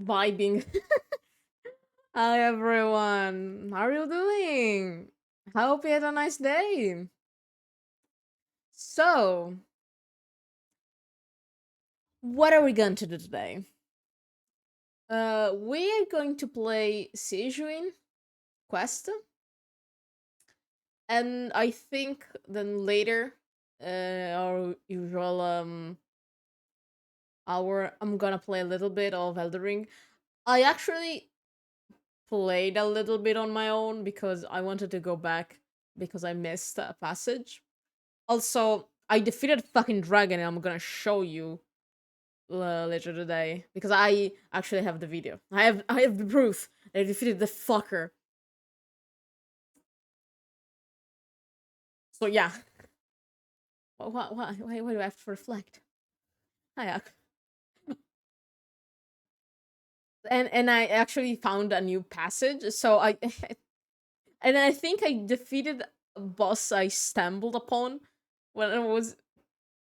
Vibing. Hi everyone, how are you doing? I hope you had a nice day. So, what are we going to do today? We are going to play Sigewinne quest, and I think then later, our usual hour, I'm gonna play a little bit of Elden Ring. I actually played a little bit on my own because I wanted to go back because I missed a passage. Also, I defeated fucking dragon and I'm gonna show you later today because I actually have the video. I have the proof that I defeated the fucker. So yeah. Why do I have to reflect? Hi, and I actually found a new passage. So I and I think I defeated a boss I stumbled upon when I was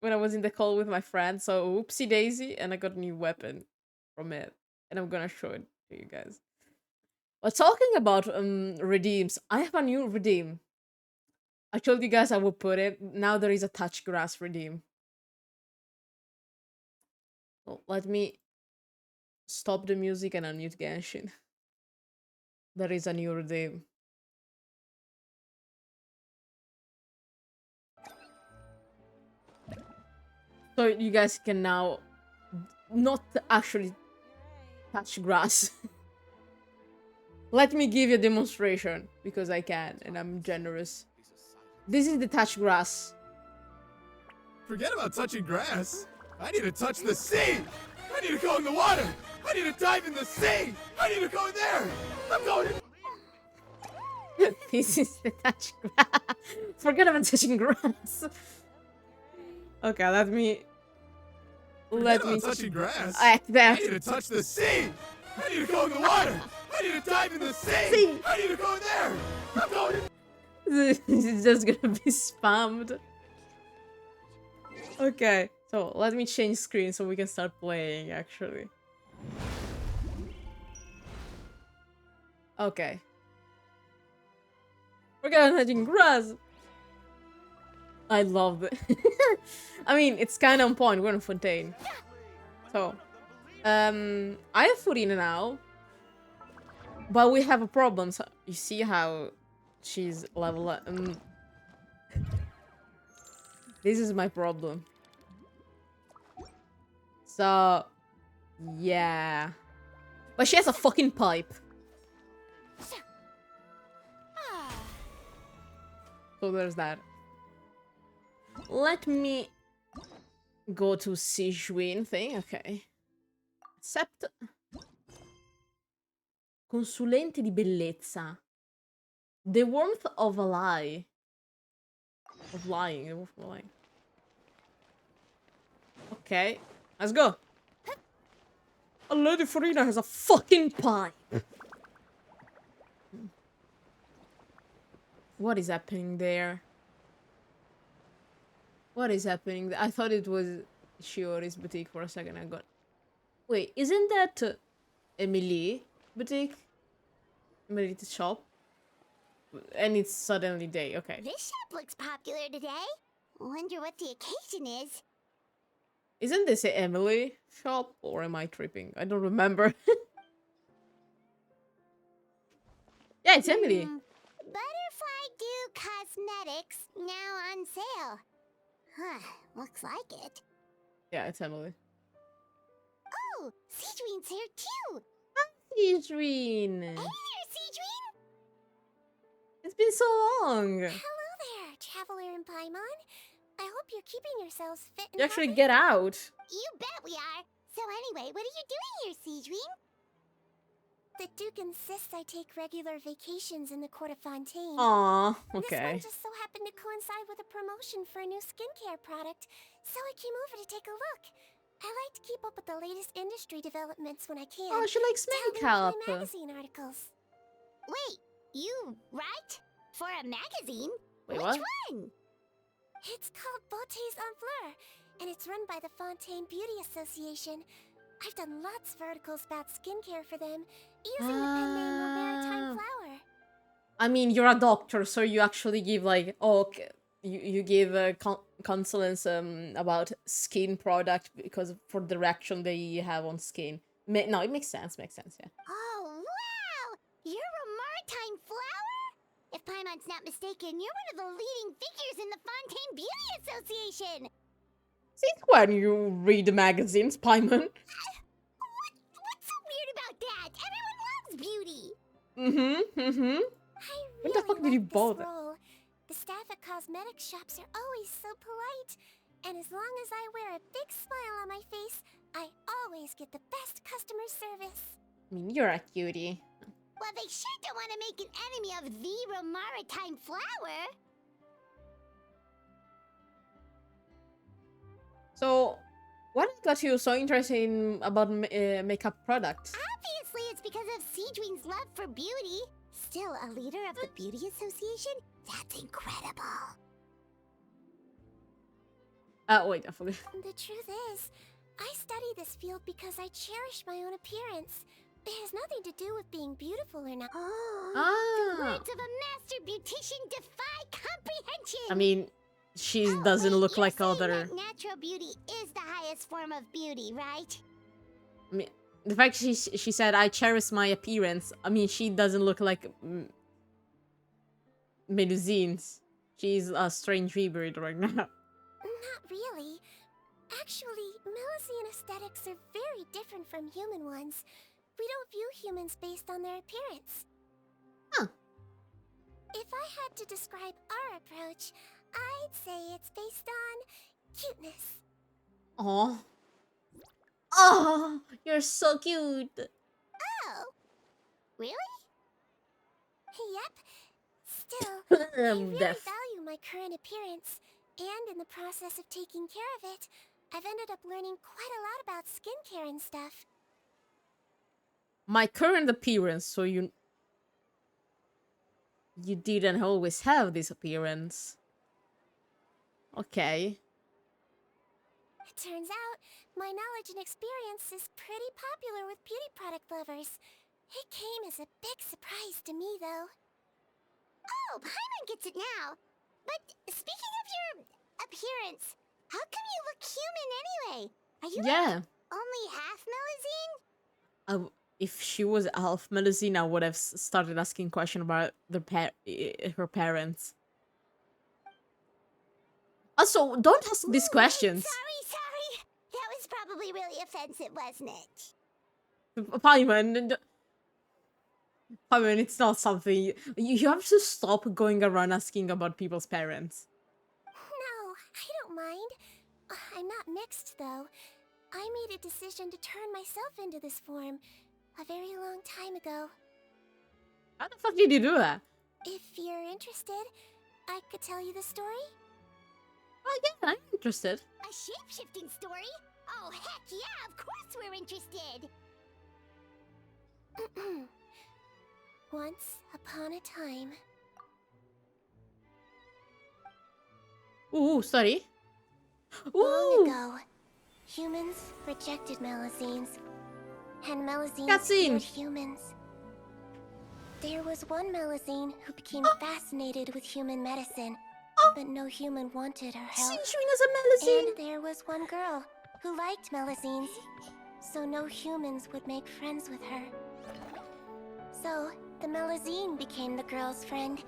in the call with my friend. So oopsie daisy, and I got a new weapon from it, and I'm gonna show it to you guys. Well, talking about redeems, I have a new redeem. I told you guys I would put it. Now there is a touch grass redeem. So let me stop the music and unmute Genshin. There is a new redeem. So you guys can now not actually touch grass. Let me give you a demonstration because I can and I'm generous. This is the touch grass. Forget about touching grass. I need to touch the sea. I need to go in the water. I need to dive in the sea. I need to go in there. I'm going in. This is the touch grass. Forget about touching grass. Okay, let me touching grass. act that. I need to touch the sea. I need to go in the water. I need to dive in the sea. See? I need to go in there. I'm going in. This is just gonna be spammed. Okay, so let me change screen so we can start playing actually. Okay. We're gonna touching grass. I love it. I mean, it's kind of on point. We're in Fontaine. So, I have Furina now. But we have a problem. So you see how she's level up. This is my problem. So, yeah. But she has a fucking pipe. So there's that. Let me go to Sigewinne thing. Okay. Accept. Consulente di bellezza. The warmth of a lie. Of lying. The warmth of a lie. Okay. Let's go. A Lady Farina has a fucking pipe. What is happening there? What is happening there? I thought it was Shiori's boutique for a second. I got... Wait, isn't that Emily boutique? Emily's shop? And it's suddenly day, okay. This shop looks popular today. Wonder what the occasion is. Isn't this a Emily shop? Or am I tripping? I don't remember. Yeah, it's Emily. Butterfly Dew Cosmetics now on sale. Huh, looks like it. Yeah, it's Emily. Oh, Sigewinne's here too. Sigewinne. Hey there, Sigewinne. It's been so long. Hello there, Traveler and Paimon. I hope you're keeping yourselves fit and You actually healthy. get out. You bet we are. So anyway, what are you doing here, Sigewinne? The Duke insists I take regular vacations in the court of Fontaine. Aw, This okay. one just so happened to coincide with a promotion for a new skincare product, so I came over to take a look. I like to keep up with the latest industry developments when I can. Oh, she likes Tell makeup. me magazine articles. Wait, you write for a magazine? Wait, Which what? one? It's called Beautés en Fleur, and it's run by the Fontaine Beauty Association. I've done lots of articles about skincare for them, using the pen name Maritime Flower. I mean, you're a doctor, so you actually give like, oh, okay, you give consults about skin product because for the reaction they have on skin. No, it makes sense. Yeah. Oh, wow! You're a Maritime Flower? If Paimon's not mistaken, you're one of the leading figures in the Fontaine Beauty Association! Since when you read the magazines, Paimon? What's so weird about that? Everyone loves beauty! Mm-hmm. I When really the fuck did you like this bother? role. The staff at cosmetics shops are always so polite. And as long as I wear a big smile on my face, I always get the best customer service. I mean, you're a cutie. Well, they sure don't want to make an enemy of the Maritime Flower. So, what got you so interested in about makeup products? Obviously, it's because of Sigewinne's love for beauty. Still a leader of the Beauty Association? That's incredible. Wait, I forgot. The truth is, I study this field because I cherish my own appearance. It has nothing to do with being beautiful or not. The words of a master beautician defy comprehension! I mean, she doesn't look like you're other. saying that natural beauty is the highest form of beauty, right? I mean, the fact she said I cherish my appearance. I mean, she doesn't look like Melusine. She's a strange hybrid right now. Not really. Actually, Melusine aesthetics are very different from human ones. We don't view humans based on their appearance. Huh. If I had to describe our approach, I'd say it's based on cuteness. Aw. Oh, you're so cute. Oh, really? Yep. Still, I really value my current appearance, and in the process of taking care of it, I've ended up learning quite a lot about skincare and stuff. My current appearance, so you didn't always have this appearance. Okay. It turns out, my knowledge and experience is pretty popular with beauty product lovers. It came as a big surprise to me, though. Oh, Paimon gets it now. But speaking of your appearance, how come you look human anyway? Are you like, only half Melusine? If she was half Melusine, I would have started asking questions about her parents. Also, don't ask these questions. Sorry. That was probably really offensive, wasn't it? Paimon, it's not something you have to stop going around asking about people's parents. No, I don't mind. I'm not mixed, though. I made a decision to turn myself into this form a very long time ago. How the fuck did you do that? If you're interested, I could tell you the story. Oh yeah, I'm interested. A shape-shifting story? Oh, heck yeah, of course we're interested! Once upon a time... Ooh, sorry. Long ago, humans rejected Melusines, and Melusines feared humans. There was one Melusine who became fascinated with human medicine, but no human wanted her help. Sigewinne is a Melusine! And there was one girl who liked Melusines, so no humans would make friends with her. So, the Melusine became the girl's friend,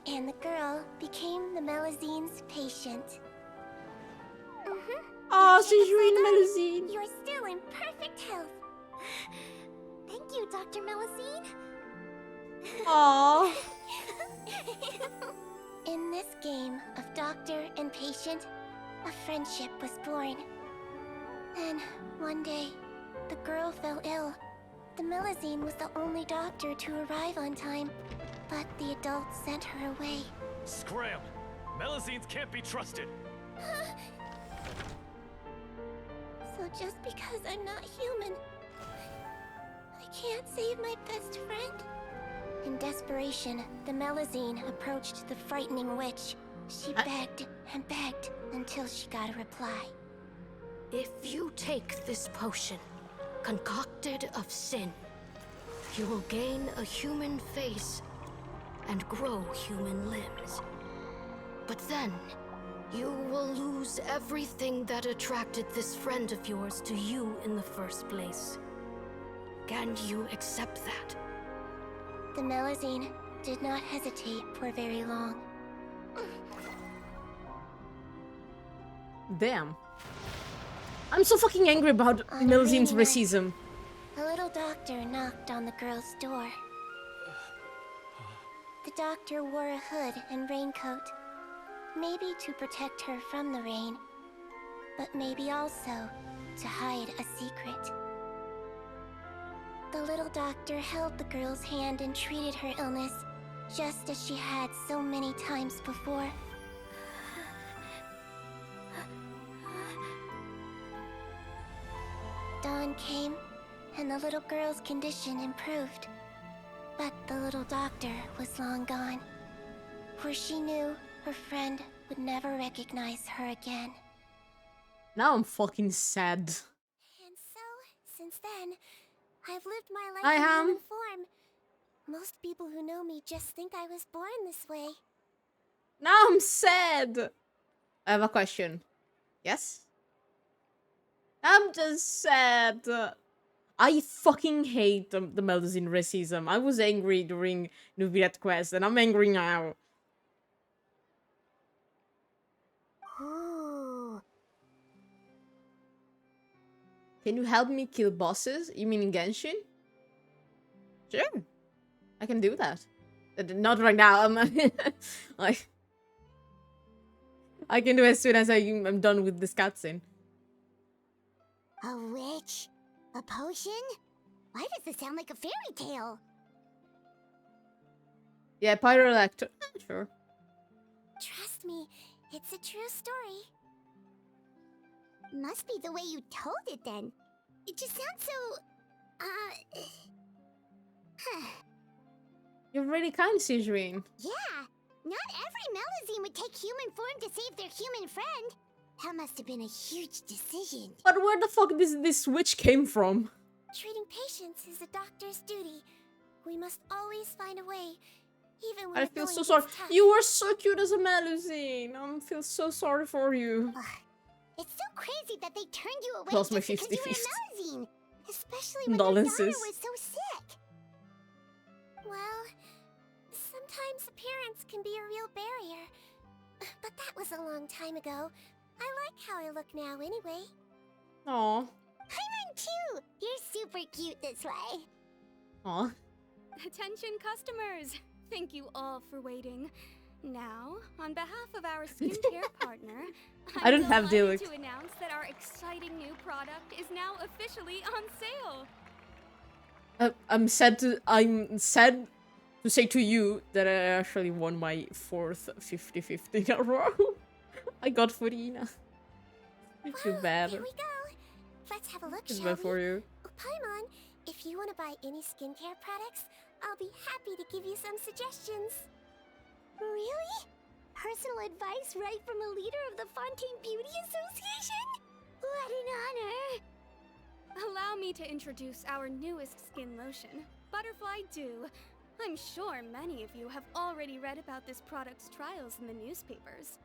and the girl became the Melusine's patient. Oh, Sigewinne Melusine! You're still in perfect health. Thank you, Dr. Melusine. Aww. In this game of doctor and patient, a friendship was born. Then, one day, the girl fell ill. The Melusine was the only doctor to arrive on time, but the adults sent her away. Scram! Melusines can't be trusted! So just because I'm not human, I can't save my best friend? In desperation, the Melusine approached the frightening witch. She begged and begged until she got a reply. If you take this potion, concocted of sin. You will gain a human face and grow human limbs. But then, you will lose everything that attracted this friend of yours to you in the first place. Can you accept that? The Melazine did not hesitate for very long. Damn. I'm so fucking angry about On a Melzine's rainy night, racism. The little doctor knocked on the girl's door. The doctor wore a hood and raincoat, maybe to protect her from the rain, but maybe also to hide a secret. The little doctor held the girl's hand and treated her illness, just as she had so many times before. Dawn came, and the little girl's condition improved. But the little doctor was long gone, for she knew her friend would never recognize her again. Now I'm fucking sad. And so, since then, I've lived my life I in am. human form. Most people who know me just think I was born this way. Now I'm sad. I have a question. Yes? I'm just sad. I fucking hate the Melazine racism. I was angry during Nubiret Quest, and I'm angry now. Ooh. Can you help me kill bosses? You mean in Genshin? Sure. I can do that. Not right now. I'm like, I can do it as soon as I'm done with this cutscene. A witch? A potion? Why does this sound like a fairy tale? Yeah, Pyroelectro. Sure. Trust me, it's a true story. Must be the way you told it then. It just sounds so... You're really kind, Sigewinne. Yeah, not every Melazine would take human form to save their human friend. That must have been a huge decision. But where the fuck this witch came from? Treating patients is a doctor's duty. We must always find a way, even when I the feel going so gets sorry. tough. You were so cute as a Melazine. I feel so sorry for you. Ugh, it's so crazy that they turned you away Lost just my because you were 50-50. a Melazine. Especially when your daughter Condolences. was so sick. Well, sometimes appearance can be a real barrier. But that was a long time ago. I like how I look now anyway. Aw. Paimon too! You're super cute this way. Aw. Attention customers! Thank you all for waiting. Now, on behalf of our skincare partner, I don't I'm have delighted Diluc. to announce that our exciting new product is now officially on sale. I'm sad to say to you that I actually won my 4th 50-50 in a row. I got Furina. Too Well, bad. Here we go. Let's have a look, Too shall bad we? for you. Oh, Paimon, if you want to buy any skincare products, I'll be happy to give you some suggestions. Really? Personal advice right from a leader of the Fontaine Beauty Association? What an honor! Allow me to introduce our newest skin lotion, Butterfly Dew. I'm sure many of you have already read about this product's trials in the newspapers.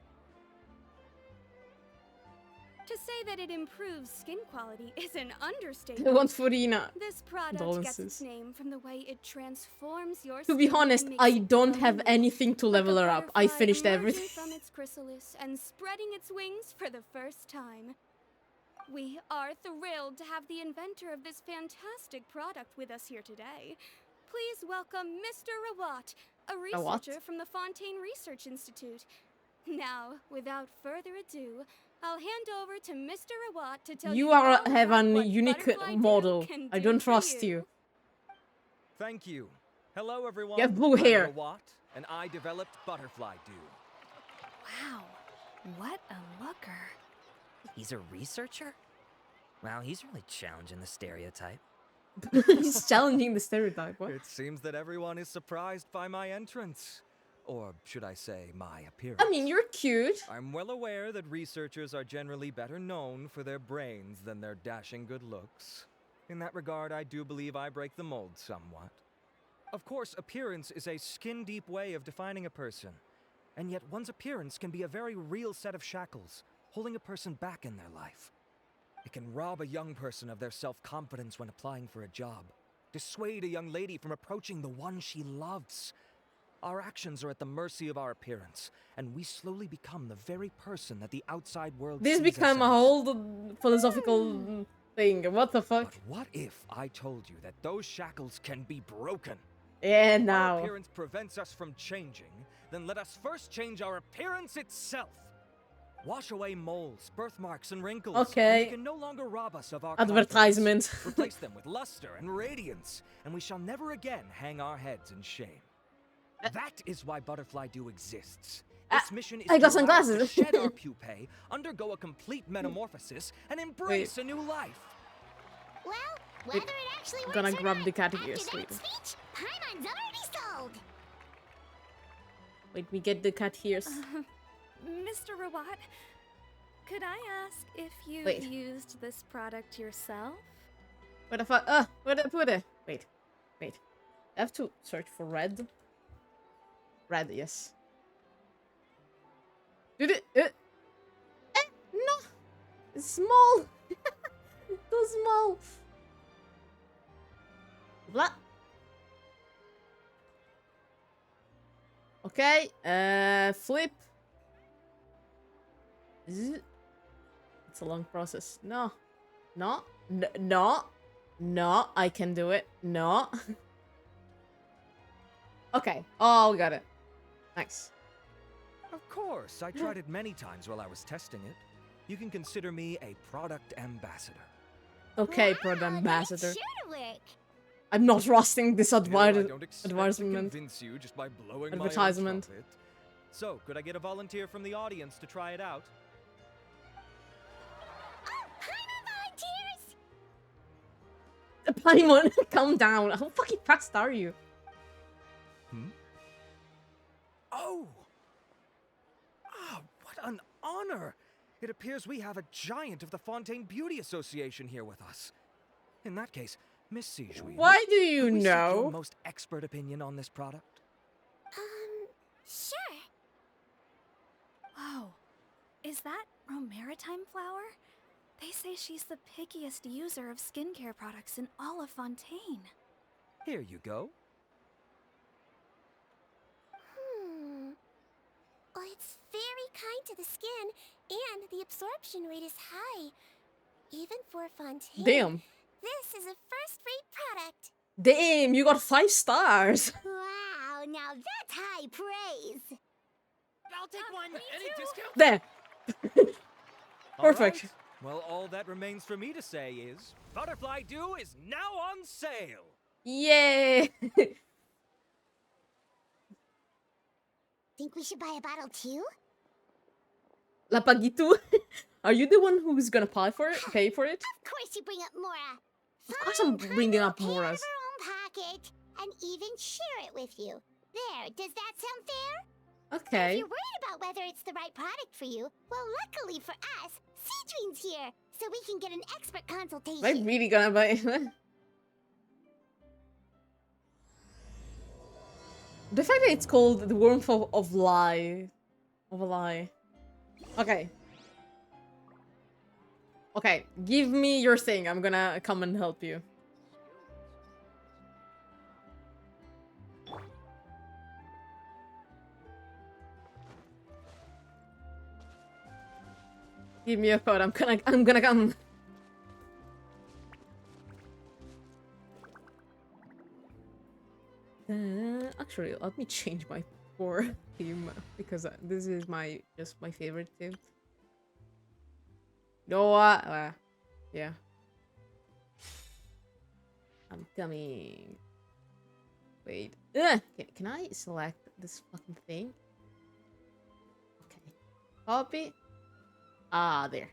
To say that it improves skin quality is an I understatement. want Furina. This product gets Condolences. its name from the way it transforms your To skin be and honest, makes I it don't glow have new, anything to like level a her up. I butterfly finished emerging everything. from its chrysalis and spreading its wings for the first time. We are thrilled to have the inventor of this fantastic product with us here today. Please welcome Mr. Rawat, a Rawat? researcher from the Fontaine Research Institute. Now, without further ado, I'll hand over to Mr. Rawat to tell you You are all have about a what unique Butterfly Dew model. can I do don't for trust you. Thank you. Hello, everyone. You have blue hair. I'm Rawat, and I developed Butterfly Dew. Wow, what a looker. He's a researcher? Wow, he's really challenging the stereotype. He's challenging the stereotype. What? It seems that everyone is surprised by my entrance. Or should I say, my appearance. I mean, you're cute. I'm well aware that researchers are generally better known for their brains than their dashing good looks. In that regard, I do believe I break the mold somewhat. Of course, appearance is a skin-deep way of defining a person. And yet one's appearance can be a very real set of shackles, holding a person back in their life. It can rob a young person of their self-confidence when applying for a job, dissuade a young lady from approaching the one she loves. Our actions are at the mercy of our appearance, and we slowly become the very person that the outside world This sees become us a as. whole philosophical thing. What the fuck? But what if I told you that those shackles can be broken? Yeah, If our now. appearance prevents us from changing, then let us first change our appearance itself. Wash away moles, birthmarks, and wrinkles. Okay. And they can no longer rob us of our Advertisement. confidence. Replace them with luster and radiance, and we shall never again hang our heads in shame. That is why Butterfly Dew exists. Its mission is I got to allow us to sunglasses. shed our pupae, undergo a complete metamorphosis, and embrace a new life. Well, Wait, whether it actually works gonna or grab not, the cat after ears. that Wait. speech, Paimon's already sold. Wait, we get the cat ears. Mr. Robot, could I ask if you've Wait. used this product yourself? What the fuck? What the? Wait. I have to search for red. Red, yes. Did it? No! It's small! Too small! Blah. Okay, flip. Zzz. It's a long process. No. No. No, I can do it. No. Okay. Oh, we got it. Nice. Of course, I tried it many times while I was testing it. You can consider me a product ambassador. Okay, Wow, product ambassador. that's sure to work. I'm not trusting this I don't expect to advertisement. convince you just by blowing my own Advertisement. trumpet. So, could I get a volunteer from the audience to try it out? Oh, Paimon volunteers! Paimon, calm down. How fucking fast are you? Oh! Ah, what an honor! It appears we have a giant of the Fontaine Beauty Association here with us. In that case, Miss Sigewinne, Why do you could we seek your know? most expert opinion on this product? Sure. Whoa, is that romaritime flower? They say she's the pickiest user of skincare products in all of Fontaine. Here you go. Well, it's very kind to the skin, and the absorption rate is high. Even for Fontaine. Damn. This is a first-rate product. Damn, you got 5 stars. Wow, now that's high praise. I'll take one. Any discount? There. All Perfect. right. Well, all that remains for me to say is, Butterfly Dew is now on sale! Yay. Think we should buy a bottle too? La Pagitu. Are you the one who's gonna pay for it? Of course you bring up Mora. Of course I'm bringing up Pay out of her Mora's. own pocket and even share it with you. There, does that sound fair? If Okay. you're worried about whether it's the right product for you, well, luckily for us, Sigewinne's here, so we can get an expert consultation. Am I really gonna buy it? The fact that it's called the warmth of lie. Of a lie. Okay. Okay, give me your thing. I'm gonna come and help you. Give me a code. I'm gonna come. Actually, let me change my core theme because this is just my favorite theme. No, yeah. I'm coming. Wait. Can I select this fucking thing? Okay. Copy. Ah, there.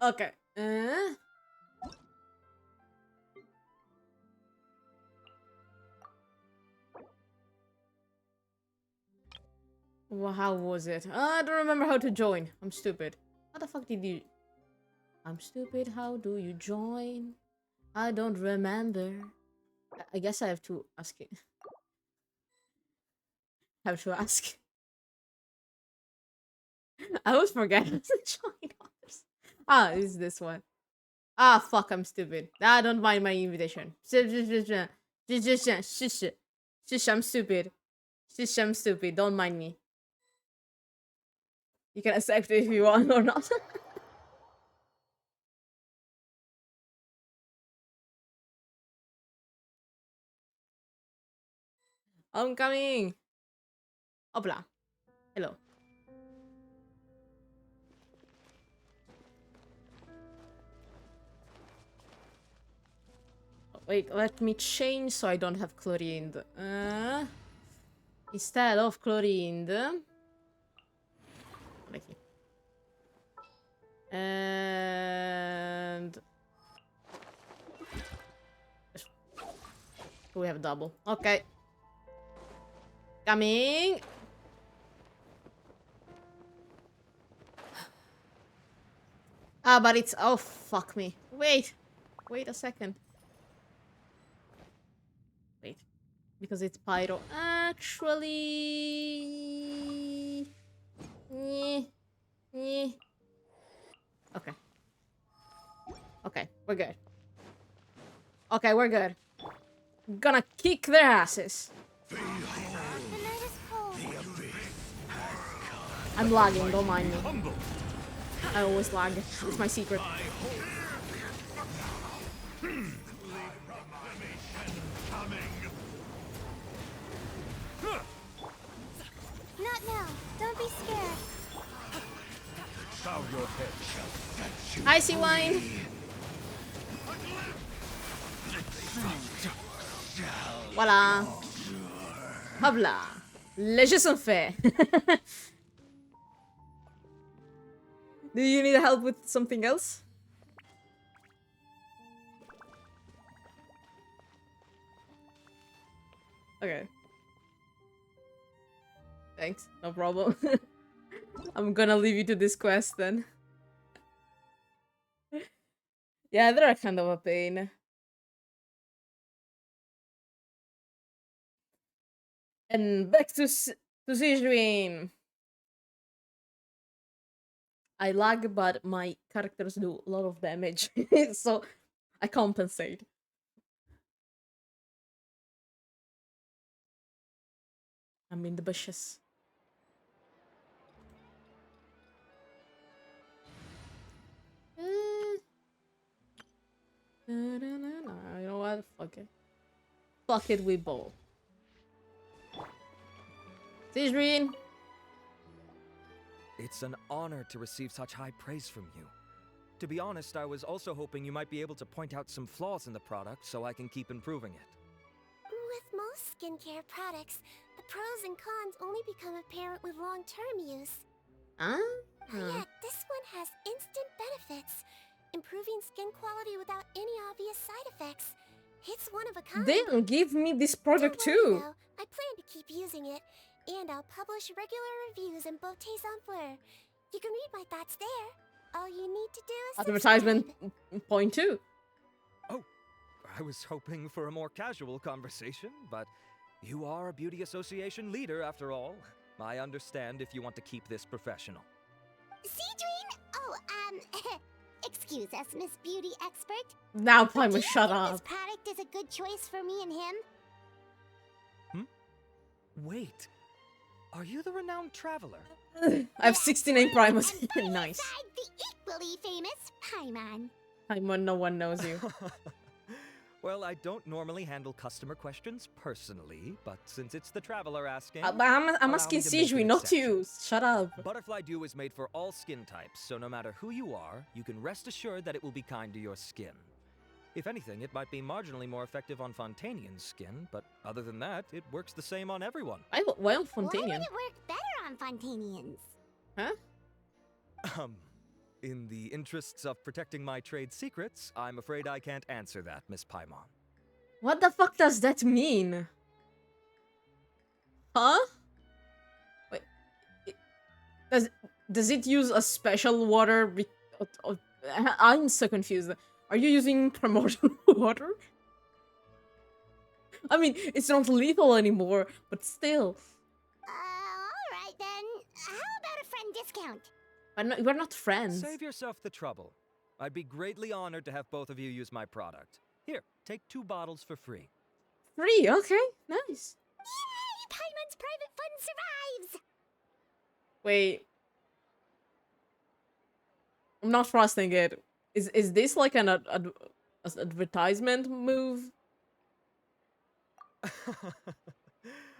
Okay. Well, how was it? I don't remember how to join. I'm stupid. How the fuck did you... I'm stupid, how do you join? I don't remember. I guess I have to ask it. Have to ask. I always forget to join others. Ah, it's this one. Ah, fuck, I'm stupid. Ah, don't mind my invitation. Shush, I'm stupid. Shush, I'm stupid. Don't mind me. You can accept it if you want or not. I'm coming. Hopla. Hello. Wait, let me change so I don't have chlorine. Instead of chlorine. And we have double. Okay. Coming. Ah, but it's... Oh, fuck me. Wait. Wait a second. Wait. Because it's pyro. Actually... Okay. Okay, we're good. Okay, we're good. Gonna kick their asses. The night is cold. I'm lagging, don't mind me. I always lag. It's my secret. Not now. Don't be scared. Hi, Sigewinne. Voilà. Hop là. Les jeux sont faits. Do you need help with something else? Okay. Thanks. No problem. I'm gonna leave you to this quest then. Yeah, they're kind of a pain. And back to Sigewinne. I lag, but my characters do a lot of damage, so I compensate. I'm in the bushes. You know what? Fuck it. Fuck it, we bowl. Sigewinne! It's an honor to receive such high praise from you. To be honest, I was also hoping you might be able to point out some flaws in the product so I can keep improving it. With most skincare products, the pros and cons only become apparent with long-term use. Yet, this one has instant benefits, improving skin quality without any obvious side effects. It's one of a kind. Then give me this product Don't worry, too. though. I plan to keep using it, and I'll publish regular reviews in Beauté Sans Fleur. You can read my thoughts there. All you need to do is Advertisement subscribe. point 2. Oh, I was hoping for a more casual conversation, but you are a beauty association leader after all. I understand if you want to keep this professional. Sigewinne? Oh, excuse us, Miss Beauty Expert. Now, Do Primus, you shut think up. this product is a good choice for me and him? Wait, are you the renowned traveler? I have 69 Primus. Nice. Besides the equally famous Paimon. Paimon, no one knows you. Well, I don't normally handle customer questions personally, but since it's the traveler asking... But I'm allow asking me to make an Sigewinne, not exception. you. Shut up. Butterfly Dew is made for all skin types, so no matter who you are, you can rest assured that it will be kind to your skin. If anything, it might be marginally more effective on Fontanian's skin, but other than that, it works the same on everyone. Why on Why would Fontanian? it work better on Fontanians? Huh? In the interests of protecting my trade secrets, I'm afraid I can't answer that, Miss Paimon. What the fuck does that mean? Huh? Wait. Does it use a special water I'm so confused. Are you using primordial water? I mean, it's not lethal anymore, but still. Alright then. How about a friend discount? We're not friends. Save yourself the trouble. I'd be greatly honored to have both of you use my product. Here, take 2 bottles for free. Free, okay, nice. Yay! Paimon's private fund survives! Wait. I'm not trusting it. Is this like an advertisement move?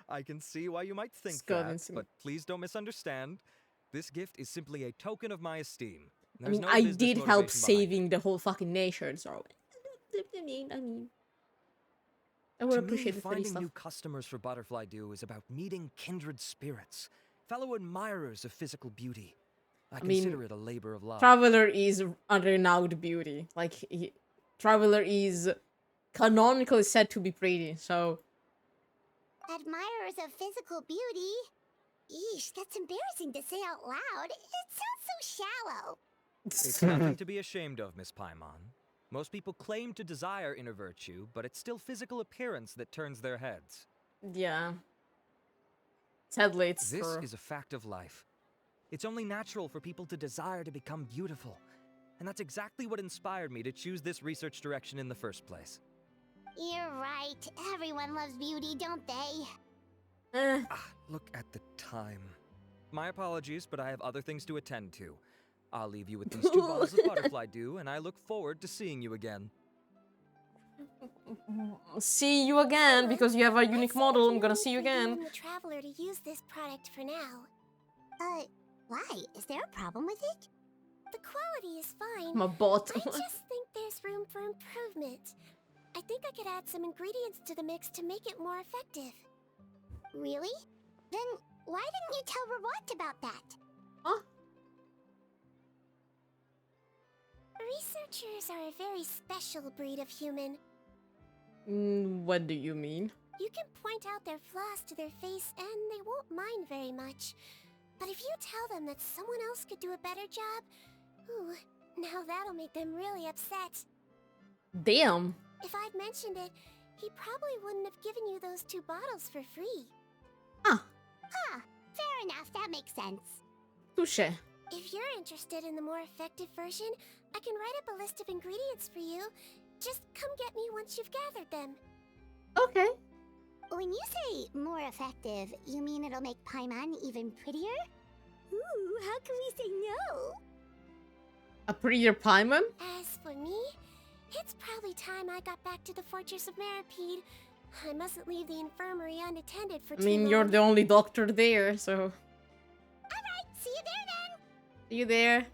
I can see why you might think Scott that, into me. but please don't misunderstand. This gift is simply a token of my esteem. I There's mean, no I business did help motivation behind it. saving the whole fucking nation, so I would To appreciate me, the free finding stuff. new customers for Butterfly Dew is about meeting kindred spirits, fellow admirers of physical beauty. I mean, consider it a labor of love. Traveler is a renowned beauty. Like, Traveler is canonically said to be pretty, so... Admirers of physical beauty? Eesh, that's embarrassing to say out loud. It sounds so shallow. It's nothing to be ashamed of, Miss Paimon. Most people claim to desire inner virtue, but it's still physical appearance that turns their heads. Yeah. Sadly, it's This true. is a fact of life. It's only natural for people to desire to become beautiful. And that's exactly what inspired me to choose this research direction in the first place. You're right. Everyone loves beauty, don't they? Look at the time. My apologies, but I have other things to attend to. I'll leave you with these 2 bottles of Butterfly Dew, and I look forward to seeing you again. See you again, because you have a unique model. I'm gonna see you For you again. and the Traveler to use this product for now. Why? Is there a problem with it? The quality is fine. My bot. I just think there's room for improvement. I think I could add some ingredients to the mix to make it more effective. Really? Then why didn't you tell Rawat about that? Huh? Researchers are a very special breed of human. What do you mean? You can point out their flaws to their face and they won't mind very much. But if you tell them that someone else could do a better job, ooh, now that'll make them really upset. Damn. If I'd mentioned it, he probably wouldn't have given you those 2 bottles for free. Fair enough, that makes sense. Touche. If you're interested in the more effective version, I can write up a list of ingredients for you. Just come get me once you've gathered them. Okay. When you say more effective, you mean it'll make Paimon even prettier? Ooh, how can we say no? A prettier Paimon? As for me, it's probably time I got back to the Fortress of Maripede. I mustn't leave the infirmary unattended for I too mean, long. you're the only doctor there, so... Alright, see you there then! See you there.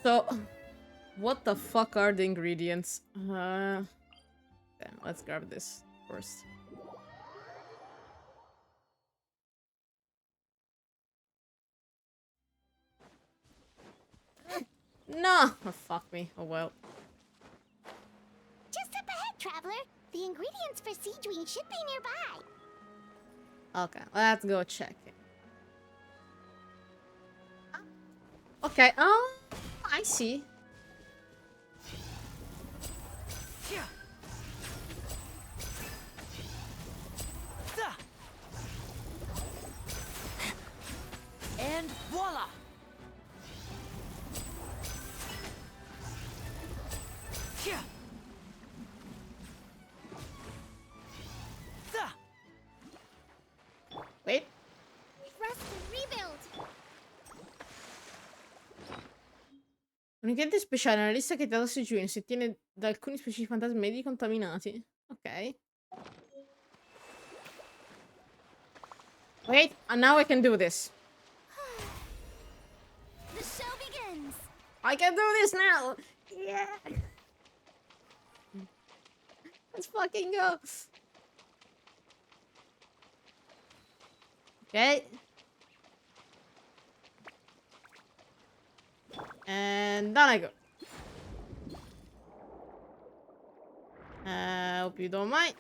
So... What the fuck are the ingredients? Then let's grab this first. No! Oh, fuck me. Oh well. Just up ahead, Traveler. The ingredients for Sigewinne should be nearby. Okay, let's go check it. Okay, I see. And voila! Wait. Rest and rebuild. Un ingrediente speciale nella lista che ti ha dato Sigewinne si ottiene da alcuni specifici fantasmi contaminati. Ok. Wait, and now I can do this. The show begins. I can do this now! Yeah! Let's fucking go! Okay. And down I go. Hope you don't mind.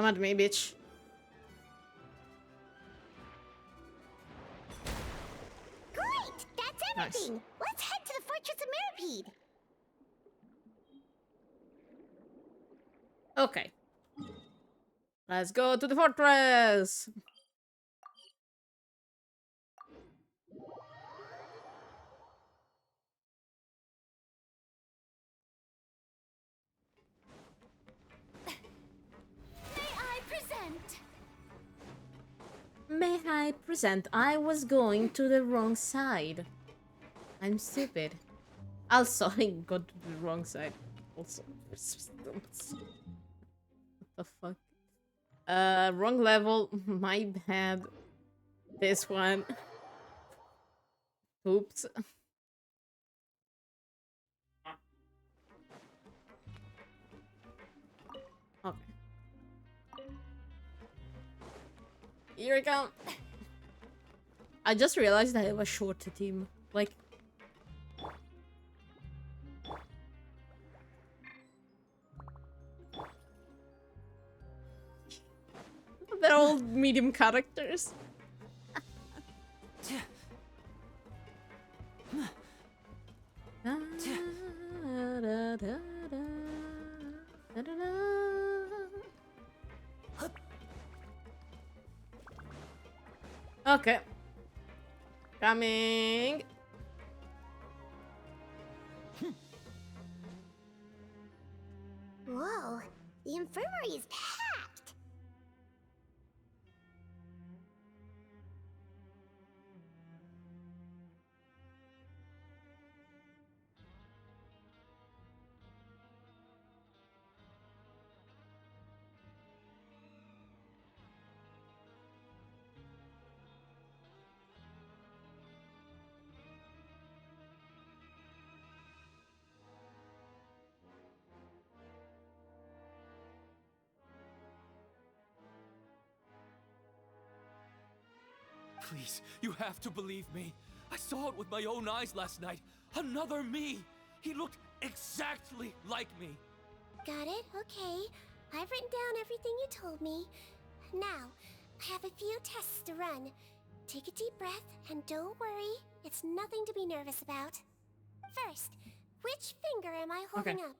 Come at me, bitch. Great! That's Nice. everything! Let's head to the Fortress of Mirrorpeed! Okay. Let's go to the fortress. May I present? May I present? I was going to the wrong side. I'm stupid. Also, I got to the wrong side. Also, what the fuck? Wrong level. My bad. This one. Oops. Okay. Here we go. I just realized I have a short team. Like, they're all medium characters. Da, da, da, da, da, da, da. Okay. Coming. Whoa, the infirmary is packed! Please, you have to believe me. I saw it with my own eyes last night. Another me. He looked exactly like me. Got it? Okay. I've written down everything you told me. Now, I have a few tests to run. Take a deep breath, and don't worry. It's nothing to be nervous about. First, which finger am I holding up?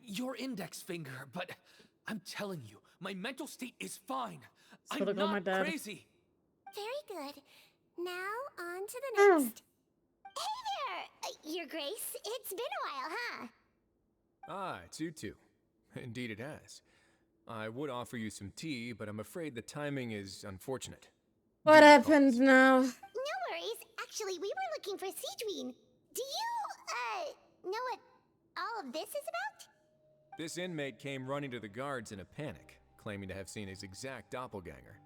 Your index finger, but I'm telling you, my mental state is fine. Sort I'm of got my not dad. crazy. Very good. Now, on to the next. Hey there, Your Grace. It's been a while, huh? Ah, it's you two. Indeed it has. I would offer you some tea, but I'm afraid the timing is unfortunate. What Duty happened calls. now? No worries. Actually, we were looking for Sigewinne. Do you, know what all of this is about? This inmate came running to the guards in a panic, claiming to have seen his exact doppelganger.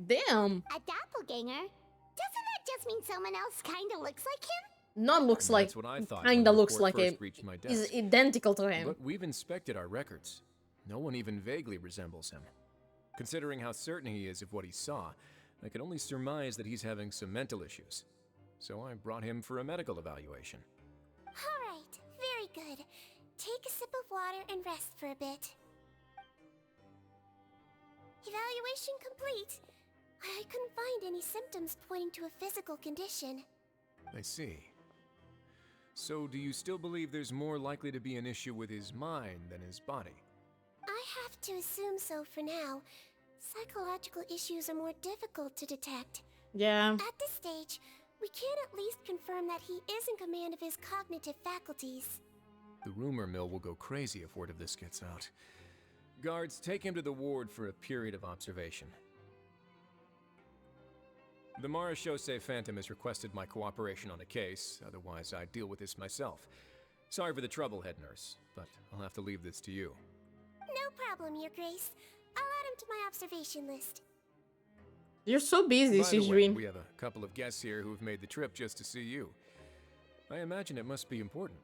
Damn. A doppelganger? Doesn't that just mean someone else kinda looks like him? Not looks And like. that's what I thought when Kinda the looks report like first him. reached my He's desk. identical to him. But we've inspected our records. No one even vaguely resembles him. Considering how certain he is of what he saw, I can only surmise that he's having some mental issues. So I brought him for a medical evaluation. Alright, very good. Take a sip of water and rest for a bit. Evaluation complete. I couldn't find any symptoms pointing to a physical condition. I see. So do you still believe there's more likely to be an issue with his mind than his body? I have to assume so for now. Psychological issues are more difficult to detect. Yeah. At this stage, we can at least confirm that he is in command of his cognitive faculties. The rumor mill will go crazy if word of this gets out. Guards, take him to the ward for a period of observation. The Marechaussee Phantom has requested my cooperation on a case, otherwise I'd deal with this myself. Sorry for the trouble, head nurse, but I'll have to leave this to you. No problem, Your Grace. I'll add him to my observation list. You're so busy, By the way, Sigewinne. we have a couple of guests here who've made the trip just to see you. I imagine it must be important.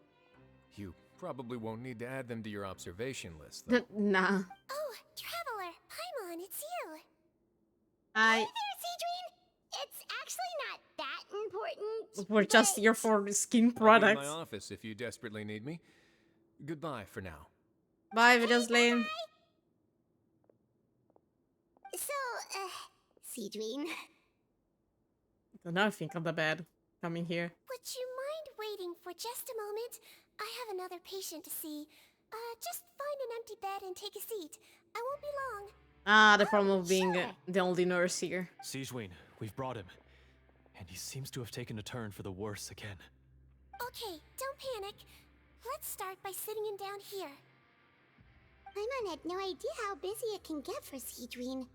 You probably won't need to add them to your observation list, though. Nah. Oh, Traveler, Paimon, it's you. I. Hey there, Sigewinne. It's actually not that important. We're just but- here for the skin I'll be in products. my office if you desperately need me. Goodbye for now. Bye, Videoslave. Sigewinne, Now I think of the bed coming here. would you mind waiting for just a moment? I have another patient to see. Just find an empty bed and take a seat. I won't be long. Ah, the problem of being sure. the only nurse here. Sigewinne, we've brought him. And he seems to have taken a turn for the worse again. Okay, don't panic. Let's start by sitting him down here. Paimon had no idea how busy it can get for Sigewinne.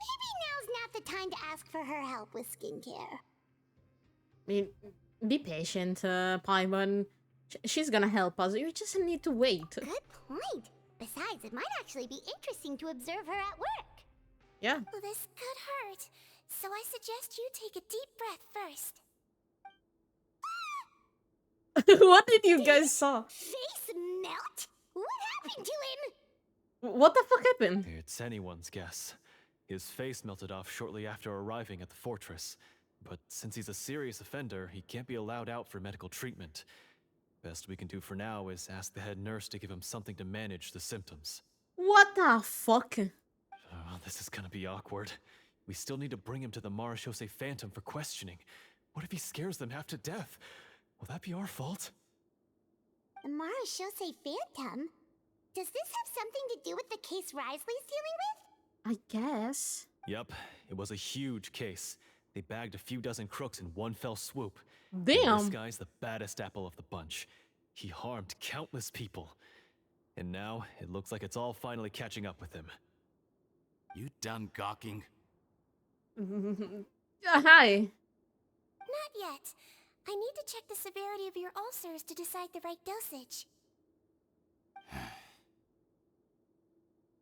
Maybe now's not the time to ask for her help with skincare. I mean, be patient, Paimon. She's gonna help us. You just need to wait. Good point. Besides, it might actually be interesting to observe her at work. Yeah. Well, this could hurt, so I suggest you take a deep breath first. What did you guys saw? Face melt? What happened to him? What the fuck happened? It's anyone's guess. His face melted off shortly after arriving at the fortress. But since he's a serious offender, he can't be allowed out for medical treatment. Best we can do for now is ask the head nurse to give him something to manage the symptoms. What the fuck? This is gonna be awkward. We still need to bring him to the Marechaussee Phantom for questioning. What if he scares them half to death? Will that be our fault? The Marechaussee Phantom? Does this have something to do with the case Risley's dealing with? I guess. Yep, it was a huge case. They bagged a few dozen crooks in one fell swoop. And Damn. this guy's the baddest apple of the bunch. He harmed countless people. And now, it looks like it's all finally catching up with him. You done gawking? Hi. Not yet. I need to check the severity of your ulcers to decide the right dosage.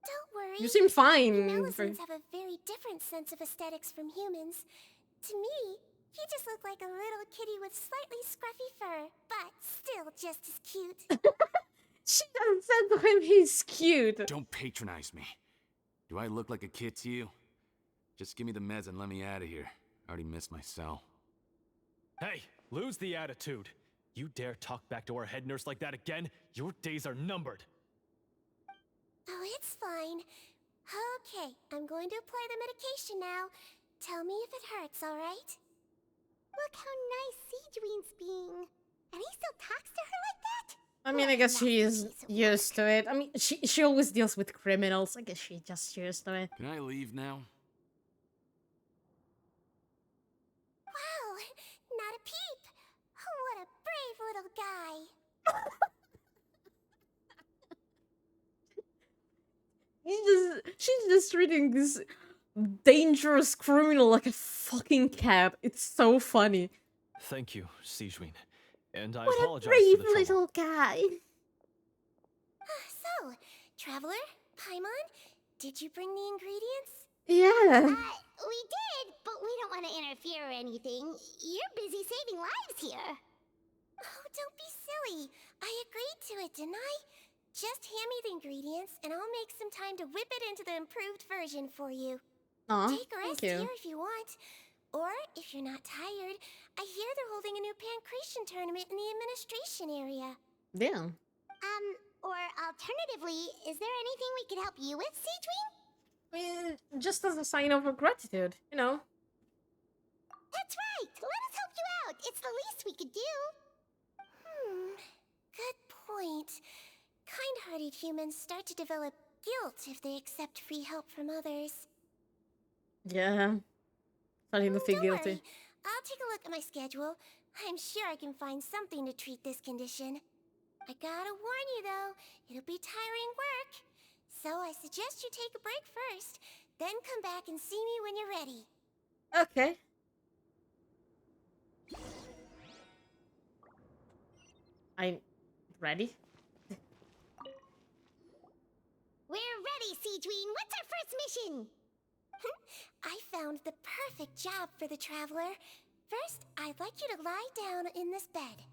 Don't worry. You seem fine. Melisons have a very different sense of aesthetics from humans. To me, he just looked like a little kitty with slightly scruffy fur, but still just as cute. She just said to him he's cute. Don't patronize me. Do I look like a kid to you? Just give me the meds and let me out of here. I already missed my cell. Hey, lose the attitude. You dare talk back to our head nurse like that again? Your days are numbered. Oh, it's fine. Okay, I'm going to apply the medication now. Tell me if it hurts, alright? Look how nice Sigewinne's being. And he still talks to her like that? I mean, I guess she is used to it. I mean, she always deals with criminals. I guess she's just used to it. Can I leave now? Wow, not a peep. What a brave little guy. She's just treating this dangerous criminal like a fucking cat. It's so funny. Thank you, Sigewinne. And I What a apologize brave for the trouble. little guy. So, Traveler, Paimon, did you bring the ingredients? Yeah. We did, but we don't want to interfere or anything. You're busy saving lives here. Oh, don't be silly. I agreed to it, didn't I? Just hand me the ingredients, and I'll make some time to whip it into the improved version for you. Aw, Take a rest thank you. here if you want. Or, if you're not tired, I hear they're holding a new pancreation tournament in the administration area. Damn. Or alternatively, is there anything we could help you with, Sigewinne? I mean, just as a sign of gratitude, you know. That's right! Let us help you out! It's the least we could do! Good point. Kind-hearted humans start to develop guilt if they accept free help from others. Yeah. Starting to feel Don't guilty. worry. I'll take a look at my schedule. I'm sure I can find something to treat this condition. I gotta warn you though, it'll be tiring work. So I suggest you take a break first, then come back and see me when you're ready. Okay. I'm ready. We're ready, Sigewinne. What's our first mission? I found the perfect job for the Traveler. First, I'd like you to lie down in this bed.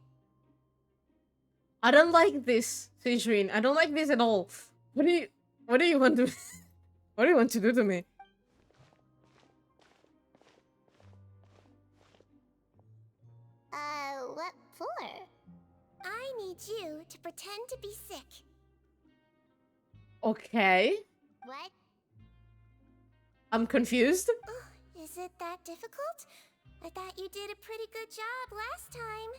I don't like this, Sigewinne. I don't like this at all. What do you want to what do you want to do to me? What for? I need you to pretend to be sick. Okay. What? I'm confused. Is it that difficult? I thought you did a pretty good job last time.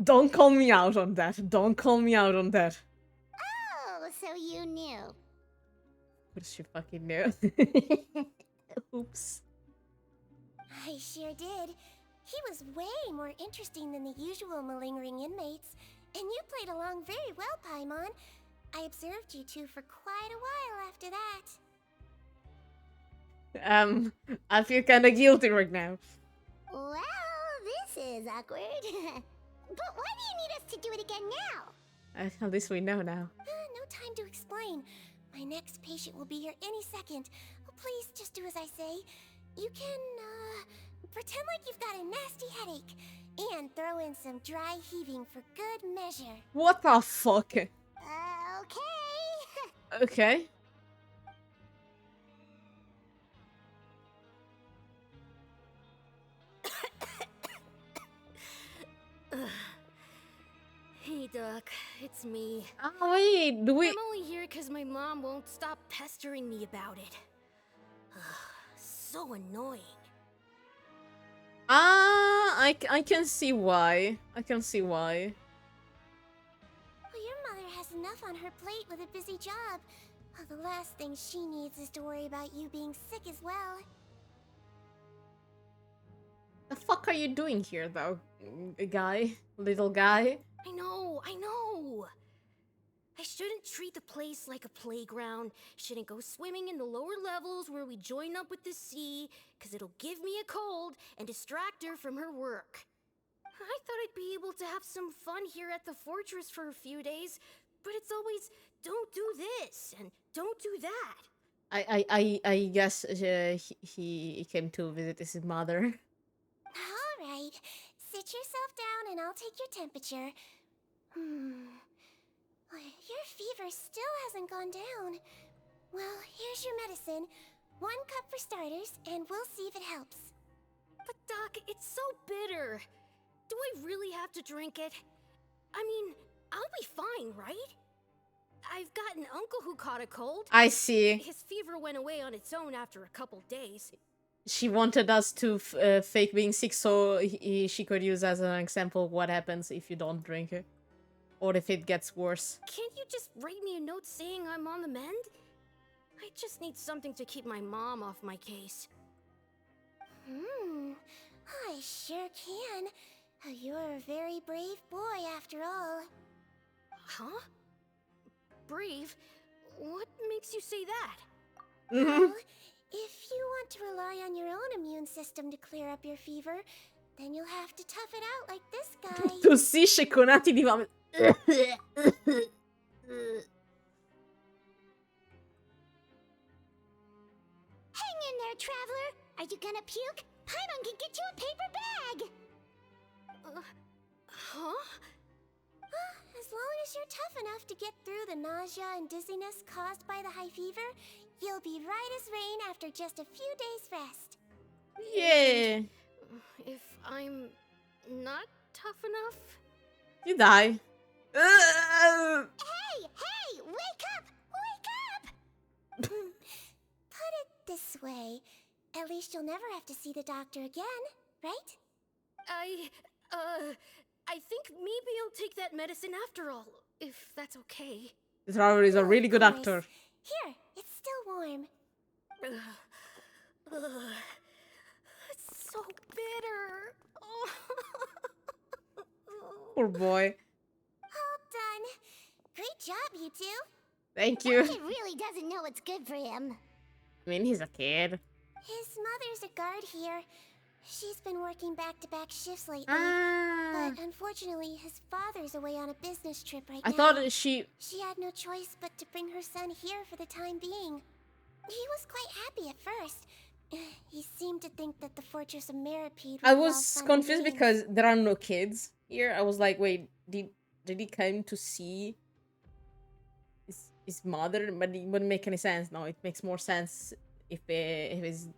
Don't call me out on that. Don't call me out on that. Oh, so you knew. What she fucking knew. Oops. I sure did. He was way more interesting than the usual malingering inmates. And you played along very well, Paimon. I observed you two for quite a while after that. I feel kinda guilty right now. Well, this is awkward. But why do you need us to do it again now? At least we know now. No time to explain. My next patient will be here any second. Please just do as I say. You can, pretend like you've got a nasty headache. And throw in some dry heaving for good measure. What the fuck? Okay. Okay. Hey, Doc. It's me. Oh, wait. Do we... I'm only here because my mom won't stop pestering me about it. So annoying. I can see why. I can see why. Well, your mother has enough on her plate with a busy job. The last thing she needs is to worry about you being sick as well. The fuck are you doing here, though? Guy? Little guy? I know, I know. I shouldn't treat the place like a playground. Shouldn't go swimming in the lower levels where we join up with the sea, because it'll give me a cold and distract her from her work. I thought I'd be able to have some fun here at the fortress for a few days, but it's always, don't do this and don't do that. I guess he came to visit his mother. Alright, sit yourself down and I'll take your temperature. Your fever still hasn't gone down. Well, here's your medicine. 1 cup for starters, and we'll see if it helps. But Doc, it's so bitter. Do I really have to drink it? I mean, I'll be fine, right? I've got an uncle who caught a cold. I see. His fever went away on its own after a couple days. She wanted us to fake being sick so she could use as an example what happens if you don't drink it. Or if it gets worse. Can't you just write me a note saying I'm on the mend? I just need something to keep my mom off my case. I sure can. You're a very brave boy after all. Huh? Brave? What makes you say that? Well, if you want to rely on your own immune system to clear up your fever, then you'll have to tough it out like this guy. Tossisce con atti di vomito. Hang in there, traveler. Are you gonna puke? Paimon can get you a paper bag. Huh? As long as you're tough enough to get through the nausea and dizziness caused by the high fever, you'll be right as rain after just a few days' rest. Yeah. If I'm not tough enough? You die. Hey! Wake up! Wake up! Put it this way. At least you'll never have to see the doctor again, right? I think maybe I'll take that medicine after all, if that's okay. This Robert is a really good Of actor. course. Here, it's still warm. It's so bitter. Oh. Poor boy. All done. Great job, you two. Thank you. Kid really doesn't know what's good for him. I mean, he's a kid. His mother's a guard here. She's been working back-to-back shifts lately. Ah. But unfortunately, his father's away on a business trip right I now. thought she... She had no choice but to bring her son here for the time being. He was quite happy at first. He seemed to think that the Fortress of Meropide I all was fun and confused games. because there are no kids here. I was like, wait, did he come to see his mother? But it wouldn't make any sense. No, it makes more sense if he's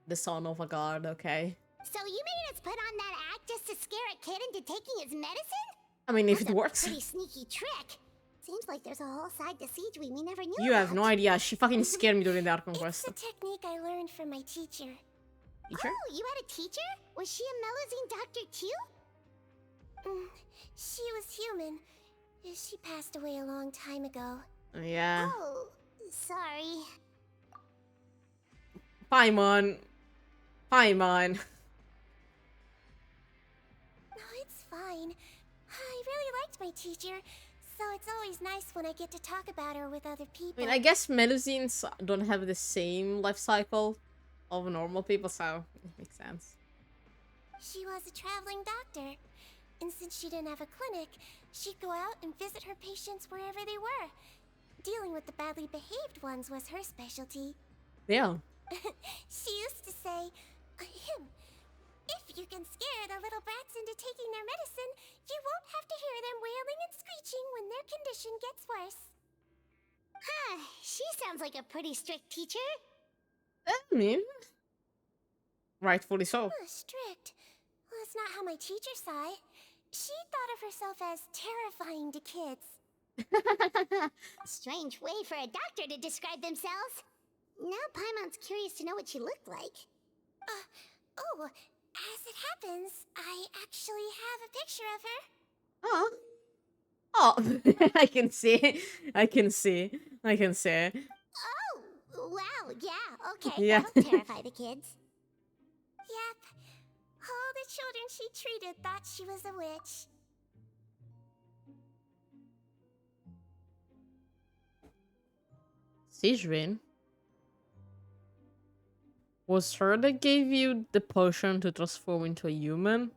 the son of a guard, okay? So you made us put on that act just to scare a kid into taking his medicine? I mean, if That's it a works. pretty sneaky trick. Seems like there's a whole side to Sigewinne we never knew You about. have no idea. She fucking scared me during the Ark It's Conquest. a technique I learned from my teacher. Teacher? Oh, you had a teacher? Was she a Melusine doctor too? She was human. She passed away a long time ago. Yeah. Oh, sorry. Paimon. Paimon. No, it's fine. I really liked my teacher, so it's always nice when I get to talk about her with other I people. mean, I guess Melusines don't have the same life cycle of normal people, so it makes sense. She was a traveling doctor, and since she didn't have a clinic, she'd go out and visit her patients wherever they were. Dealing with the badly behaved ones was her specialty. Yeah. She used to say, if you can scare the little brats into taking their medicine, you won't have to hear them wailing and screeching when their condition gets worse. Huh, she sounds like a pretty strict teacher. I mean, rightfully so. Strict? Well, that's not how my teacher saw it. She thought of herself as terrifying to kids. Strange way for a doctor to describe themselves. Now Paimon's curious to know what she looked like. As it happens, I actually have a picture of her. Oh. Oh, I can see. I can see. I can see. Oh, wow, yeah, okay, Yeah. that'll terrify the kids. Yep, all the children she treated thought she was a witch. Sigewinne? Was her that gave you the potion to transform into a human?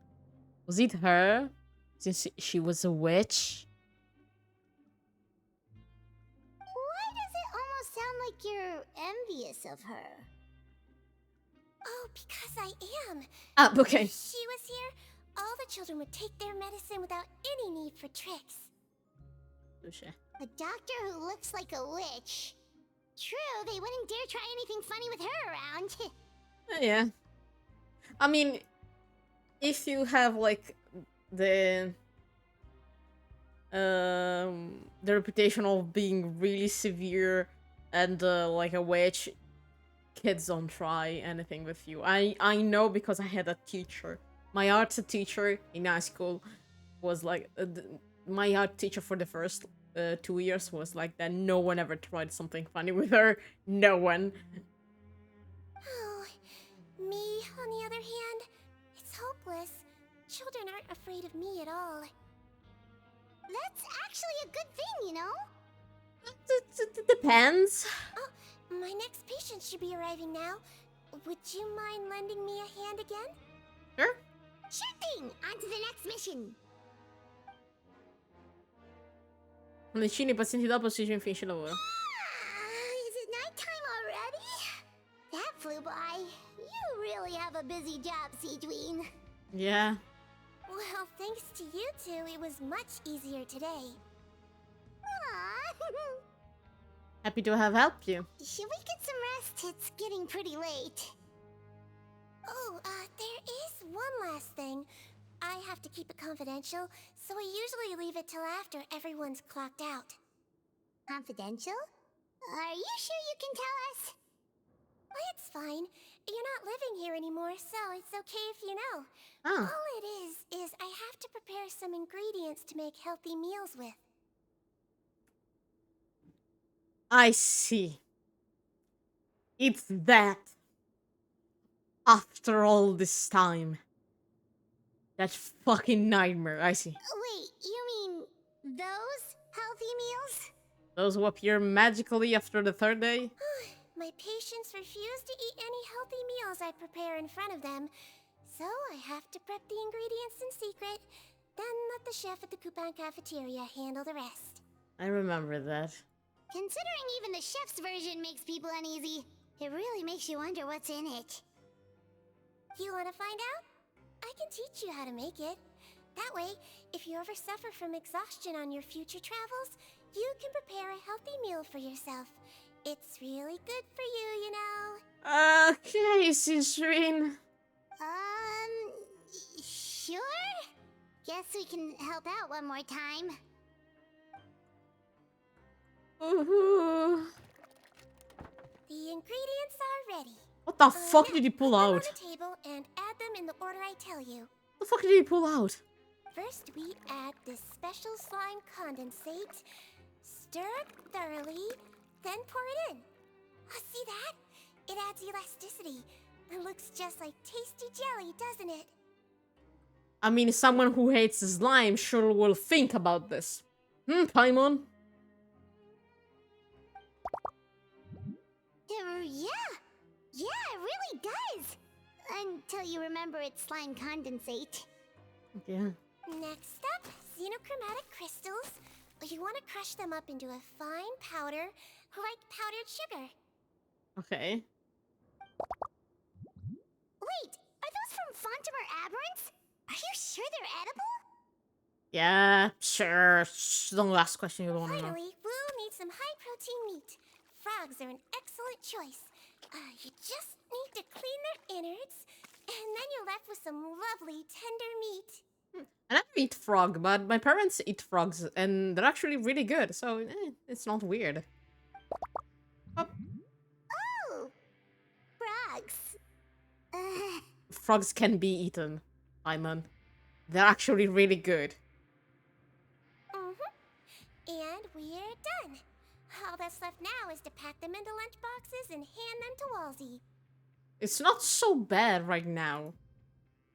Was it her? Since she was a witch? Why does it almost sound like you're envious of her? Oh, because I am. Ah, okay. If she was here, all the children would take their medicine without any need for tricks. Touche. A doctor who looks like a witch. True, they wouldn't dare try anything funny with her around. Yeah. I mean, if you have like the reputation of being really severe and like a witch, kids don't try anything with you. I know because I had a teacher. My art teacher in high school was like my art teacher for the first 2 years was like that. No one ever tried something funny with her. No one. Oh, me, on the other hand, it's hopeless. Children aren't afraid of me at all. That's actually a good thing, you know? It depends. Oh, my next patient should be arriving now. Would you mind lending me a hand again? Sure. Sure thing! On to the next mission! Un decine di pazienti dopo Sigewinne finisce il lavoro. Is it nighttime already? That flew by. You really have a busy job, Sigewinne. Yeah. Well, thanks to you two, it was much easier today. Aww. Happy to have helped you. Should we get some rest? It's getting pretty late. Oh, there is one last thing. I have to keep it confidential, so I usually leave it till after everyone's clocked out. Confidential? Are you sure you can tell us? Well, it's fine. You're not living here anymore, so it's okay if you know. Oh. All it is I have to prepare some ingredients to make healthy meals with. I see. It's that. After all this time. That fucking nightmare, I see. Wait, you mean those healthy meals? Those who appear magically after the third day? My patients refuse to eat any healthy meals I prepare in front of them, so I have to prep the ingredients in secret, then let the chef at the Coupon cafeteria handle the rest. I remember that. Considering even the chef's version makes people uneasy, it really makes you wonder what's in it. You want to find out? I can teach you how to make it. That way, if you ever suffer from exhaustion on your future travels, you can prepare a healthy meal for yourself. It's really good for you, you know. Okay, Sigewinne. Sure? Guess we can help out one more time. Ooh. The ingredients are ready. What the Now, fuck did he pull put them out? on the table and add them in the order I tell you. What the fuck did he pull out? First, we add this special slime condensate, stir it thoroughly, then pour it in. See that? It adds elasticity. It looks just like tasty jelly, doesn't it? I mean, someone who hates slime sure will think about this. Paimon? Yeah, it really does. Until you remember it's slime condensate. Yeah. Next up, xenochromatic crystals. You want to crush them up into a fine powder, like powdered sugar. Okay. Wait, are those from Fontimer Aberrants? Are you sure they're edible? Yeah, sure. The last question you want to know. Finally, we'll need some high-protein meat. Frogs are an excellent choice. You just need to clean their innards, and then you're left with some lovely, tender meat. I never eat frog, but my parents eat frogs, and they're actually really good, so it's not weird. Oh, Oh! Frogs. frogs can be eaten, Paimon. They're actually really good. And we're done. All that's left now is to pack them into lunchboxes and hand them to Walsey. It's not so bad right now.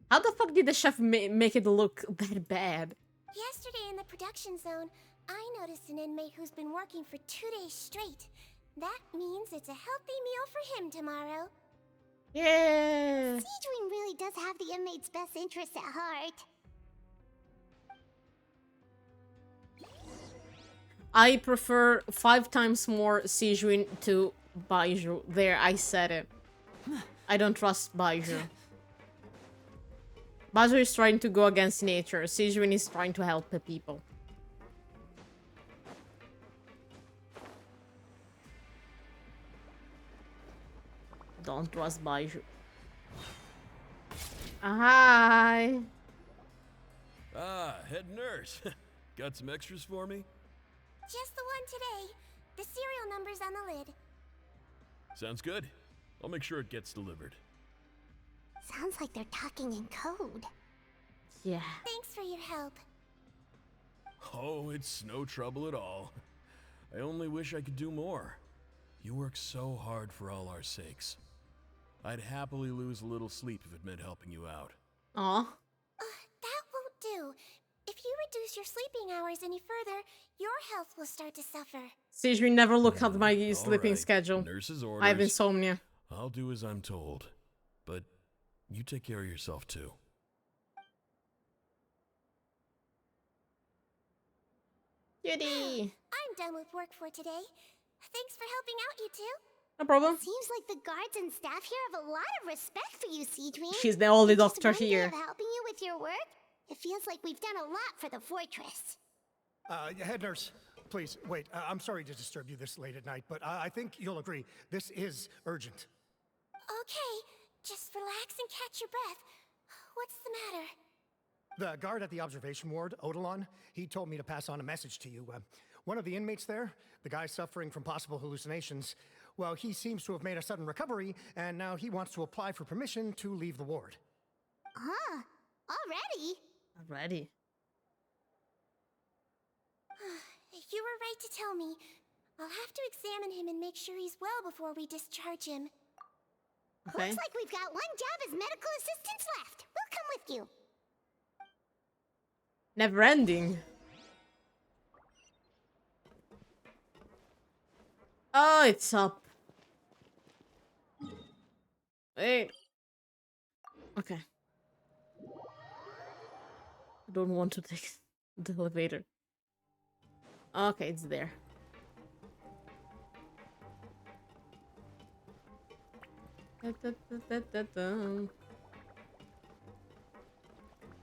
How the fuck did the chef make it look that bad? Yesterday in the production zone, I noticed an inmate who's been working for 2 days straight. That means it's a healthy meal for him tomorrow. Yeah. Sigewinne really does have the inmate's best interests at heart. I prefer 5 times more Sigewinne to Baiju. There, I said it. I don't trust Baiju. Baiju is trying to go against nature. Sigewinne is trying to help the people. Don't trust Baiju. Hi. Ah, head nurse. Got some extras for me? Just the one today. The serial number's on the lid. Sounds good. I'll make sure it gets delivered. Sounds like they're talking in code. Yeah. Thanks for your help. Oh, it's no trouble at all. I only wish I could do more. You work so hard for all our sakes. I'd happily lose a little sleep if it meant helping you out. Aw. That won't do. If you reduce your sleeping hours any further, your health will start to suffer. Sigewinne never look at my All sleeping right, schedule. Nurse's I have orders. insomnia. I'll do as I'm told. But you take care of yourself too. Cutie. I'm done with work for today. Thanks for helping out, you two. No problem. Seems like the guards and staff here have a lot of respect for you, Sigewinne. She's the only Just doctor one day here. of helping you with your work, it feels like we've done a lot for the fortress. Head nurse, please, wait. I'm sorry to disturb you this late at night, but I think you'll agree. This is urgent. Okay, just relax and catch your breath. What's the matter? The guard at the observation ward, Odilon, he told me to pass on a message to you. One of the inmates there, the guy suffering from possible hallucinations, well, he seems to have made a sudden recovery, and now he wants to apply for permission to leave the ward. Huh? Already? Already. You were right to tell me. I'll have to examine him and make sure he's well before we discharge him. Okay. Looks like we've got one job as medical assistants left. We'll come with you. Never ending. Oh, it's up. Hey. Okay. I don't want to take the elevator. Okay, it's there.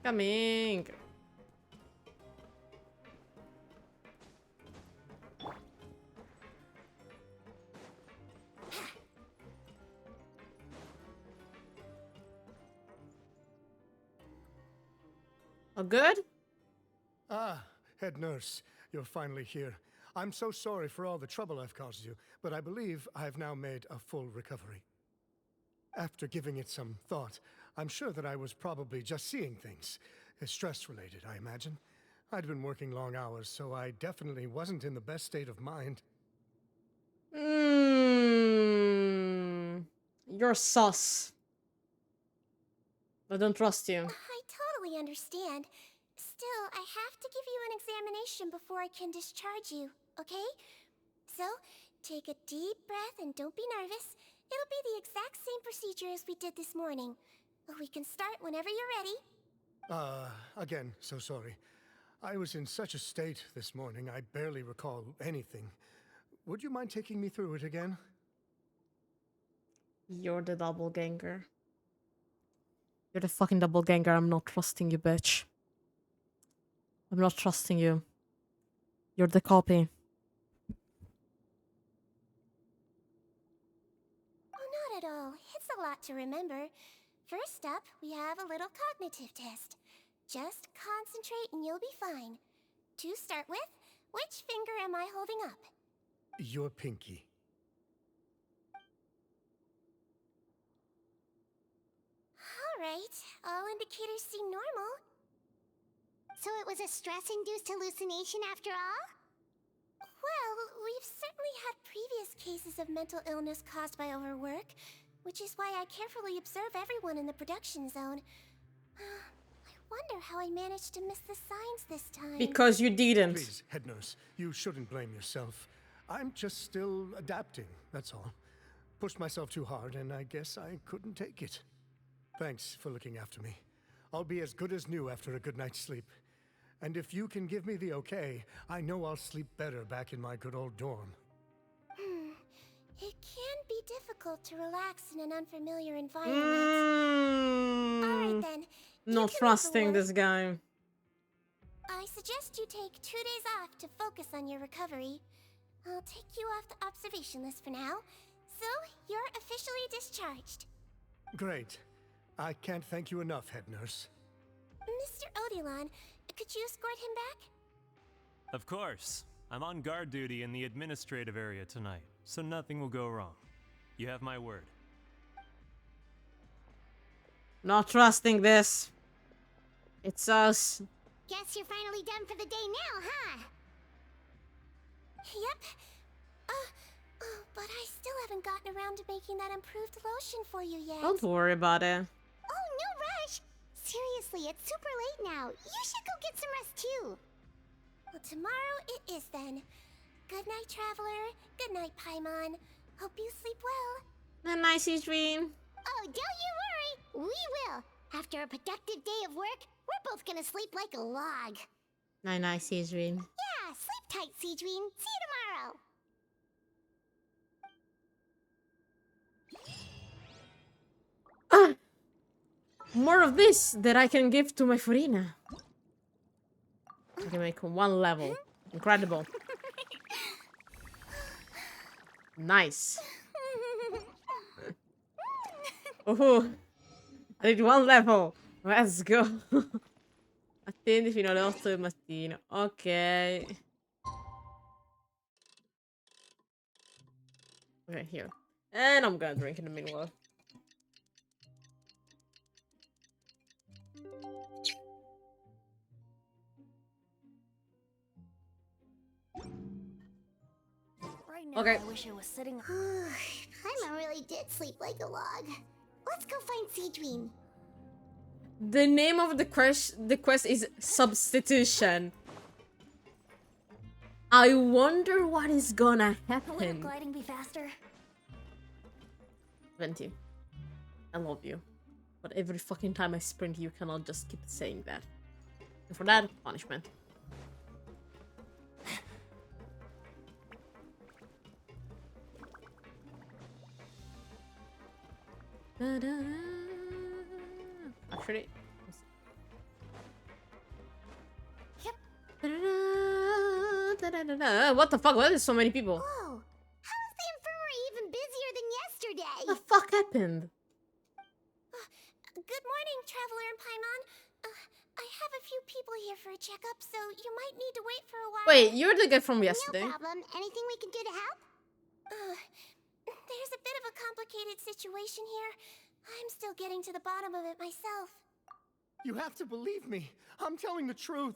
Coming. Oh, good? Ah, head nurse, you're finally here. I'm so sorry for all the trouble I've caused you, but I believe I've now made a full recovery. After giving it some thought, I'm sure that I was probably just seeing things. Stress-related, I imagine. I'd been working long hours, so I definitely wasn't in the best state of mind. You're sus. I don't trust you. I totally understand. Still, I have to give you an examination before I can discharge you, okay? So, take a deep breath and don't be nervous. It'll be the exact same procedure as we did this morning. We can start whenever you're ready. Again, so sorry. I was in such a state this morning, I barely recall anything. Would you mind taking me through it again? You're the doppelganger. You're the fucking doppelganger. I'm not trusting you, bitch. I'm not trusting you. You're the copy. Oh, not at all. It's a lot to remember. First up, we have a little cognitive test. Just concentrate and you'll be fine. To start with, which finger am I holding up? Your pinky. Alright, all indicators seem normal. So it was a stress-induced hallucination after all? Well, we've certainly had previous cases of mental illness caused by overwork, which is why I carefully observe everyone in the production zone. I wonder how I managed to miss the signs this time. Because you didn't. Please, head nurse, you shouldn't blame yourself. I'm just still adapting, that's all. Pushed myself too hard, and I guess I couldn't take it. Thanks for looking after me. I'll be as good as new after a good night's sleep. And if you can give me the okay, I know I'll sleep better back in my good old dorm. It can be difficult to relax in an unfamiliar environment. Alright then. Not trusting this guy. I suggest you take 2 days off to focus on your recovery. I'll take you off the observation list for now. So, you're officially discharged. Great. I can't thank you enough, head nurse. Mr. Odilon, could you escort him back? Of course. I'm on guard duty in the administrative area tonight, so nothing will go wrong. You have my word. Not trusting this. It's us. Guess you're finally done for the day now, huh? Yep. But I still haven't gotten around to making that improved lotion for you yet. Don't worry about it. Oh, no rush! Seriously, it's super late now. You should go get some rest too. Well, tomorrow it is then. Good night, Traveler. Good night, Paimon. Hope you sleep well. Good night, Sigewinne. Oh, don't you worry. We will. After a productive day of work, we're both gonna sleep like a log. Night, night, Sigewinne. Yeah, sleep tight, Sigewinne. See you tomorrow. Ah! More of this that I can give to my Furina. I can make 1 level. Incredible. Nice. Oh, I did 1 level. Let's go. Attendi fino alle 8 del mattino. Ok. Okay, here. And I'm gonna drink in the meanwhile. Right now, Okay. I wish I was sitting. Paimon really did sleep like a log. Let's go find Sigewinne. The name of the quest is Substitution. I wonder what is gonna Wouldn't happen. gliding be faster? Venti, I love you. But every fucking time I sprint, you cannot just keep saying that. And for that, punishment. Actually, Yep. what the fuck? Why are there so many people? Whoa! How is the infirmary even busier than yesterday? What the fuck happened? Good morning, Traveler and Paimon. I have a few people here for a checkup, so you might need to wait for a while. Wait, you're the guy from No yesterday. problem. Anything we can do to help? There's a bit of a complicated situation here. I'm still getting to the bottom of it myself. You have to believe me. I'm telling the truth.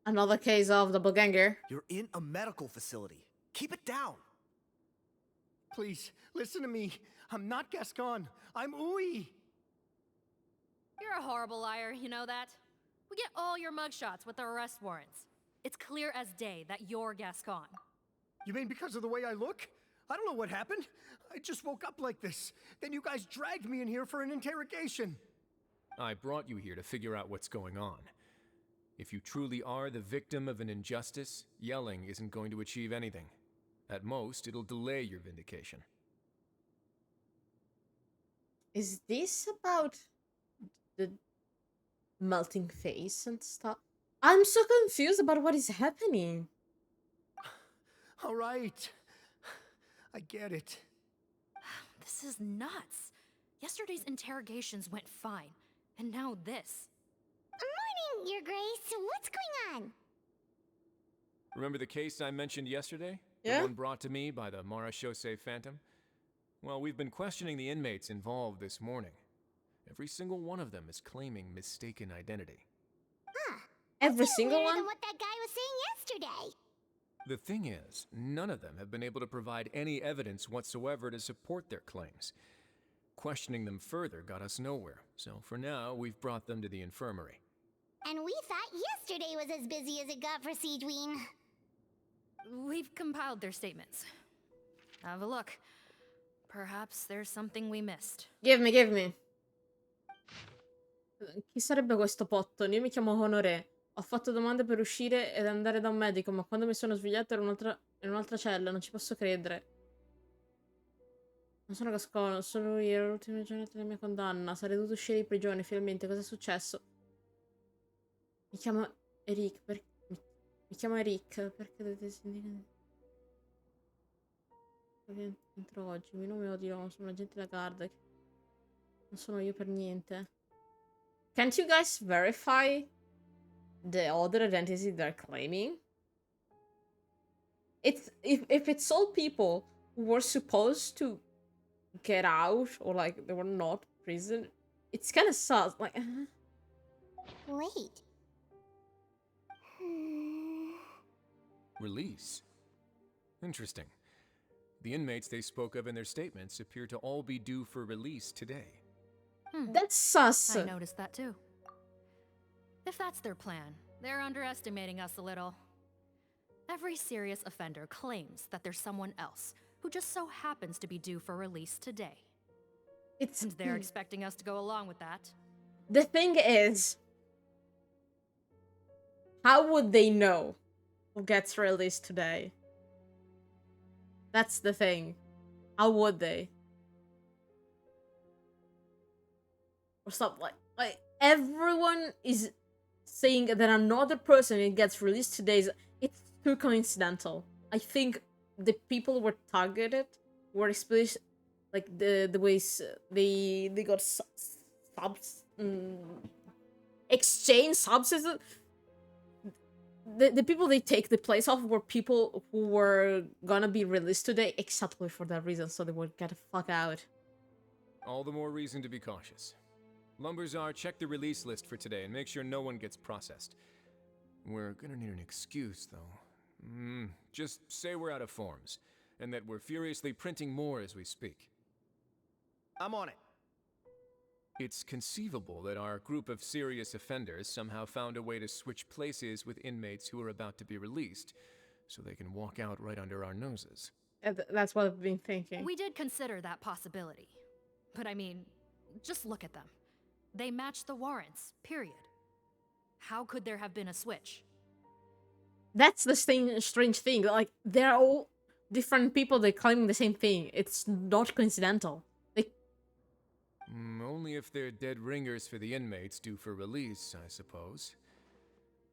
Another case of doppelganger. You're in a medical facility. Keep it down. Please, listen to me. I'm not Gascon. I'm Uy. You're a horrible liar, you know that? We get all your mugshots with the arrest warrants. It's clear as day that you're Gascon. You mean because of the way I look? I don't know what happened. I just woke up like this. Then you guys dragged me in here for an interrogation. I brought you here to figure out what's going on. If you truly are the victim of an injustice, yelling isn't going to achieve anything. At most, it'll delay your vindication. Is this about the melting face and stuff? I'm so confused about what is happening. All right. I get it. This is nuts. Yesterday's interrogations went fine, and now this. Morning, Your Grace. What's going on? Remember the case I mentioned yesterday? Yeah. The one brought to me by the Marechaussee Phantom? Well, we've been questioning the inmates involved this morning. Every single one of them is claiming mistaken identity. Huh. Every That's single weirder one? than what that guy was saying yesterday. The thing is, none of them have been able to provide any evidence whatsoever to support their claims. Questioning them further got us nowhere, so for now, we've brought them to the infirmary. And we thought yesterday was as busy as it got for Sigewinne. We've compiled their statements. Have a look. Perhaps there's something we missed. Give me. Chi sarebbe questo Potton? Io mi chiamo Honoré. Ho fatto domande per uscire ed andare da un medico, ma quando mi sono svegliato ero in un'altra cella, non ci posso credere. Non sono Gascono, sono io, era l'ultima giornata della mia condanna. Sarei dovuto uscire di prigione, finalmente. Cosa è successo? Mi chiamo Eric, mi chiamo Eric, perché dovete indicare? Entro oggi, mi nome odio, sono un agente della guardia. Non sono io per niente. Can't you guys verify the other identity they're claiming? It's if it's all people who were supposed to get out or like they were not prison, it's kind of sus. Like, Wait. Release? Interesting. The inmates they spoke of in their statements appear to all be due for release today. that's sus. I noticed that too. If that's their plan, they're underestimating us a little. Every serious offender claims that there's someone else who just so happens to be due for release today. And they're expecting us to go along with that. The thing is, how would they know who gets released today? That's the thing. How would they? Or something like everyone is saying that another person gets released today. It's too coincidental. I think the people who were targeted were especially like the ways they got subs exchange substances. The people they take the place of were people who were gonna be released today exactly for that reason, so they would get the fuck out. All the more reason to be cautious. Lumberzar, check the release list for today and make sure no one gets processed. We're gonna need an excuse, though. Just say we're out of forms, and that we're furiously printing more as we speak. I'm on it. It's conceivable that our group of serious offenders somehow found a way to switch places with inmates who are about to be released, so they can walk out right under our noses. That's what I've been thinking. We did consider that possibility. But I mean, just look at them. They match the warrants, period. How could there have been a switch? That's the strange thing. Like, they're all different people, they're claiming the same thing. It's not coincidental. Only if they're dead ringers for the inmates due for release, I suppose.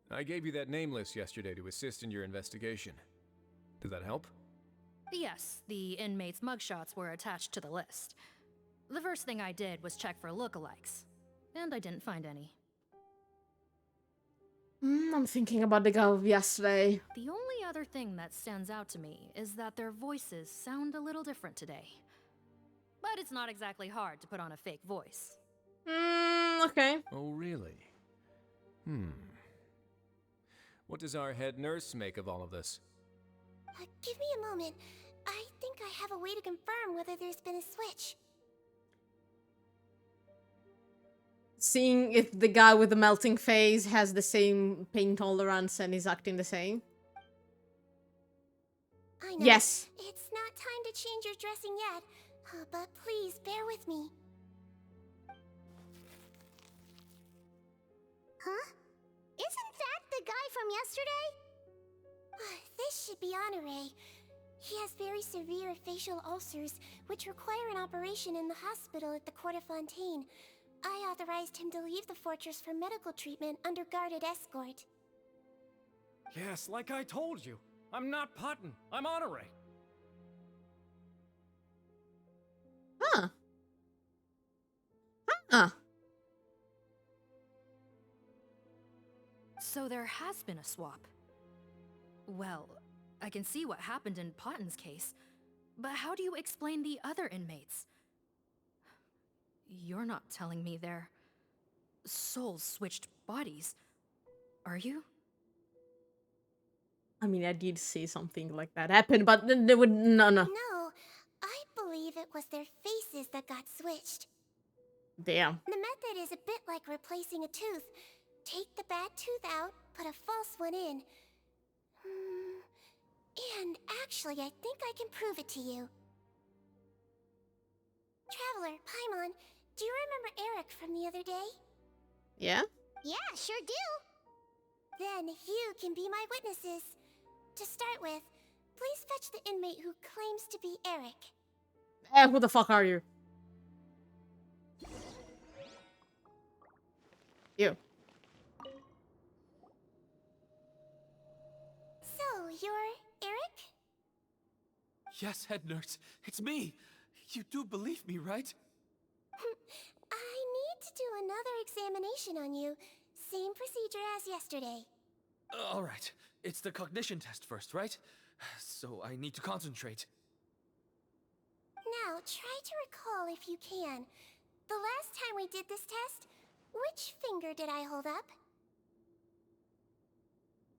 I gave you that name list yesterday to assist in your investigation. Did that help? Yes, the inmates' mugshots were attached to the list. The first thing I did was check for lookalikes, and I didn't find any. I'm thinking about the guy of yesterday. The only other thing that stands out to me is that their voices sound a little different today. But it's not exactly hard to put on a fake voice. Okay. Oh, really? What does our head nurse make of all of this? Give me a moment. I think I have a way to confirm whether there's been a switch. Seeing if the guy with the melting face has the same pain tolerance and is acting the same. I know. Yes. It's not time to change your dressing yet, but please bear with me. Huh? Isn't that the guy from yesterday? This should be Honore. He has very severe facial ulcers, which require an operation in the hospital at the Court of Fontaine. I authorized him to leave the fortress for medical treatment under guarded escort. Yes, like I told you. I'm not Putton. I'm Honore. Huh. Huh. So there has been a swap. Well, I can see what happened in Potton's case, but how do you explain the other inmates? You're not telling me their souls switched bodies, are you? I mean, I did see something like that happen, but then they would no. No, I believe it was their faces that got switched. Damn. The method is a bit like replacing a tooth. Take the bad tooth out, put a false one in. And actually, I think I can prove it to you. Traveler, Paimon, do you remember Eric from the other day? Yeah? Yeah, sure do. Then you can be my witnesses. To start with, please fetch the inmate who claims to be Eric. Who the fuck are you? You. So, you're Eric? Yes, head nurse. It's me. You do believe me, right? I need to do another examination on you. Same procedure as yesterday. All right. It's the cognition test first, right? So I need to concentrate. Now, try to recall if you can. The last time we did this test, which finger did I hold up?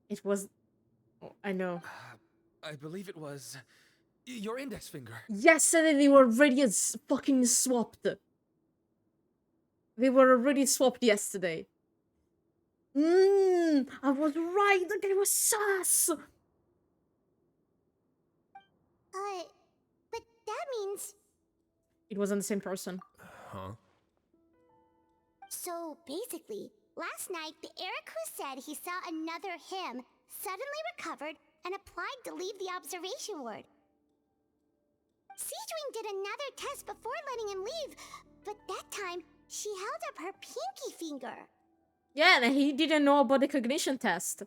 It was... Oh, I know. I believe it was your index finger. Yes, and then they were already fucking swapped. They were already swapped yesterday. I was right. The guy was sus. But that means... It wasn't the same person. Huh? So, basically, last night, the Eric who said he saw another him suddenly recovered and applied to leave the observation ward. Sigewinne did another test before letting him leave, but that time, she held up her pinky finger. Yeah, and he didn't know about the cognition test.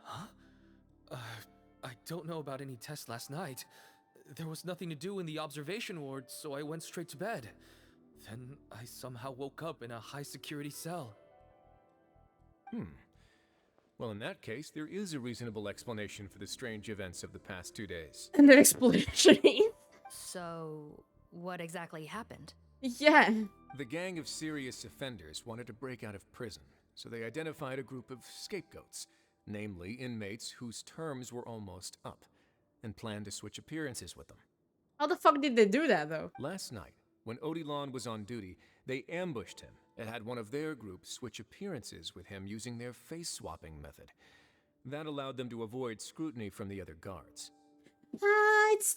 Huh? I don't know about any test last night. There was nothing to do in the observation ward, so I went straight to bed. Then I somehow woke up in a high-security cell. Well, in that case, there is a reasonable explanation for the strange events of the past 2 days. And the explanation is... So, what exactly happened? Yeah. The gang of serious offenders wanted to break out of prison, so they identified a group of scapegoats, namely inmates whose terms were almost up, and planned to switch appearances with them. How the fuck did they do that, though? Last night, when Odilon was on duty, they ambushed him and had one of their group switch appearances with him using their face-swapping method. That allowed them to avoid scrutiny from the other guards. It's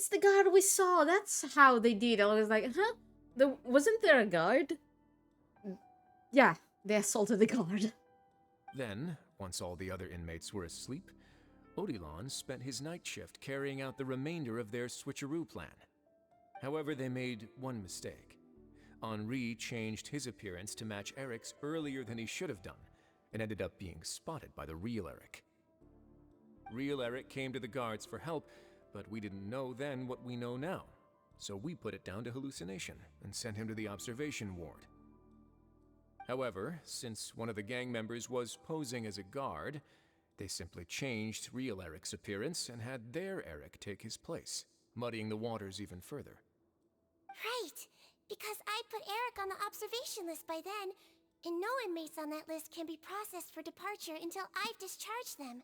the guard we saw. That's how they did. I was like, huh? Wasn't there a guard? Yeah, they assaulted the guard. Then, once all the other inmates were asleep, Odilon spent his night shift carrying out the remainder of their switcheroo plan. However, they made one mistake. Henri changed his appearance to match Eric's earlier than he should have done, and ended up being spotted by the real Eric. Real Eric came to the guards for help, but we didn't know then what we know now. So we put it down to hallucination and sent him to the observation ward. However, since one of the gang members was posing as a guard, they simply changed real Eric's appearance and had their Eric take his place, muddying the waters even further. Right, because I put Eric on the observation list by then, and no inmates on that list can be processed for departure until I've discharged them.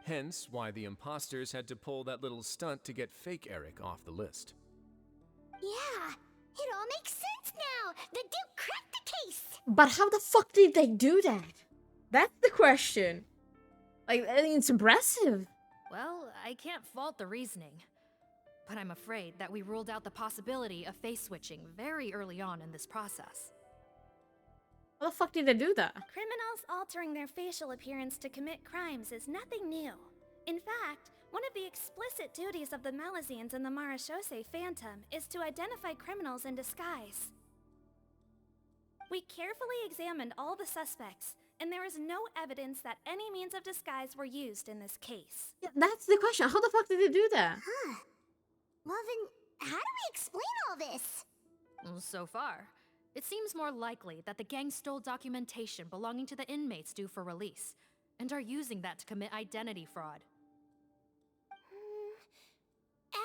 Hence why the imposters had to pull that little stunt to get fake Eric off the list. Yeah, it all makes sense now. The Duke cracked the case. But how the fuck did they do that? That's the question. Like, I think it's impressive. Well, I can't fault the reasoning. But I'm afraid that we ruled out the possibility of face switching very early on in this process. How the fuck did they do that? Criminals altering their facial appearance to commit crimes is nothing new. In fact, one of the explicit duties of the Malazines in the Marechaussee Phantom is to identify criminals in disguise. We carefully examined all the suspects, and there is no evidence that any means of disguise were used in this case. Yeah, that's the question. How the fuck did they do that? Huh. Well then, how do we explain all this? So far, it seems more likely that the gang stole documentation belonging to the inmates due for release, and are using that to commit identity fraud.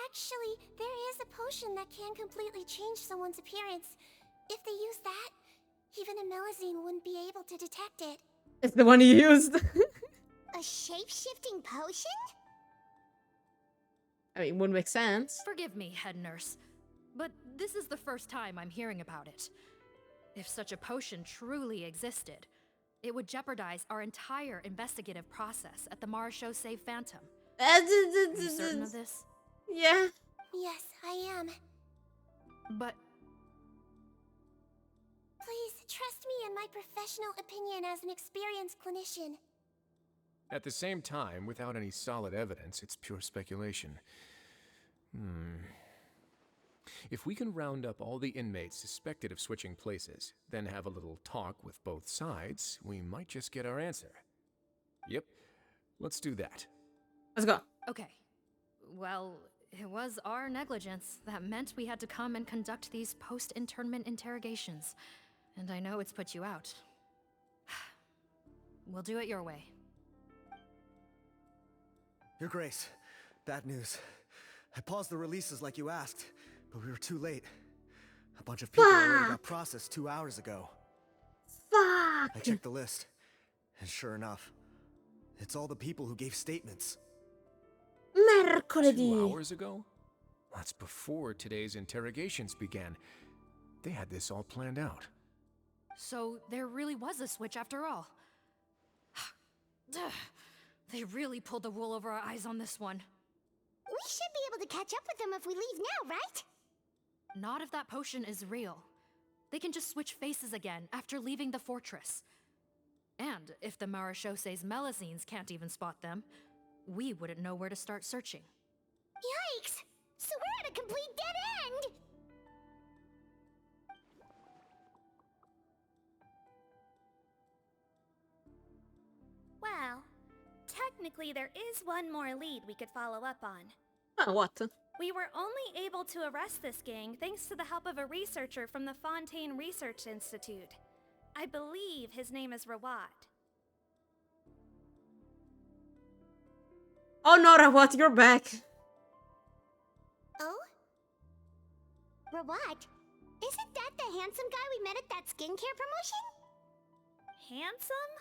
Actually, there is a potion that can completely change someone's appearance. If they use that, even a Melazine wouldn't be able to detect it. It's the one he used. A shape-shifting potion? I mean, it wouldn't make sense. Forgive me, head nurse, but this is the first time I'm hearing about it. If such a potion truly existed, it would jeopardize our entire investigative process at the Marechaussee Phantom. Are you certain of this? Yeah. Yes, I am. But please, trust me in my professional opinion as an experienced clinician. At the same time, without any solid evidence, it's pure speculation. If we can round up all the inmates suspected of switching places, then have a little talk with both sides, we might just get our answer. Yep, let's do that. Let's go. Okay. Well, it was our negligence that meant we had to come and conduct these post-internment interrogations. And I know it's put you out. We'll do it your way. Your Grace, bad news. I paused the releases like you asked, but we were too late. A bunch of people already got processed 2 hours ago. Fuck! I checked the list, and sure enough, it's all the people who gave statements. Mercoledì. 2 hours ago? That's before today's interrogations began. They had this all planned out. So there really was a switch after all. They really pulled the wool over our eyes on this one. We should be able to catch up with them if we leave now, right? Not if that potion is real. They can just switch faces again after leaving the fortress. And if the Marechaussee's Melazines can't even spot them, we wouldn't know where to start searching. Yikes! So we're at a complete dead end! Well, technically there is one more lead we could follow up on. Oh, what? We were only able to arrest this gang thanks to the help of a researcher from the Fontaine Research Institute. I believe his name is Rawat. Oh no, Rawat, you're back. Oh? Rawat? Isn't that the handsome guy we met at that skincare promotion? Handsome?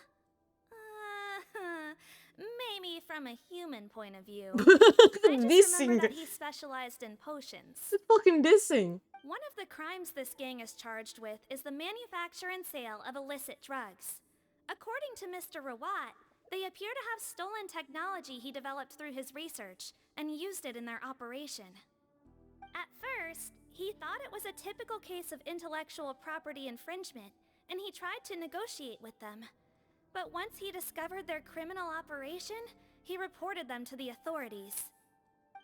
Maybe from a human point of view. I just remember that he specialized in potions. It's fucking dissing. One of the crimes this gang is charged with is the manufacture and sale of illicit drugs. According to Mr. Rawat, they appear to have stolen technology he developed through his research and used it in their operation. At first, he thought it was a typical case of intellectual property infringement, and he tried to negotiate with them. But once he discovered their criminal operation, he reported them to the authorities.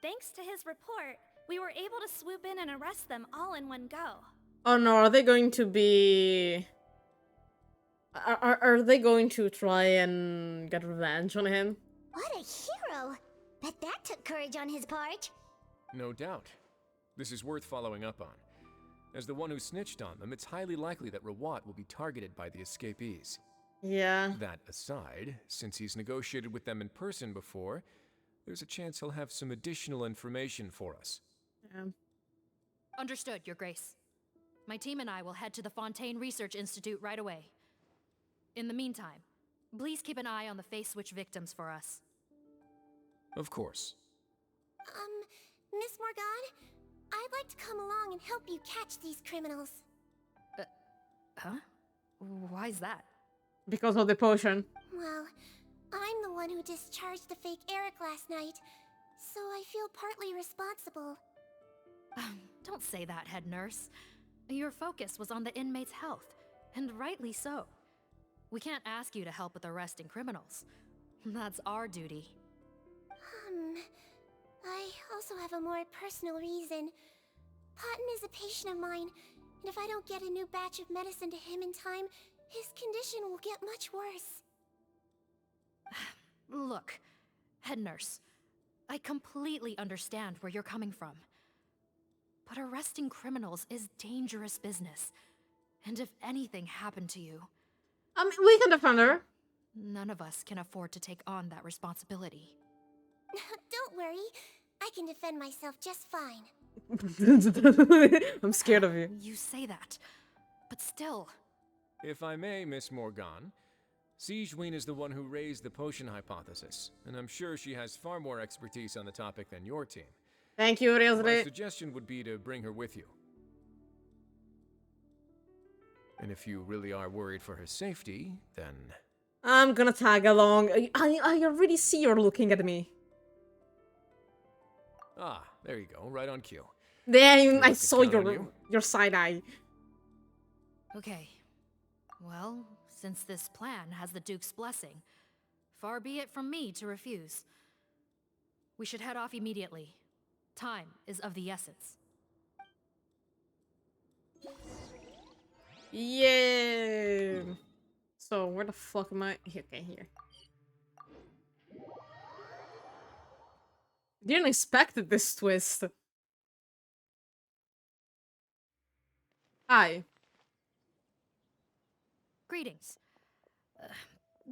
Thanks to his report, we were able to swoop in and arrest them all in one go. Oh no, are they going to be... Are they going to try and get revenge on him? What a hero! Bet that took courage on his part. No doubt. This is worth following up on. As the one who snitched on them, it's highly likely that Rawat will be targeted by the escapees. Yeah. That aside, since he's negotiated with them in person before, there's a chance he'll have some additional information for us. Yeah. Understood, Your Grace. My team and I will head to the Fontaine Research Institute right away. In the meantime, please keep an eye on the face switch victims for us. Of course. Miss Morgan, I'd like to come along and help you catch these criminals. Huh? Why's that? Because of the potion. Well, I'm the one who discharged the fake Eric last night, so I feel partly responsible. Don't say that, head nurse. Your focus was on the inmate's health, and rightly so. We can't ask you to help with arresting criminals. That's our duty. I also have a more personal reason. Cotton is a patient of mine, and if I don't get a new batch of medicine to him in time, his condition will get much worse. Look, head nurse, I completely understand where you're coming from. But arresting criminals is dangerous business. And if anything happened to you... I mean, we can defend her. None of us can afford to take on that responsibility. Don't worry, I can defend myself just fine. I'm scared of you. You say that, but still... If I may, Miss Morgan, Sigewinne is the one who raised the potion hypothesis, and I'm sure she has far more expertise on the topic than your team. Thank you, My Rizli. suggestion would be to bring her with you. And if you really are worried for her safety, then... I'm gonna tag along. I already see you're looking at me. Ah, there you go, right on cue. Damn, I can saw count on your side eye. Okay. Well, since this plan has the Duke's blessing, far be it from me to refuse. We should head off immediately. Time is of the essence. Yeah. So where the fuck am I? Okay, here. Didn't expect this twist. Hi. Greetings.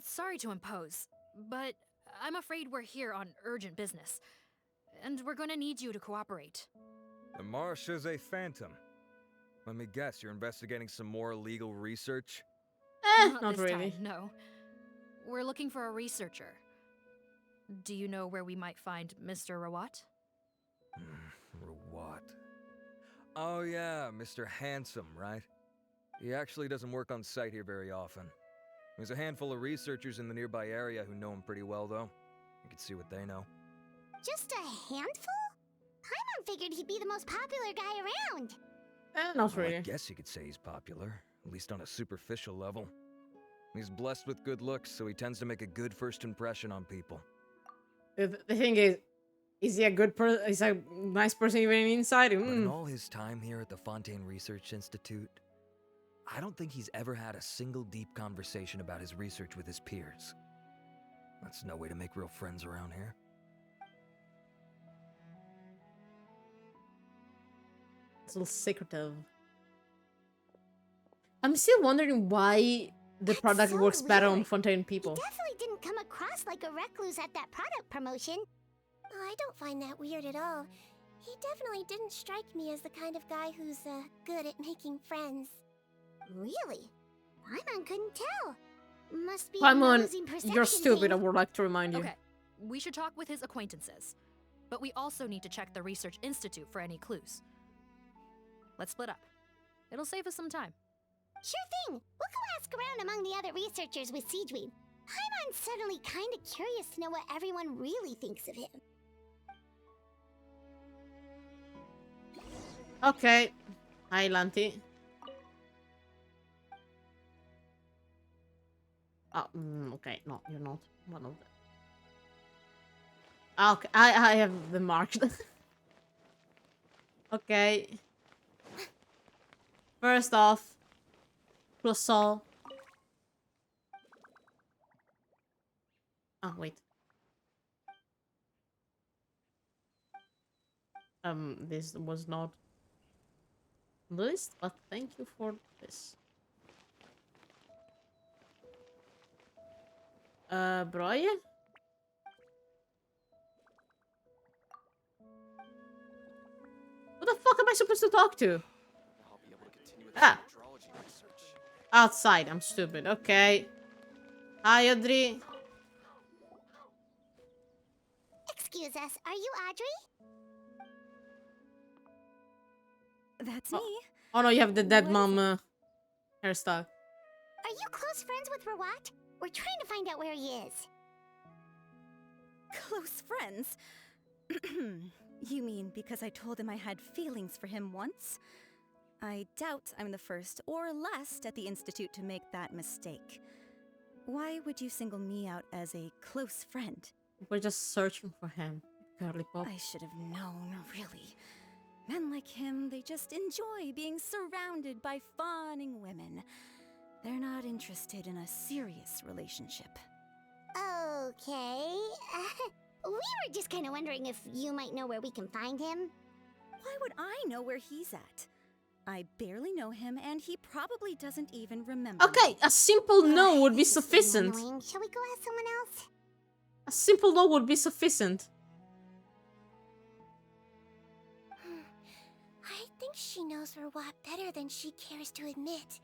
Sorry to impose, but I'm afraid we're here on urgent business, and we're gonna need you to cooperate. The Marsh is a phantom. Let me guess, you're investigating some more illegal research? Not this really. time, no. We're looking for a researcher. Do you know where we might find Mr. Rawat? Rawat. Oh yeah, Mr. Handsome, right? He actually doesn't work on site here very often. There's a handful of researchers in the nearby area who know him pretty well, though. You can see what they know. Just a handful? Paimon figured he'd be the most popular guy around. Not Well, really. I guess you could say he's popular, at least on a superficial level. He's blessed with good looks, so he tends to make a good first impression on people. The thing is he a good person? Is he a nice person even inside? But in all his time here at the Fontaine Research Institute, I don't think he's ever had a single deep conversation about his research with his peers. That's no way to make real friends around here. It's a little secretive. I'm still wondering why the product so works better on weird. Fontaine people. He definitely didn't come across like a recluse at that product promotion. I don't find that weird at all. He definitely didn't strike me as the kind of guy who's good at making friends. Really? Paimon couldn't tell. Must be Paimon, losing perception you're stupid, thing. I would like to remind you. Okay, we should talk with his acquaintances. But we also need to check the Research Institute for any clues. Let's split up. It'll save us some time. Sure thing. We'll go ask around among the other researchers with Sigewinne. Paimon's suddenly kind of curious to know what everyone really thinks of him. Okay. Hi, Lanti. Oh, okay. No, you're not one of them. Okay, I have the marked. Okay. First off, Clouseau. Oh, wait. This was not list, but thank you for this. Brian? Who the fuck am I supposed to talk to? Ah. Outside, I'm stupid. Okay. Hi, Audrey. Excuse us, are you Audrey? That's me. Oh no, you have the dead What mom hairstyle. Are you close friends with Rawat? We're trying to find out where he is. Close friends? You mean because I told him I had feelings for him once? I doubt I'm the first or last at the Institute to make that mistake. Why would you single me out as a close friend? We're just searching for him, girly pop. I should have known, really. Men like him, they just enjoy being surrounded by fawning women. They're not interested in a serious relationship. Okay. We were just kind of wondering if you might know where we can find him. Why would I know where he's at? I barely know him, and he probably doesn't even remember. Okay, a simple no would be sufficient. Shall we go ask someone else? A simple no would be sufficient. I think she knows Rawat better than she cares to admit.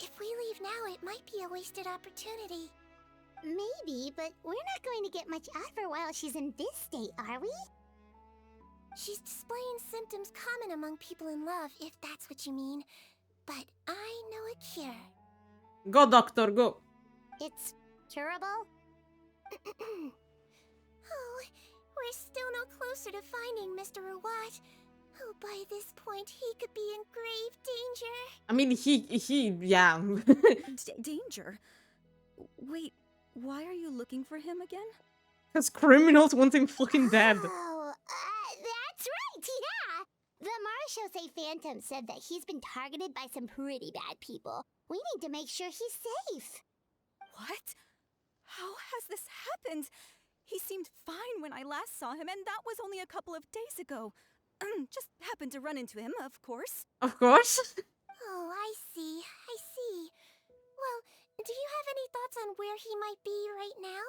If we leave now, it might be a wasted opportunity. Maybe, but we're not going to get much out of her while she's in this state, are we? She's displaying symptoms common among people in love, if that's what you mean. But I know a cure. Go, doctor, go. It's curable? Oh, we're still no closer to finding Mr. Rawat. Oh, by this point, he could be in grave danger. I mean, yeah. Danger? Wait, why are you looking for him again? Because criminals want him fucking dead. Oh, that's right, yeah! The Marshal say Phantom said that he's been targeted by some pretty bad people. We need to make sure he's safe. What? How has this happened? He seemed fine when I last saw him, and that was only a couple of days ago. Just happened to run into him, of course. Of course. Oh, I see. Well, do you have any thoughts on where he might be right now?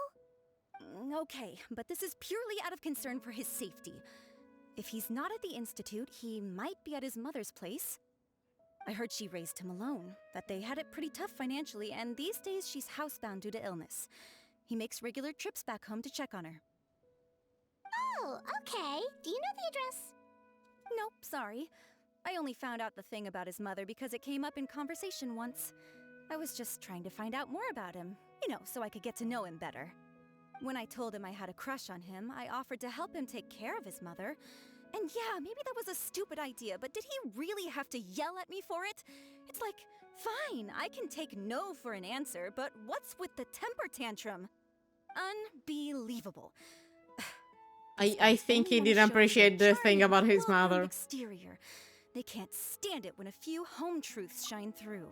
Okay, but this is purely out of concern for his safety. If he's not at the Institute, he might be at his mother's place. I heard she raised him alone, that they had it pretty tough financially, and these days she's housebound due to illness. He makes regular trips back home to check on her. Oh, okay. Do you know the address? Nope, sorry. I only found out the thing about his mother because it came up in conversation once. I was just trying to find out more about him, so I could get to know him better. When I told him I had a crush on him, I offered to help him take care of his mother. And yeah, maybe that was a stupid idea, but did he really have to yell at me for it? It's like, fine, I can take no for an answer, but what's with the temper tantrum? Unbelievable. I think he didn't appreciate the thing about his mother. Exterior. They can't stand it when a few home truths shine through.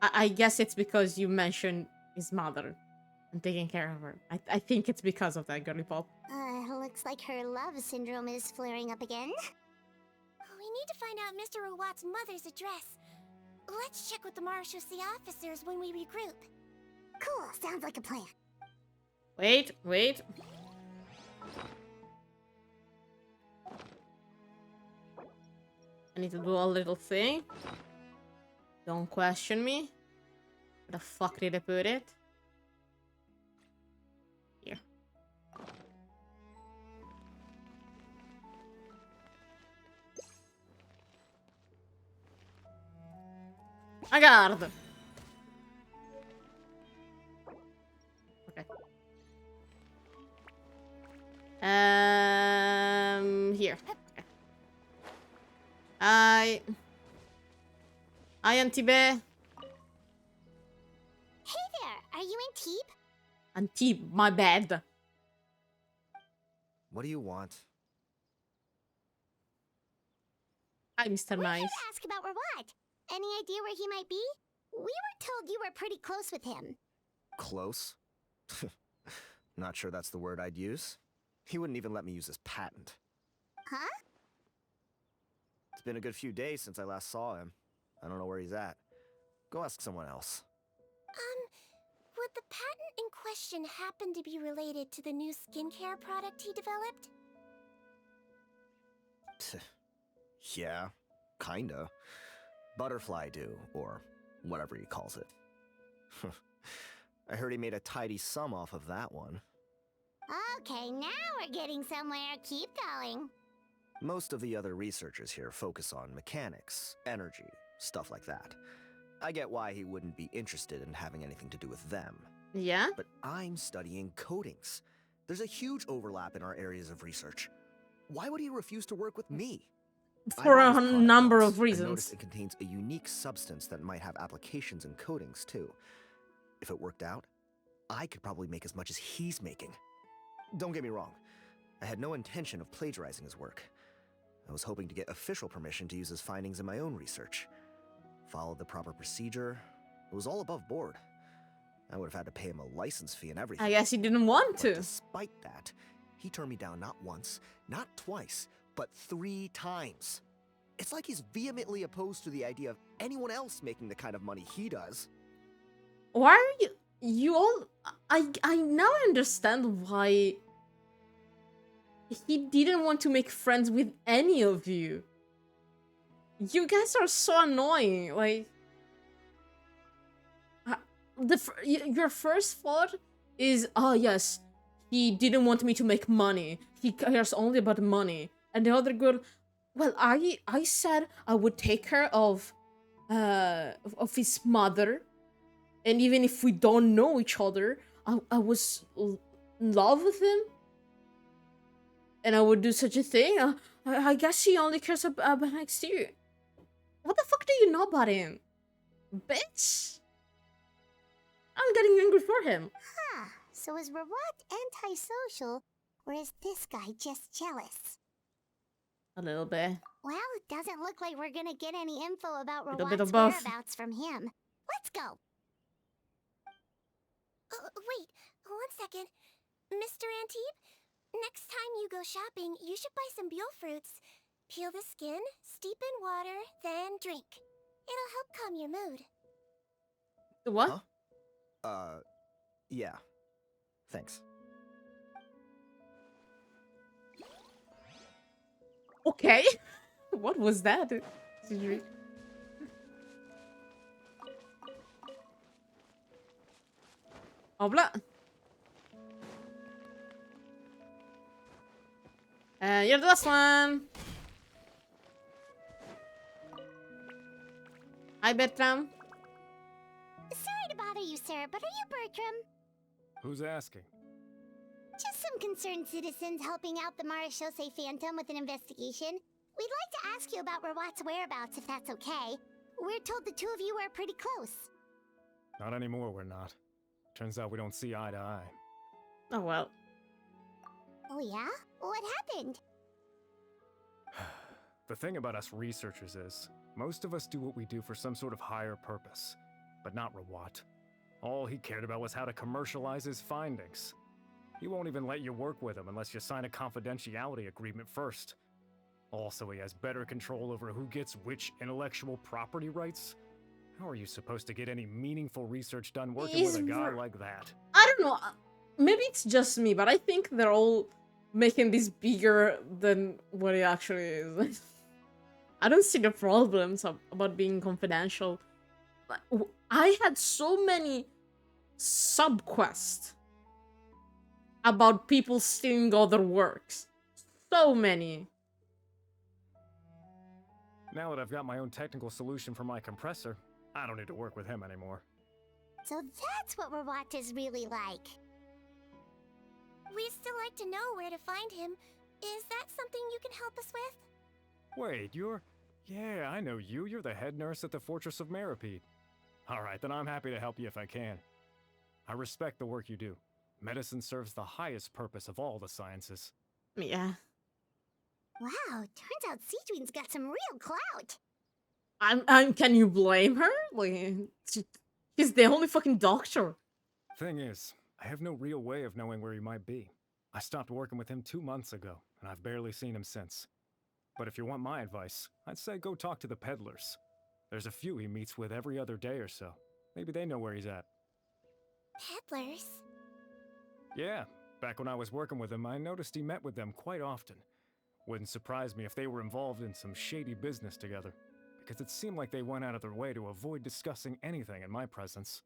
I guess it's because you mentioned his mother and taking care of her. I think it's because of that, girly pop. Looks like her love syndrome is flaring up again. We need to find out Mr. Rawat's mother's address. Let's check with the Marshalsea officers when we regroup. Cool, sounds like a plan. Wait. I need to do a little thing. Don't question me. Where the fuck did I put it? Here. I got it. Okay. Here. Okay. Hi, Antibes. Hey there, are you Antibes? Antibes, my bad. What do you want? Hi, Mr. We're Nice. here to ask about Rawat. Any idea where he might be? We were told you were pretty close with him. Close? Not sure that's the word I'd use. He wouldn't even let me use his patent. Huh? It's been a good few days since I last saw him. I don't know where he's at. Go ask someone else. Would the patent in question happen to be related to the new skincare product he developed? Yeah, kinda. Butterfly dew, or whatever he calls it. I heard he made a tidy sum off of that one. Okay, now we're getting somewhere. Keep going. Most of the other researchers here focus on mechanics, energy, stuff like that. I get why he wouldn't be interested in having anything to do with them. Yeah? But I'm studying coatings. There's a huge overlap in our areas of research. Why would he refuse to work with me? For I a bought his product number once of and reasons. noticed it contains a unique substance that might have applications in coatings too. If it worked out, I could probably make as much as he's making. Don't get me wrong, I had no intention of plagiarizing his work. I was hoping to get official permission to use his findings in my own research. Followed the proper procedure. It was all above board. I would have had to pay him a license fee and everything. I guess he didn't want But to. despite that, he turned me down not once, not twice, but 3 times. It's like he's vehemently opposed to the idea of anyone else making the kind of money he does. Why are you all... I now understand why he didn't want to make friends with any of you. You guys are so annoying. Like, your first thought is, oh yes, he didn't want me to make money. He cares only about money. And the other girl, well, I said I would take care of his mother. And even if we don't know each other, I was in love with him. And I would do such a thing. I guess he only cares about my exterior. What the fuck do you know about him? Bitch! I'm getting angry for him. Huh. So is Rawat antisocial, or is this guy just jealous? A little bit. Well, it doesn't look like we're gonna get any info about Little bit of Rawat's both. whereabouts from him. Let's go. Wait, 1 second. Mr. Antibes, next time you go shopping, you should buy some Buell fruits. Peel the skin, steep in water, then drink. It'll help calm your mood. What? Huh? Yeah. Thanks. Okay. What was that? Hoppla. You're the last one. Hi, Bertram. Sorry to bother you, sir, but are you Bertram? Who's asking? Just some concerned citizens helping out the Marechaussee Phantom with an investigation. We'd like to ask you about Rawat's whereabouts, if that's okay. We're told the 2 of you are pretty close. Not anymore, we're not. Turns out we don't see eye to eye. Oh, well. Oh yeah? What happened? The thing about us researchers is, most of us do what we do for some sort of higher purpose. But not Rawat. All he cared about was how to commercialize his findings. He won't even let you work with him unless you sign a confidentiality agreement first. Also, he has better control over who gets which intellectual property rights. How are you supposed to get any meaningful research done working with a guy like that? I don't know. Maybe it's just me, but I think they're all making this bigger than what it actually is. I don't see the problems about being confidential. I had so many sub-quests about people stealing other works. So many. Now that I've got my own technical solution for my compressor, I don't need to work with him anymore. So that's what Rawat is really like. We'd still like to know where to find him. Is that something you can help us with? Wait, you're... Yeah, I know you. You're the head nurse at the Fortress of Meripede. Alright, then I'm happy to help you if I can. I respect the work you do. Medicine serves the highest purpose of all the sciences. Yeah. Wow, turns out Sigewinne's got some real clout. Can you blame her? Like, she's the only fucking doctor. Thing is, I have no real way of knowing where he might be. I stopped working with him 2 months ago, and I've barely seen him since. But if you want my advice, I'd say go talk to the peddlers. There's a few he meets with every other day or so. Maybe they know where he's at. Peddlers? Yeah, back when I was working with him, I noticed he met with them quite often. Wouldn't surprise me if they were involved in some shady business together, because it seemed like they went out of their way to avoid discussing anything in my presence.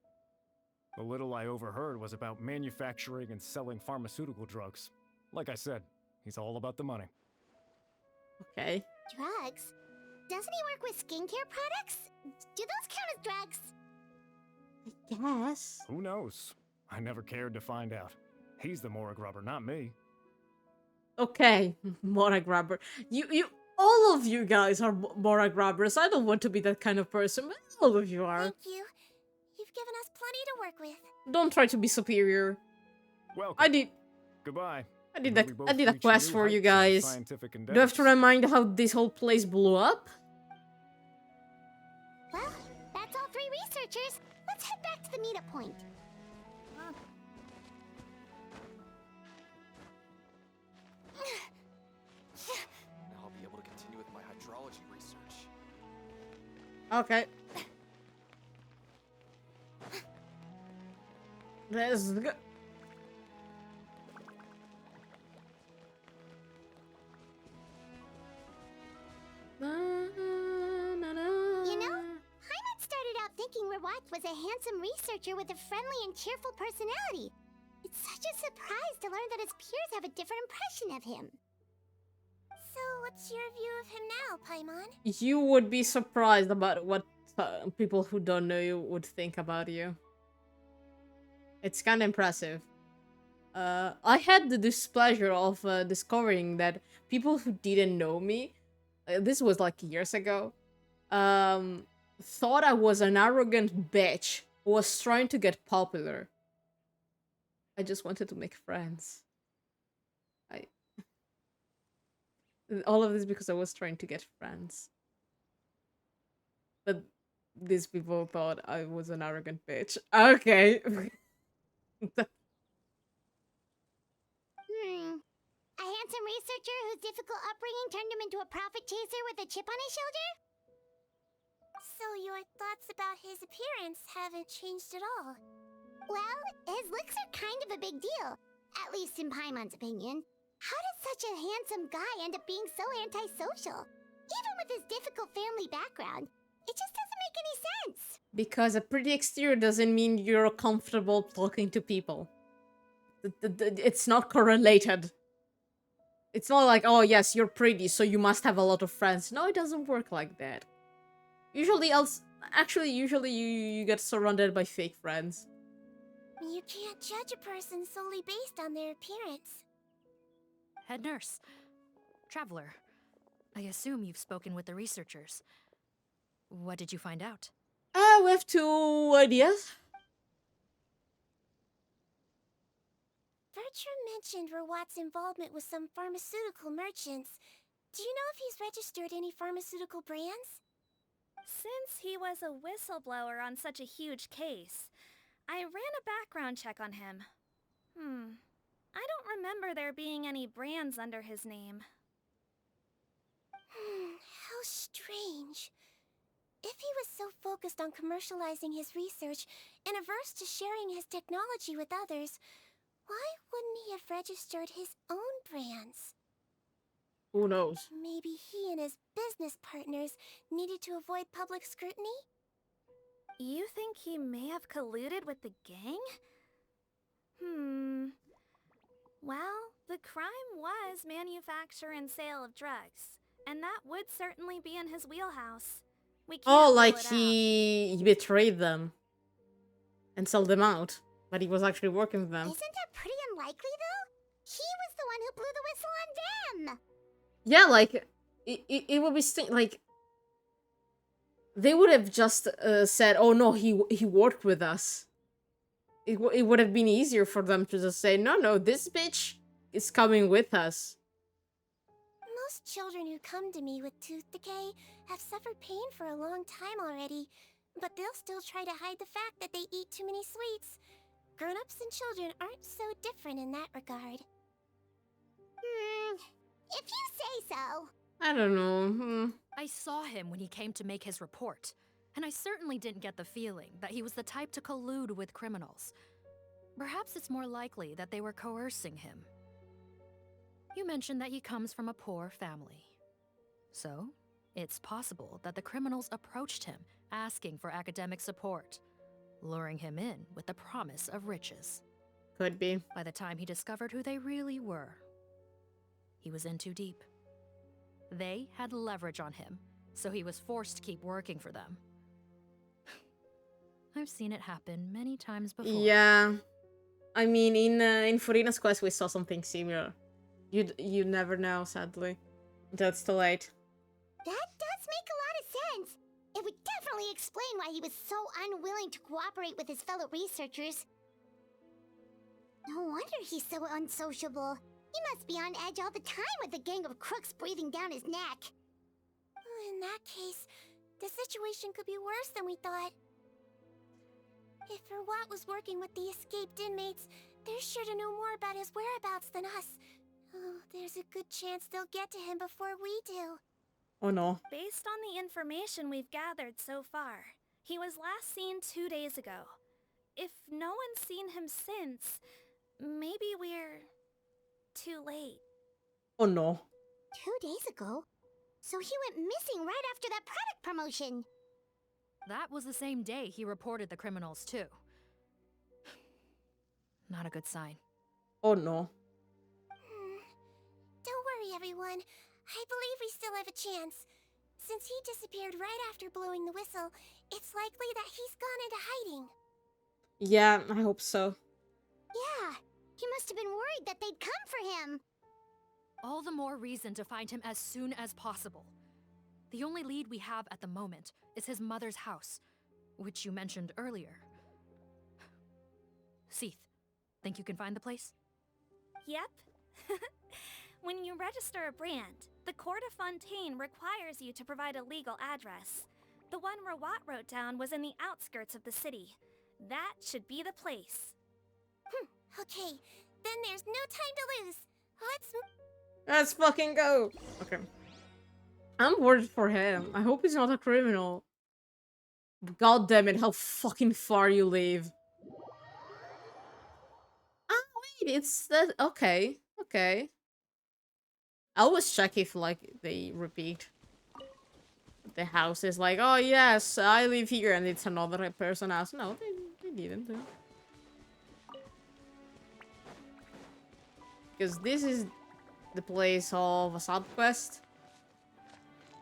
The little I overheard was about manufacturing and selling pharmaceutical drugs. Like I said, he's all about the money. Okay. Drugs? Doesn't he work with skincare products? Do those count as drugs? I guess. Who knows? I never cared to find out. He's the Morag rubber, not me. Okay, Morag rubber. All of you guys are Morag rubbers. I don't want to be that kind of person, but all of you are. Thank you. You've given us plenty to work with. Don't try to be superior. Welcome. I did. Goodbye. I did a quest for you guys. Do I have to remind how this whole place blew up? Well, that's all 3 researchers. Let's head back to the meetup point. Now I'll be able to continue with my hydrology research. Okay. Let's go. You know, Paimon started out thinking Rawat was a handsome researcher with a friendly and cheerful personality. It's such a surprise to learn that his peers have a different impression of him. So, what's your view of him now, Paimon? You would be surprised about what people who don't know you would think about you. It's kind of impressive. I had the displeasure of discovering that people who didn't know me, this was like years ago, thought I was an arrogant bitch who was trying to get popular. I just wanted to make friends. All of this because I was trying to get friends. But these people thought I was an arrogant bitch. Okay. A handsome researcher whose difficult upbringing turned him into a profit chaser with a chip on his shoulder? So your thoughts about his appearance haven't changed at all? Well, his looks are kind of a big deal. At least in Paimon's opinion. How does such a handsome guy end up being so antisocial? Even with his difficult family background, it just doesn't make any sense. Because a pretty exterior doesn't mean you're comfortable talking to people. It's not correlated. It's not like, oh yes, you're pretty, so you must have a lot of friends. No, it doesn't work like that. Usually you get surrounded by fake friends. You can't judge a person solely based on their appearance. Head nurse. Traveler. I assume you've spoken with the researchers. What did you find out? We have 2 ideas. Bertram mentioned Rawat's involvement with some pharmaceutical merchants. Do you know if he's registered any pharmaceutical brands? Since he was a whistleblower on such a huge case, I ran a background check on him. I don't remember there being any brands under his name. How strange. If he was so focused on commercializing his research and averse to sharing his technology with others, why wouldn't he have registered his own brands? Who knows? Maybe he and his business partners needed to avoid public scrutiny? You think he may have colluded with the gang? Well, the crime was manufacture and sale of drugs, and that would certainly be in his wheelhouse. We can't Oh, rule like it out. he betrayed them and sold them out, but he was actually working with them. Isn't that pretty unlikely, though? He was the one who blew the whistle on them! Yeah, like, it would be like, they would have just said, oh no, he worked with us. It would have been easier for them to just say, no, this bitch is coming with us. Most children who come to me with tooth decay have suffered pain for a long time already, but they'll still try to hide the fact that they eat too many sweets. Grown-ups and children aren't so different in that regard. If you say so. I don't know. I saw him when he came to make his report, and I certainly didn't get the feeling that he was the type to collude with criminals. Perhaps it's more likely that they were coercing him. You mentioned that he comes from a poor family. So, it's possible that the criminals approached him, asking for academic support, luring him in with the promise of riches. Could be. By the time he discovered who they really were, he was in too deep. They had leverage on him, so he was forced to keep working for them. I've seen it happen many times before. Yeah. I mean, in Furina's Quest, we saw something similar. You never know, sadly. Until it's too late. That does make a lot of sense. It would definitely explain why he was so unwilling to cooperate with his fellow researchers. No wonder he's so unsociable. He must be on edge all the time with a gang of crooks breathing down his neck. In that case, the situation could be worse than we thought. If Rawat was working with the escaped inmates, they're sure to know more about his whereabouts than us. Oh, there's a good chance they'll get to him before we do. Oh no. Based on the information we've gathered so far, he was last seen 2 days ago. If no one's seen him since, maybe we're too late. Oh no. 2 days ago? So he went missing right after that product promotion. That was the same day he reported the criminals, too. Not a good sign. Oh no. Don't worry, everyone. I believe we still have a chance. Since he disappeared right after blowing the whistle, it's likely that he's gone into hiding. Yeah, I hope so. Yeah, he must have been worried that they'd come for him. All the more reason to find him as soon as possible. The only lead we have at the moment is his mother's house, which you mentioned earlier. Seath, think you can find the place? Yep. When you register a brand, the Court of Fontaine requires you to provide a legal address. The one Rawat wrote down was in the outskirts of the city. That should be the place. Okay, then there's no time to lose. Let's fucking go. Okay. I'm worried for him. I hope he's not a criminal. God damn it, how fucking far you live. Ah, wait, it's that. Okay, okay. I always check if, like, they repeat. The house is like, oh yes, I live here, and it's another person house. No, they didn't. Because this is the place of a side quest.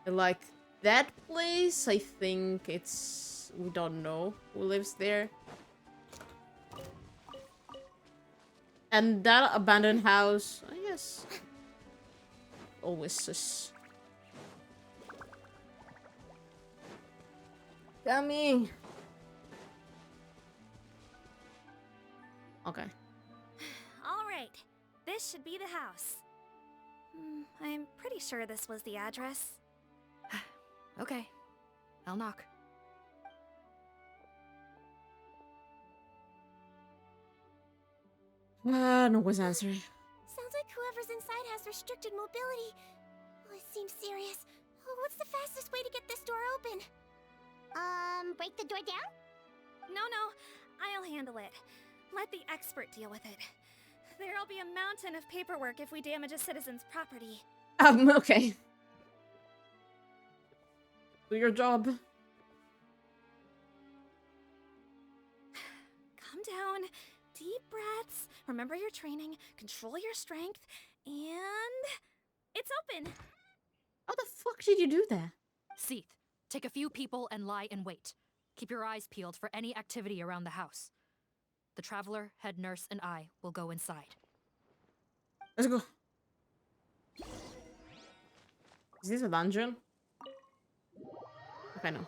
And, like, that place, I think it's... we don't know who lives there. And that abandoned house, I guess... always sus. Coming! Okay. All right, this should be the house. I'm pretty sure this was the address. Okay, I'll knock. No one's answering. Sounds like whoever's inside has restricted mobility. Oh, it seems serious. Oh, what's the fastest way to get this door open? Break the door down? No, I'll handle it. Let the expert deal with it. There'll be a mountain of paperwork if we damage a citizen's property. Okay. Do your job. Calm down. Deep breaths. Remember your training. Control your strength. And... it's open. How the fuck did you do that? Seath, take a few people and lie in wait. Keep your eyes peeled for any activity around the house. The Traveler, Head Nurse, and I will go inside. Let's go. Is this a dungeon? Okay, no.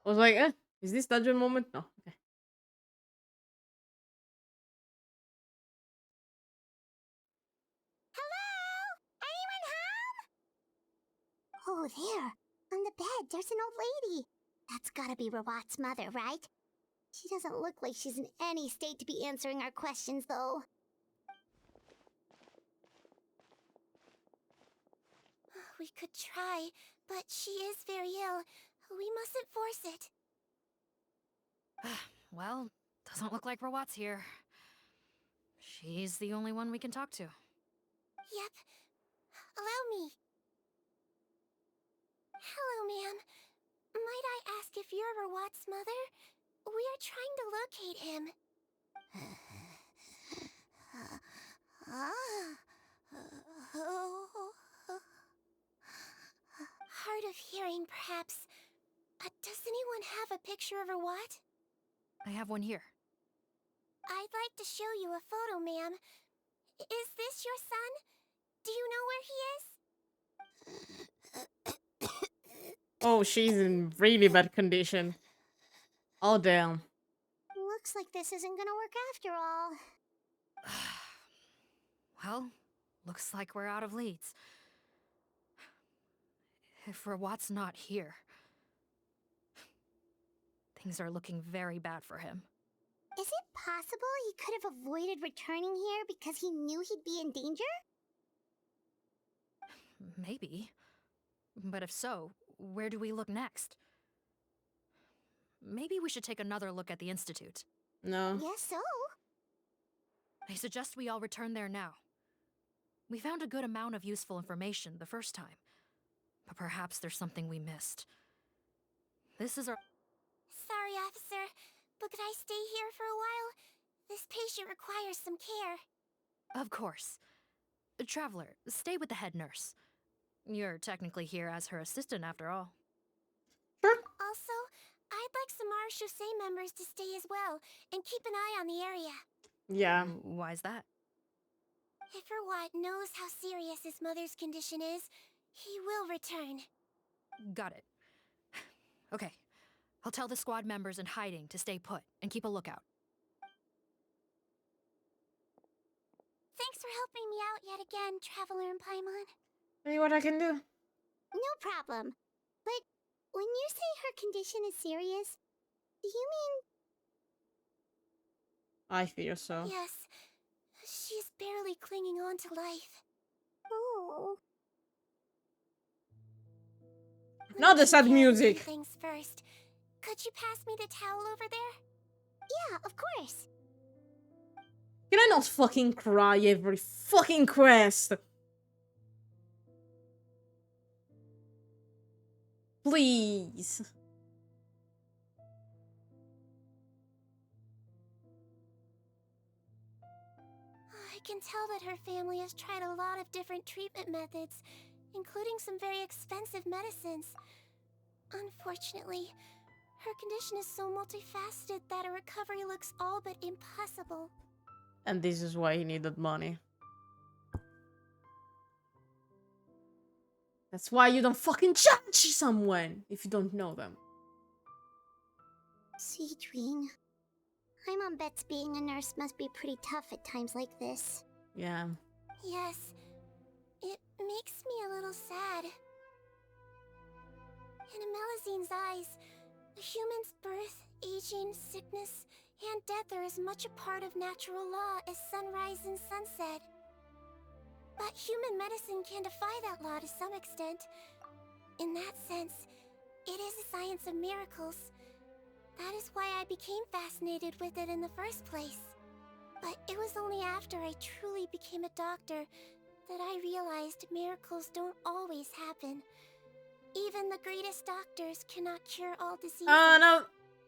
I was like, is this dungeon moment? No, okay. Oh, there. On the bed, there's an old lady. That's gotta be Rawat's mother, right? She doesn't look like she's in any state to be answering our questions, though. We could try, but she is very ill. We mustn't force it. Well, doesn't look like Rawat's here. She's the only one we can talk to. Yep. Allow me. Hello, ma'am. Might I ask if you're Rawat's mother? We are trying to locate him. Hard of hearing, perhaps. Does anyone have a picture of Rawat? I have one here. I'd like to show you a photo, ma'am. Is this your son? Do you know where he is? Oh, she's in really bad condition. Oh, damn. Looks like this isn't gonna work after all. Well, looks like we're out of leads. If Rawat's not here, things are looking very bad for him. Is it possible he could have avoided returning here because he knew he'd be in danger? Maybe. But if so, where do we look next? Maybe we should take another look at the Institute. No. Yes, so? I suggest we all return there now. We found a good amount of useful information the first time, but perhaps there's something we missed. This is our... Sorry, officer, but could I stay here for a while? This patient requires some care. Of course. Traveler, stay with the head nurse. You're technically here as her assistant after all. Also, I'd like some Marechaussee members to stay as well, and keep an eye on the area. Yeah. Why's that? If Rawat knows how serious his mother's condition is, he will return. Got it. Okay. I'll tell the squad members in hiding to stay put and keep a lookout. Thanks for helping me out yet again, Traveler and Paimon. See what I can do. No problem. But when you say her condition is serious, do you mean... I fear so. Yes. She's barely clinging on to life. Oh. Not the sad music. Things first. Could you pass me the towel over there? Yeah, of course. Can I not fucking cry every fucking quest? Please. I can tell that her family has tried a lot of different treatment methods, including some very expensive medicines. Unfortunately, her condition is so multifaceted that a recovery looks all but impossible. And this is why he needed money. That's why you don't fucking judge someone if you don't know them. Sigewinne. My mom bets being a nurse must be pretty tough at times like this. Yeah. Yes, it makes me a little sad. In Amelizine's eyes, a human's birth, aging, sickness, and death are as much a part of natural law as sunrise and sunset. But human medicine can defy that law to some extent. In that sense, it is a science of miracles. That is why I became fascinated with it in the first place. But it was only after I truly became a doctor that I realized miracles don't always happen. Even the greatest doctors cannot cure all diseases. Now,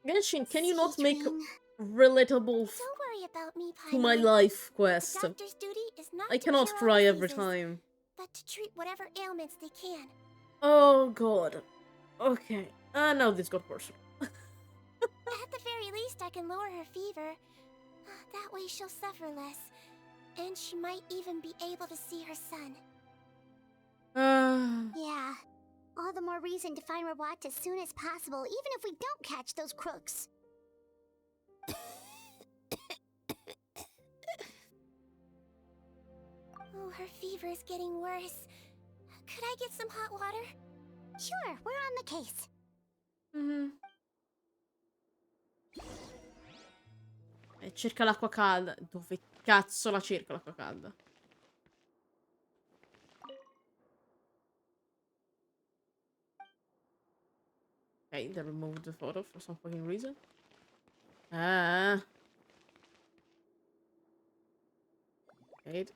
Genshin, can you not make relatable Don't worry about me, to my Paimon. life The quest? doctor's duty is not I to cannot cure all cry every diseases, time. but to treat whatever ailments they can. Oh god. Okay. Now this got worse. At the very least, I can lower her fever. That way she'll suffer less. And she might even be able to see her son. Yeah. All the more reason to find Rawat as soon as possible, even if we don't catch those crooks. Oh, her fever is getting worse. Could I get some hot water? Sure, we're on the case. Cerca l'acqua calda. Dove cazzo la cerca l'acqua calda? Okay, they removed the photo for some fucking reason. Ah. Wait.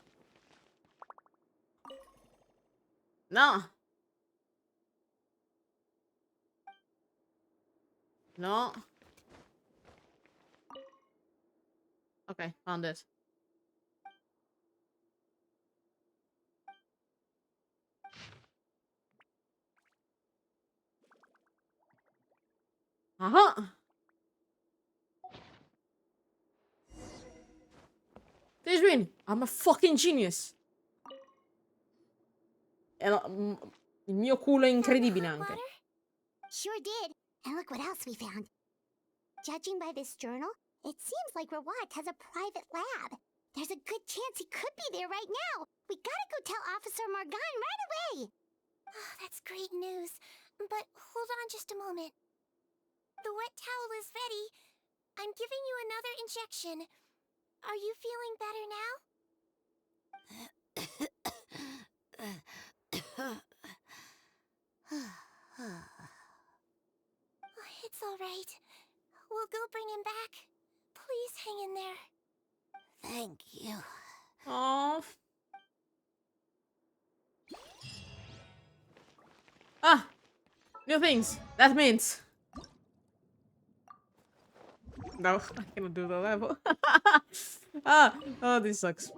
No. No. Okay, found it. Uh-huh. Sigewinne, I'm a fucking genius. E il mio culo è incredibile anche. Sure did. And look what else we found. Judging by this journal, it seems like Rawat has a private lab. There's a good chance he could be there right now. We gotta go tell Officer Morgan right away. Oh, that's great news. But hold on just a moment. The wet towel is ready. I'm giving you another injection. Are you feeling better now? It's all right. We'll go bring him back. Please hang in there. Thank you. Oh. Ah! New things! That means... No, I cannot do the level. Oh, this sucks.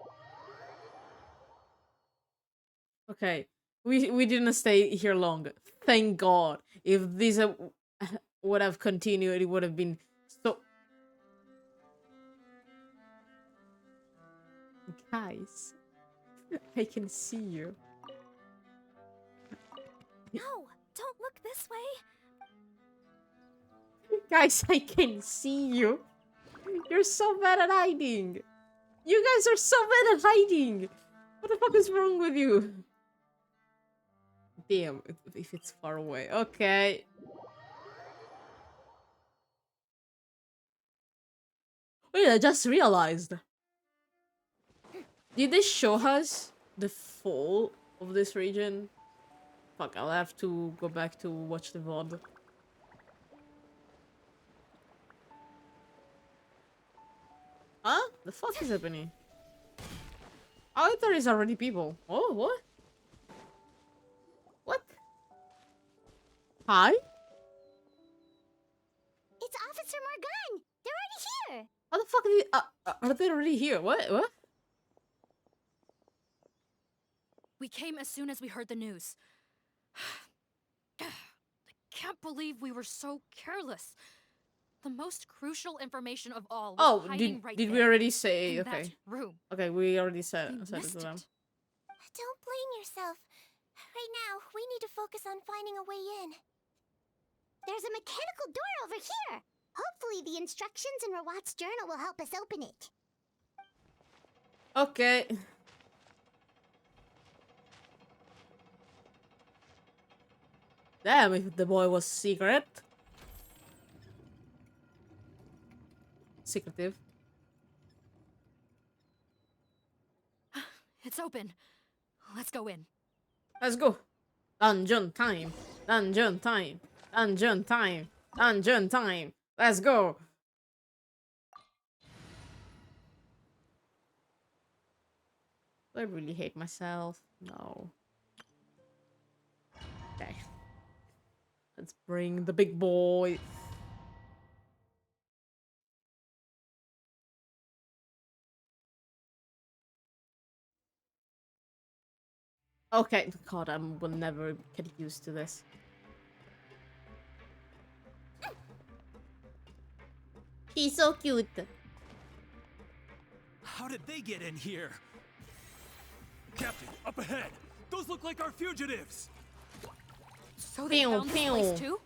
Okay, we didn't stay here long. Thank God. If this would have continued, it would have been so... Guys, I can see you. No, don't look this way. Guys, I can see you. You're so bad at hiding. You guys are so bad at hiding. What the fuck is wrong with you? Damn, if it's far away. Okay. Wait, I just realized. Did they show us the fall of this region? Fuck, I'll have to go back to watch the VOD. Huh? The fuck is happening? Oh, there is already people. Oh, what? What? Hi? It's Officer Morgan. They're already here. How the fuck are they already here? What? What? We came as soon as we heard the news. I can't believe we were so careless. The most crucial information of all was hiding right did there, we already say? in Okay. that room. Okay, we already said it missed to them. Don't blame yourself. Right now, we need to focus on finding a way in. There's a mechanical door over here. Hopefully the instructions in Rawat's journal will help us open it. Okay. Damn, if the boy was secretive. It's open. Let's go in. Let's go. Dungeon time. Dungeon time. Dungeon time. Dungeon time. Let's go. I really hate myself. No. Okay. Let's bring the big boy. Okay. God, I will never get used to this. He's so cute. How did they get in here? Captain, up ahead! Those look like our fugitives! So they found this place too?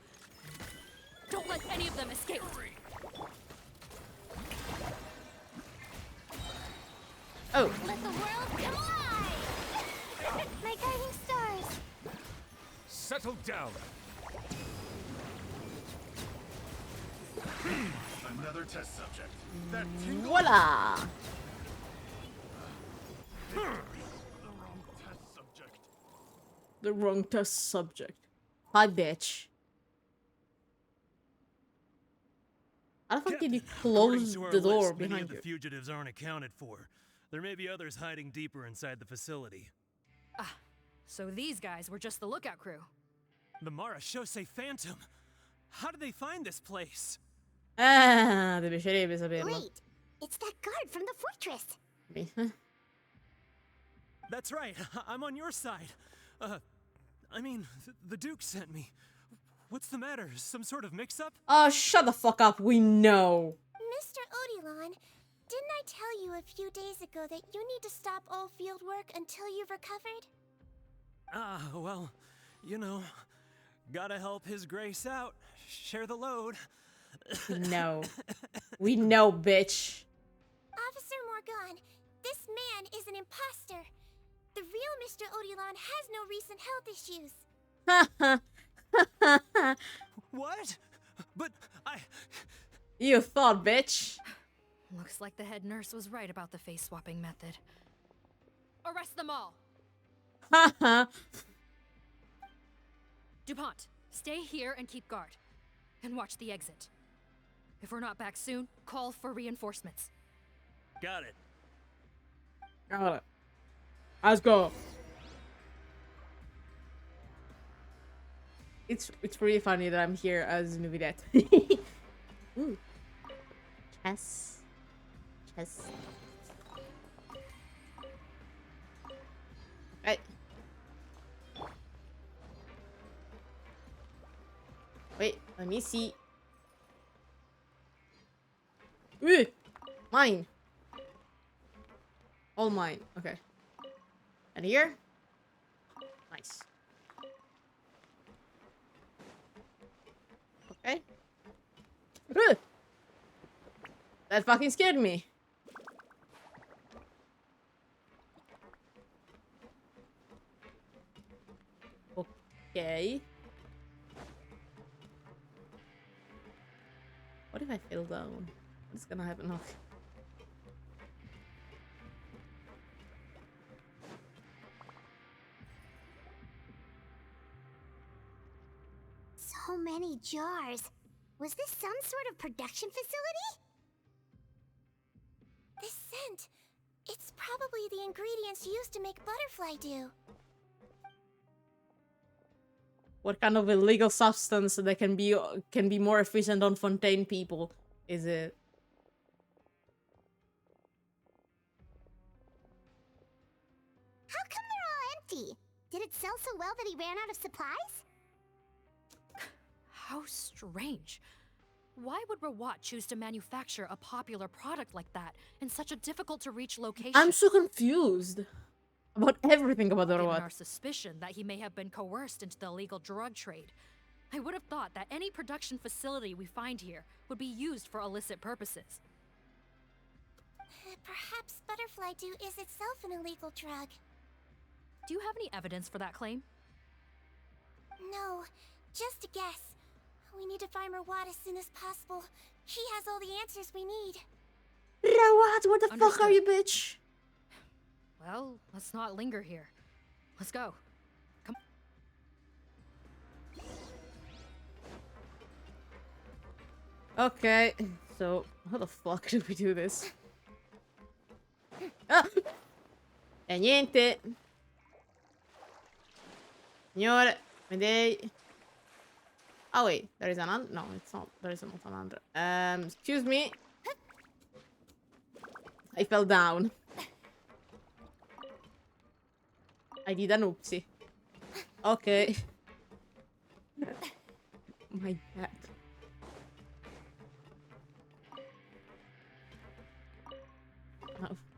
Don't let any of them escape! Oh. Let the world come alive! My guiding stars! Settle down! Another test subject. That tingle. Voila! Subject. The wrong test subject. Hi, bitch. How the fuck did you According close to our the door list, many behind of the you? fugitives aren't accounted for. There may be others hiding deeper inside the facility. Ah, so these guys were just the lookout crew. The Marachose Phantom. How did they find this place? Ah, ti piacerebbe saperlo. Wait, it's that guard from the fortress. That's right. I'm on your side. I mean, the Duke sent me. What's the matter? Some sort of mix-up? Oh, shut the fuck up. We know. Mr. Odilon, didn't I tell you a few days ago that you need to stop all field work until you've recovered? Ah, well, you know, gotta help His Grace out. Share the load. No. We know, bitch. Officer Morgan, this man is an imposter. The real Mr. Odilon has no recent health issues. What? But You thought, bitch. Looks like the head nurse was right about the face swapping method. Arrest them all! DuPont, stay here and keep guard. And watch the exit. If we're not back soon, call for reinforcements. got it. Got it. Let's go. It's really funny that I'm here as Nuvidette. Ooh. Chess. Chess. Right. Wait, let me see. Ooh! Mine! All mine. Okay. And here? Nice. Okay. Ooh! That fucking scared me. Okay. What if I fell down? What's gonna happen? Okay. So many jars. Was this some sort of production facility? This scent, it's probably the ingredients used to make butterfly dew. What kind of illegal substance that can be more efficient on Fontaine people is it? How come they're all empty? Did it sell so well that he ran out of supplies? How strange. Why would Rawat choose to manufacture a popular product like that in such a difficult-to-reach location? I'm so confused about everything about the Given robot. our suspicion that he may have been coerced into the illegal drug trade, I would have thought that any production facility we find here would be used for illicit purposes. Perhaps butterfly dew is itself an illegal drug. Do you have any evidence for that claim? No, just a guess. We need to find Rawat as soon as possible. He has all the answers we need. Rawat, what the fuck are Understood. you, bitch? Well, let's not linger here. Let's go. Come. Okay, so how the fuck do we do this? Ah! E niente. Signore, Medei. Oh wait, there is another. No, it's not. There is not another. Excuse me. I fell down. I did an oopsie. Okay. My bad.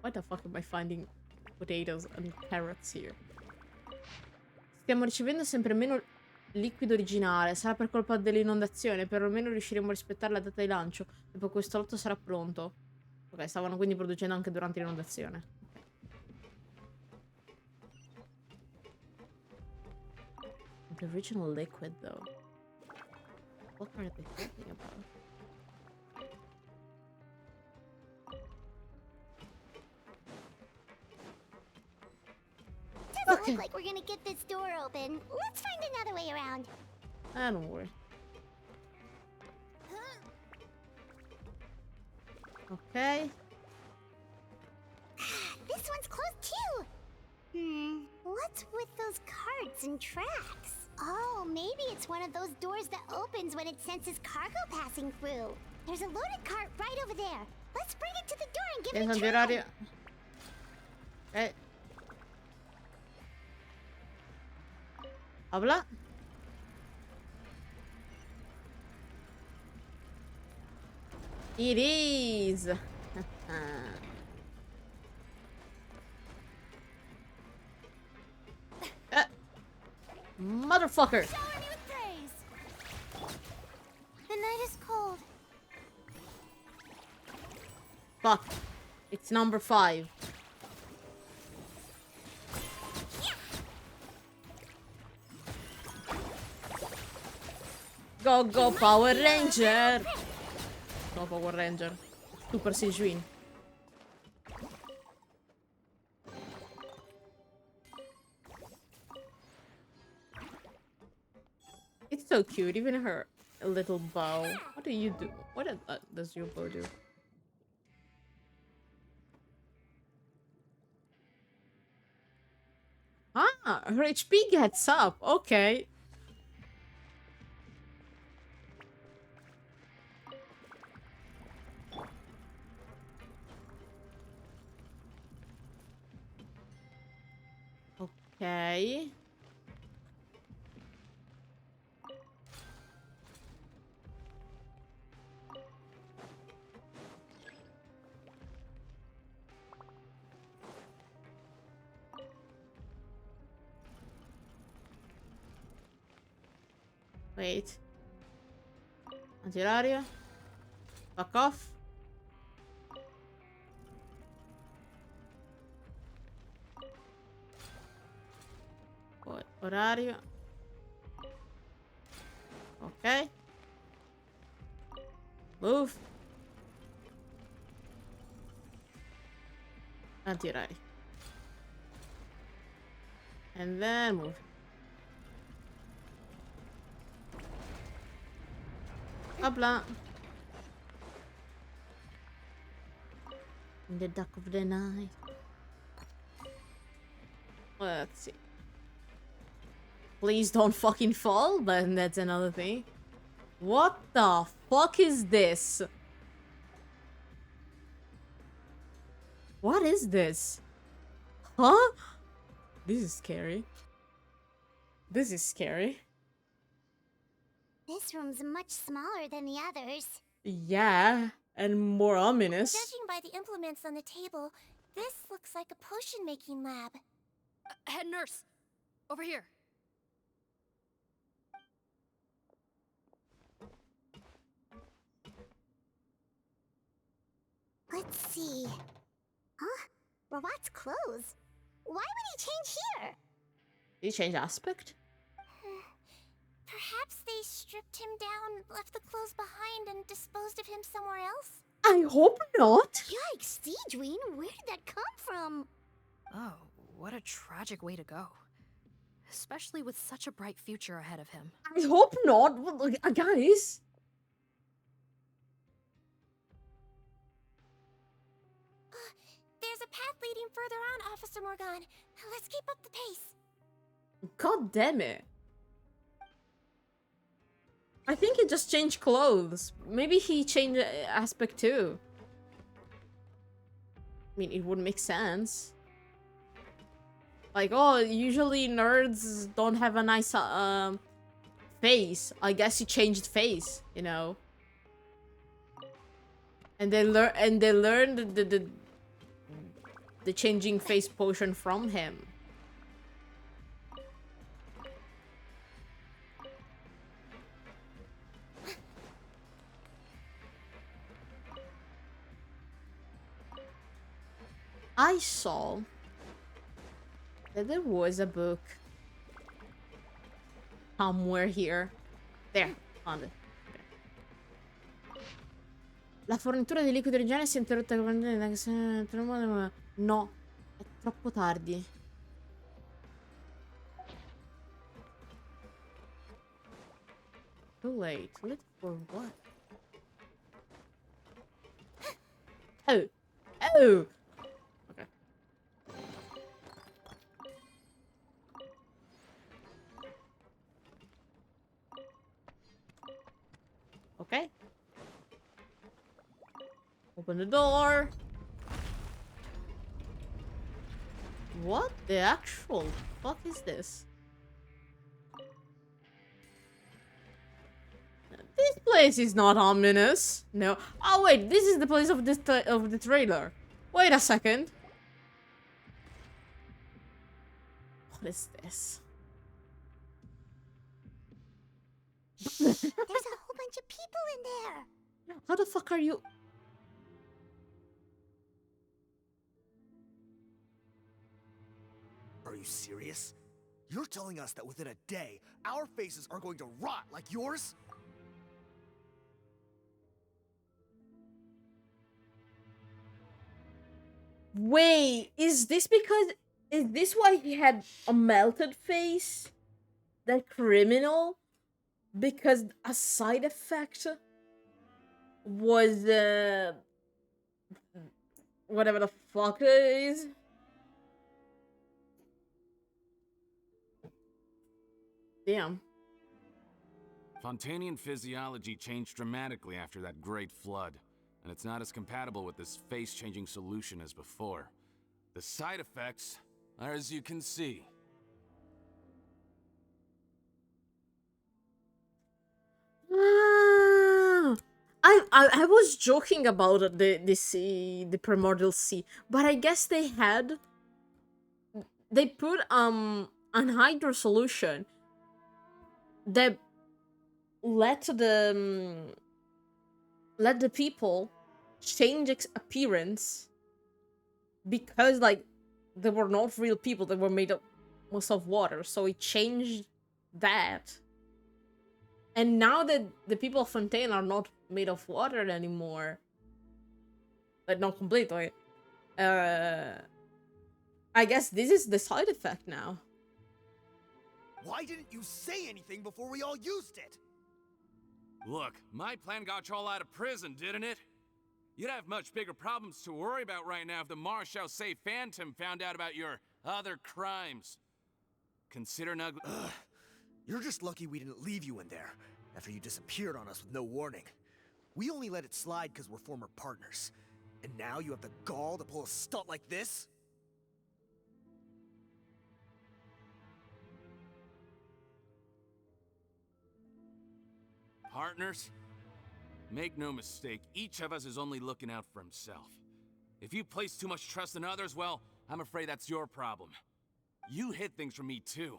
Why the fuck am I finding potatoes and carrots here? Stiamo ricevendo sempre meno liquido originale. Sarà per colpa dell'inondazione. Perlomeno riusciremo a rispettare la data di lancio. Dopo questo lotto sarà pronto. Ok, stavano quindi producendo anche durante l'inondazione. The original liquid, though. What are they talking about? Doesn't look like we're gonna get this door open. Let's find another way around. Don't worry. Okay. This one's closed too. What's with those carts and tracks? Oh, maybe it's one of those doors that opens when it senses cargo passing through. There's a loaded cart right over there. Let's bring it to the door and give it a try. Antierario. Habla. It is. Motherfucker. Shower me with praise. The night is cold. Fuck. It's number 5. Go, go, Power Ranger! Go, Power Ranger. Super Sigewinne. It's so cute, even her little bow. What do you do? What does your bow do? Ah, her HP gets up. Okay. Okay. Wait. Antierario. Fuck off. Orario. Okay. Move. Anti-orario. And then move. Habla. In the dark of the night. Let's see. Please don't fucking fall, but that's another thing. What the fuck is this? What is this? Huh? This is scary. This is scary. This room's much smaller than the others. Yeah, and more ominous. Judging by the implements on the table, this looks like a potion-making lab. Head nurse, over here. Let's see. Huh? Robot's clothes. Why would he change here? Did he change aspect? Perhaps they stripped him down, left the clothes behind, and disposed of him somewhere else? I hope not. Yikes, Sigewinne, where did that come from? Oh, what a tragic way to go. Especially with such a bright future ahead of him. I hope not. Guys. There's a path leading further on, Officer Morgan. Let's keep up the pace. God damn it. I think he just changed clothes. Maybe he changed aspect too. I mean, it would make sense. Like, oh, usually nerds don't have a nice face. I guess he changed face, you know. And they learned the changing face potion from him. I saw that there was a book somewhere here. There, found it. La fornitura di liquido originale si è interrotta con... No, è troppo tardi. Too late. Too late for what? Oh. Oh. Okay. Okay. Open the door. What the actual fuck is this? This place is not ominous. No. Oh wait, this is the place of this of the trailer. Wait a second. What is this? There's a whole bunch of people in there. How the fuck are you? Are you serious? You're telling us that within a day, our faces are going to rot like yours? Wait, is this why he had a melted face? That criminal? Because a side effect was whatever the fuck it is. Damn. Fontanian physiology changed dramatically after that great flood, and it's not as compatible with this face-changing solution as before. The side effects are as you can see. Ah, I was joking about the sea, the primordial sea, but I guess they put an hydro solution that let the people change appearance because like they were not real people, they were made up most of water, so it changed that. And now that the people of Fontaine are not made of water anymore, like not completely, I guess this is the side effect now. Why didn't you say anything before we all used it? Look, my plan got you all out of prison, didn't it? You'd have much bigger problems to worry about right now if the Marshal Say Phantom found out about your other crimes. Consider an ugly... You're just lucky we didn't leave you in there after you disappeared on us with no warning. We only let it slide because we're former partners. And now you have the gall to pull a stunt like this? Partners? Make no mistake, each of us is only looking out for himself. If you place too much trust in others, well, I'm afraid that's your problem. You hid things from me too.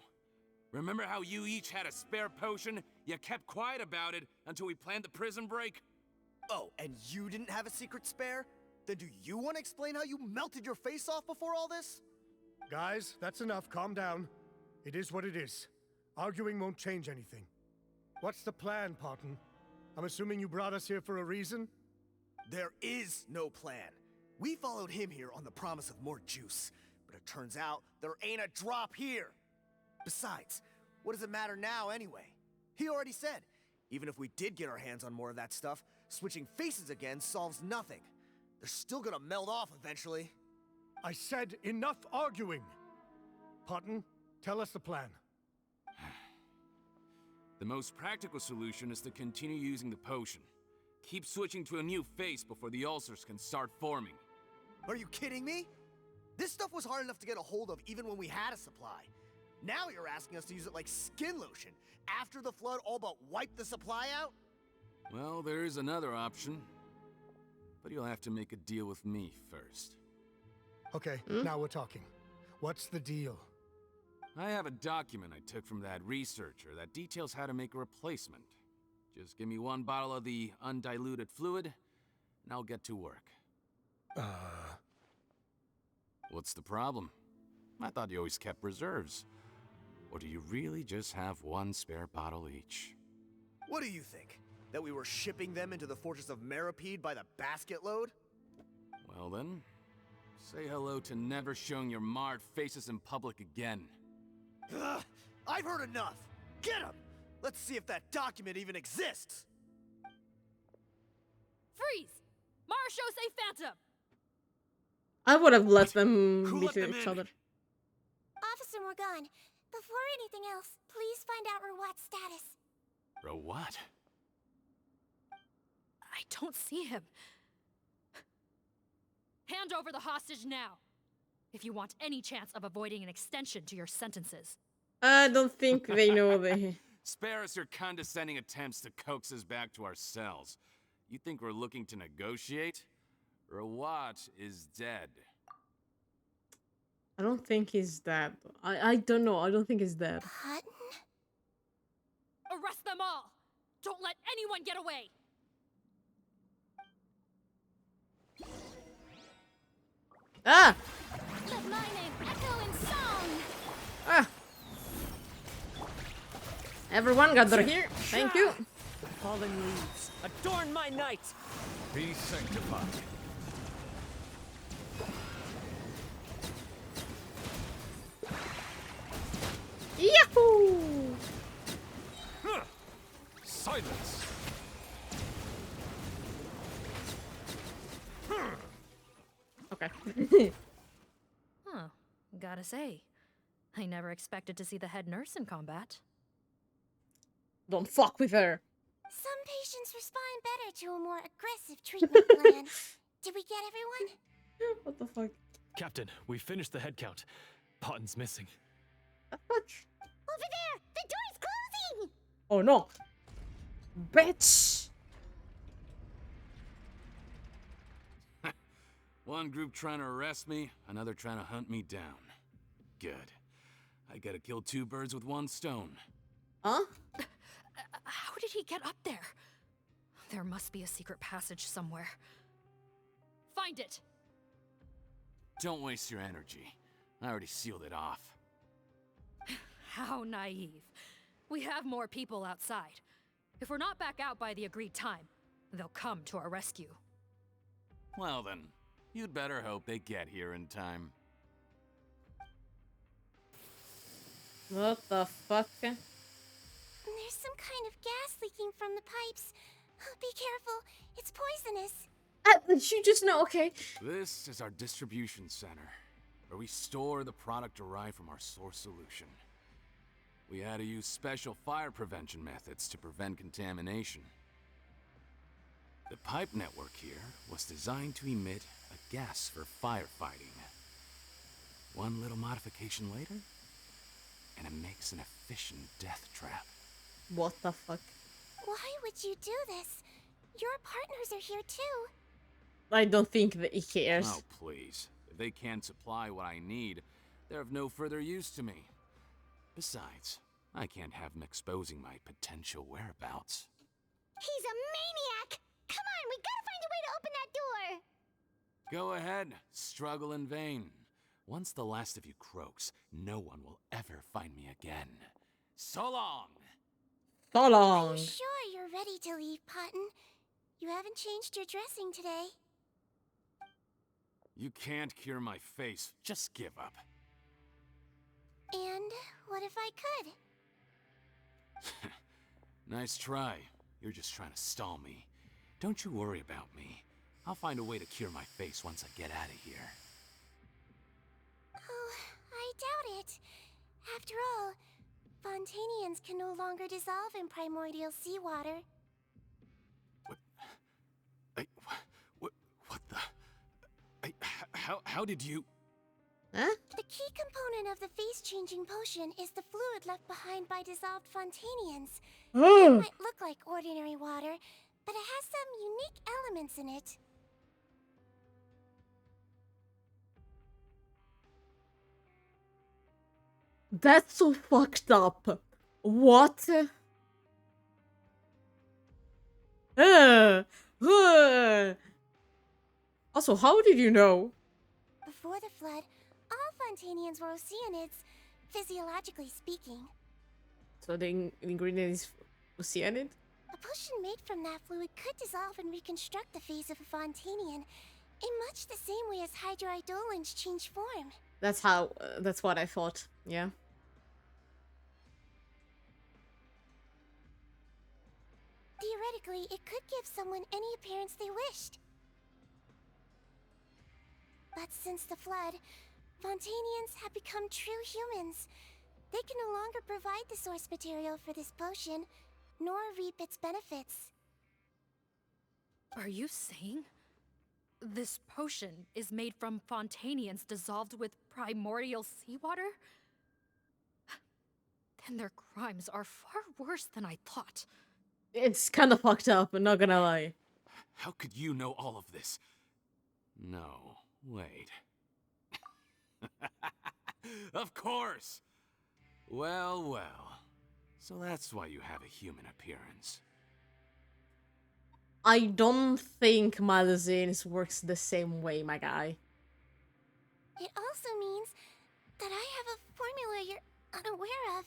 Remember how you each had a spare potion? You kept quiet about it until we planned the prison break? Oh, and you didn't have a secret spare? Then do you want to explain how you melted your face off before all this? Guys, that's enough. Calm down. It is what it is. Arguing won't change anything. What's the plan, Parton? I'm assuming you brought us here for a reason? There is no plan. We followed him here on the promise of more juice, but it turns out there ain't a drop here. Besides, what does it matter now anyway? He already said, even if we did get our hands on more of that stuff, switching faces again solves nothing. They're still gonna melt off eventually. I said enough arguing! Parton, tell us the plan. The most practical solution is to continue using the potion. Keep switching to a new face before the ulcers can start forming. Are you kidding me? This stuff was hard enough to get a hold of even when we had a supply. Now you're asking us to use it like skin lotion after the flood all but wiped the supply out? Well, there is another option. But you'll have to make a deal with me first. Okay, now we're talking. What's the deal? I have a document I took from that researcher that details how to make a replacement. Just give me one bottle of the undiluted fluid, and I'll get to work. What's the problem? I thought you always kept reserves. Or do you really just have one spare bottle each? What do you think? That we were shipping them into the fortress of Meripede by the basket load? Well then, say hello to never showing your marred faces in public again. Ugh, I've heard enough! Get him! Let's see if that document even exists! Freeze! Marshal Say Phantom! I would have let them Who be let to them each in? other. Officer Morgan, before anything else, please find out Rawat's status. Or what? I don't see him. Hand over the hostage now, if you want any chance of avoiding an extension to your sentences. I don't think they know they. Spare us your condescending attempts to coax us back to our cells. You think we're looking to negotiate? Rawat is dead. I don't think he's dead. I don't know. I don't think he's dead. Arrest them all! Don't let anyone get away! Ah! Let my name echo in song! Ah! Everyone gather here. Thank you. Fallen leaves, adorn my night! Be sanctified. Yahoo! Silence! Okay. Huh. Gotta say, I never expected to see the head nurse in combat. Don't fuck with her. Some patients respond better to a more aggressive treatment plan. Did we get everyone? What the fuck? Captain, we finished the head count. Potten's missing. The fuck? Over there! The door's closing! Oh no. Bitch! One group trying to arrest me, another trying to hunt me down. Good. I gotta kill two birds with one stone. Huh? How did he get up there? There must be a secret passage somewhere. Find it! Don't waste your energy. I already sealed it off. How naive. We have more people outside. If we're not back out by the agreed time, they'll come to our rescue. Well then, you'd better hope they get here in time. What the fuck? There's some kind of gas leaking from the pipes. Be careful, it's poisonous. You just know, okay. This is our distribution center, where we store the product derived from our source solution. We had to use special fire prevention methods to prevent contamination. The pipe network here was designed to emit a gas for firefighting. One little modification later, and it makes an efficient death trap. What the fuck? Why would you do this? Your partners are here too. I don't think that he cares. Oh, please. If they can't supply what I need, they're of no further use to me. Besides, I can't have them exposing my potential whereabouts. He's a maniac! Come on, we gotta find a way to open that door! Go ahead, struggle in vain. Once the last of you croaks, no one will ever find me again. So long! So Are long. you sure you're ready to leave, Potton? You haven't changed your dressing today. You can't cure my face. Just give up. And what if I could? Nice try. You're just trying to stall me. Don't you worry about me. I'll find a way to cure my face once I get out of here. Oh, I doubt it. After all, Fontanians can no longer dissolve in primordial seawater. What the? How did you? Huh? The key component of the face-changing potion is the fluid left behind by dissolved Fontanians. It might look like ordinary water, but it has some unique elements in it. That's so fucked up. What? Also, how did you know? Before the flood, all Fontanians were oceanids, physiologically speaking. So the ingredient is cyanide? A potion made from that fluid could dissolve and reconstruct the face of a Fontanian in much the same way as hydroidolins change form. That's how. That's what I thought. Yeah. Theoretically, it could give someone any appearance they wished. But since the flood, Fontanians have become true humans. They can no longer provide the source material for this potion, nor reap its benefits. Are you saying this potion is made from Fontanians dissolved with primordial seawater? Then their crimes are far worse than I thought. It's kind of fucked up, I'm not gonna lie. How could you know all of this? No, wait. Of course! Well, well. So that's why you have a human appearance. I don't think Malazines works the same way, my guy. It also means that I have a formula you're unaware of.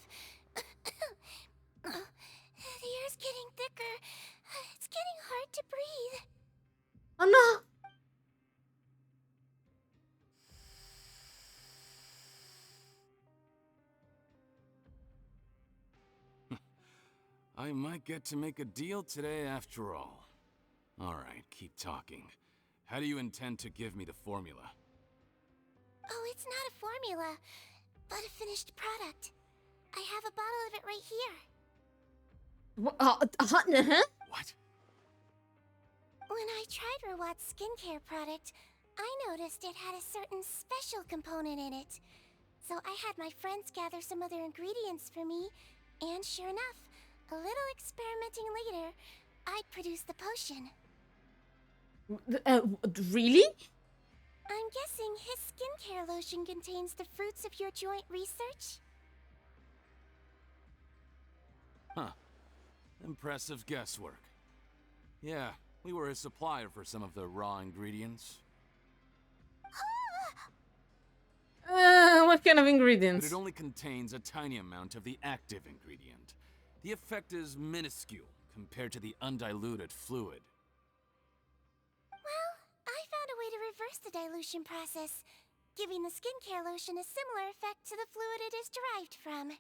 The air's getting thicker. It's getting hard to breathe. Oh no! I might get to make a deal today after all. Alright, keep talking. How do you intend to give me the formula? Oh, it's not a formula, but a finished product. I have a bottle of it right here. What? When I tried Rawat's skincare product, I noticed it had a certain special component in it. So I had my friends gather some other ingredients for me, and sure enough, a little experimenting later, I'd produced the potion. Really? I'm guessing his skincare lotion contains the fruits of your joint research? Huh. Impressive guesswork. Yeah, we were his supplier for some of the raw ingredients. What kind of But ingredients? it only contains a tiny amount of the active ingredient. The effect is minuscule compared to the undiluted fluid. Well, I found a way to reverse the dilution process, giving the skincare lotion a similar effect to the fluid it is derived from.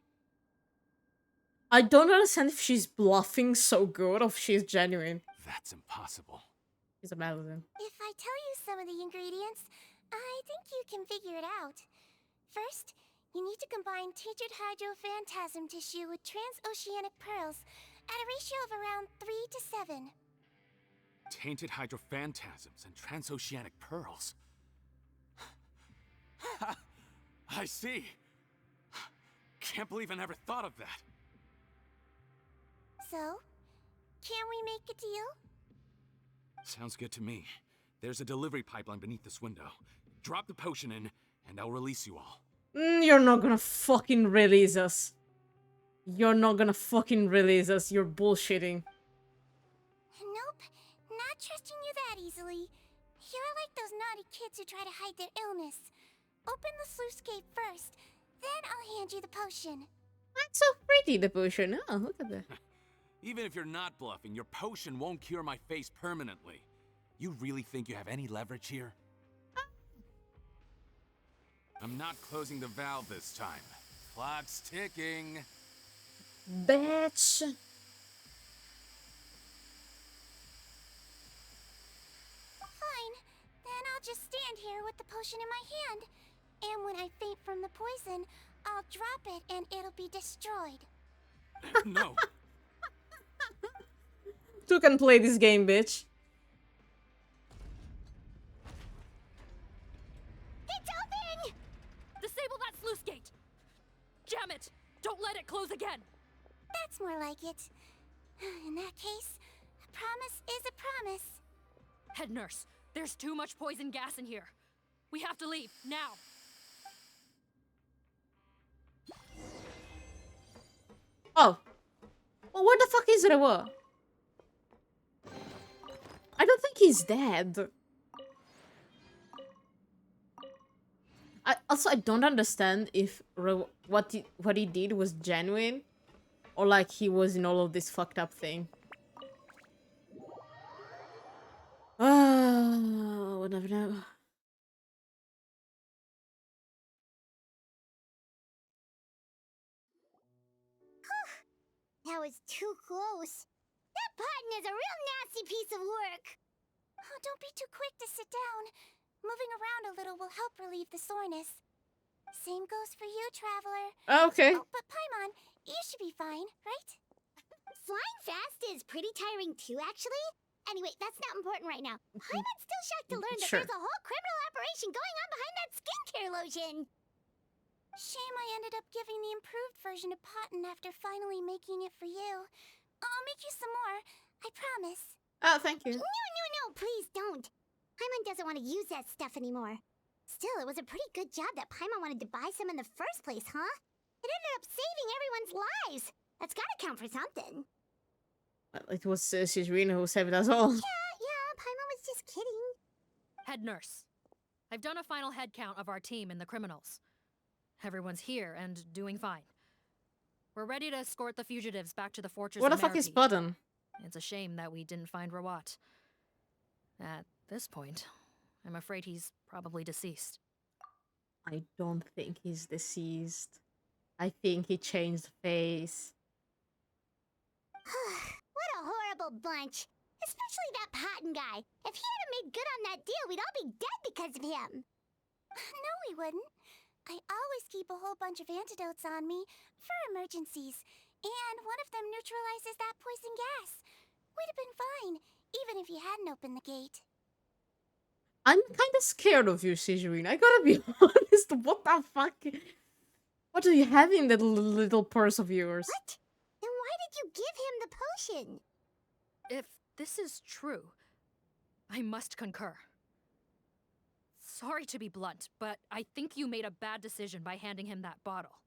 I don't understand if she's bluffing so good or if she's genuine. That's impossible. She's a Malazine. If I tell you some of the ingredients, I think you can figure it out. First, you need to combine tainted hydrophantasm tissue with transoceanic pearls at a ratio of around 3 to 7. Tainted hydrophantasms and transoceanic pearls. I see. Can't believe I never thought of that. So, can we make a deal? Sounds good to me. There's a delivery pipeline beneath this window. Drop the potion in, and I'll release you all. You're not gonna fucking release us. You're not gonna fucking release us. You're bullshitting. Nope, not trusting you that easily. You're like those naughty kids who try to hide their illness. Open the sluice gate first, then I'll hand you the potion. That's so pretty, the potion. Oh, look at that. Even if you're not bluffing, your potion won't cure my face permanently. You really think you have any leverage here? I'm not closing the valve this time. Clock's ticking. Bitch. Fine, then I'll just stand here with the potion in my hand. And when I faint from the poison, I'll drop it and it'll be destroyed. No. Two can play this game, bitch. It's open! Disable that sluice gate! Jam it! Don't let it close again! That's more like it. In that case, a promise is a promise. Head nurse, there's too much poison gas in here. We have to leave, now! Oh. Well, where the fuck is Rewa? I don't think he's dead. I don't understand if what he did was genuine or like he was in all of this fucked up thing. We'll never know. That was too close. That button is a real nasty piece of work. Oh, don't be too quick to sit down. Moving around a little will help relieve the soreness. Same goes for you, Traveler. Okay. Oh, but Paimon, you should be fine, right? Flying fast is pretty tiring too, actually. Anyway, that's not important right now. Paimon's still shocked to learn that Sure. there's a whole criminal operation going on behind that skincare lotion. Shame I ended up giving the improved version to Potten after finally making it for you. I'll make you some more, I promise. Oh, thank you. No, please don't. Paimon doesn't want to use that stuff anymore. Still, it was a pretty good job that Paimon wanted to buy some in the first place, huh? It ended up saving everyone's lives. That's gotta count for something. Well, it was Sigewinne who saved us all. Yeah, Paimon was just kidding. Head nurse. I've done a final head count of our team and the criminals. Everyone's here and doing fine. We're ready to escort the fugitives back to the fortress What the of fuck is Meropide. Button? It's a shame that we didn't find Rawat. At this point, I'm afraid he's probably deceased. I don't think he's deceased. I think he changed face. What a horrible bunch. Especially that Potten guy. If he hadn't made good on that deal, we'd all be dead because of him. No, we wouldn't. I always keep a whole bunch of antidotes on me for emergencies, and one of them neutralizes that poison gas. We'd have been fine, even if you hadn't opened the gate. I'm kind of scared of you, Sigewinne. I gotta be honest. What the fuck? What do you have in that little purse of yours? What? Then why did you give him the potion? If this is true, I must concur. Sorry to be blunt, but I think you made a bad decision by handing him that bottle.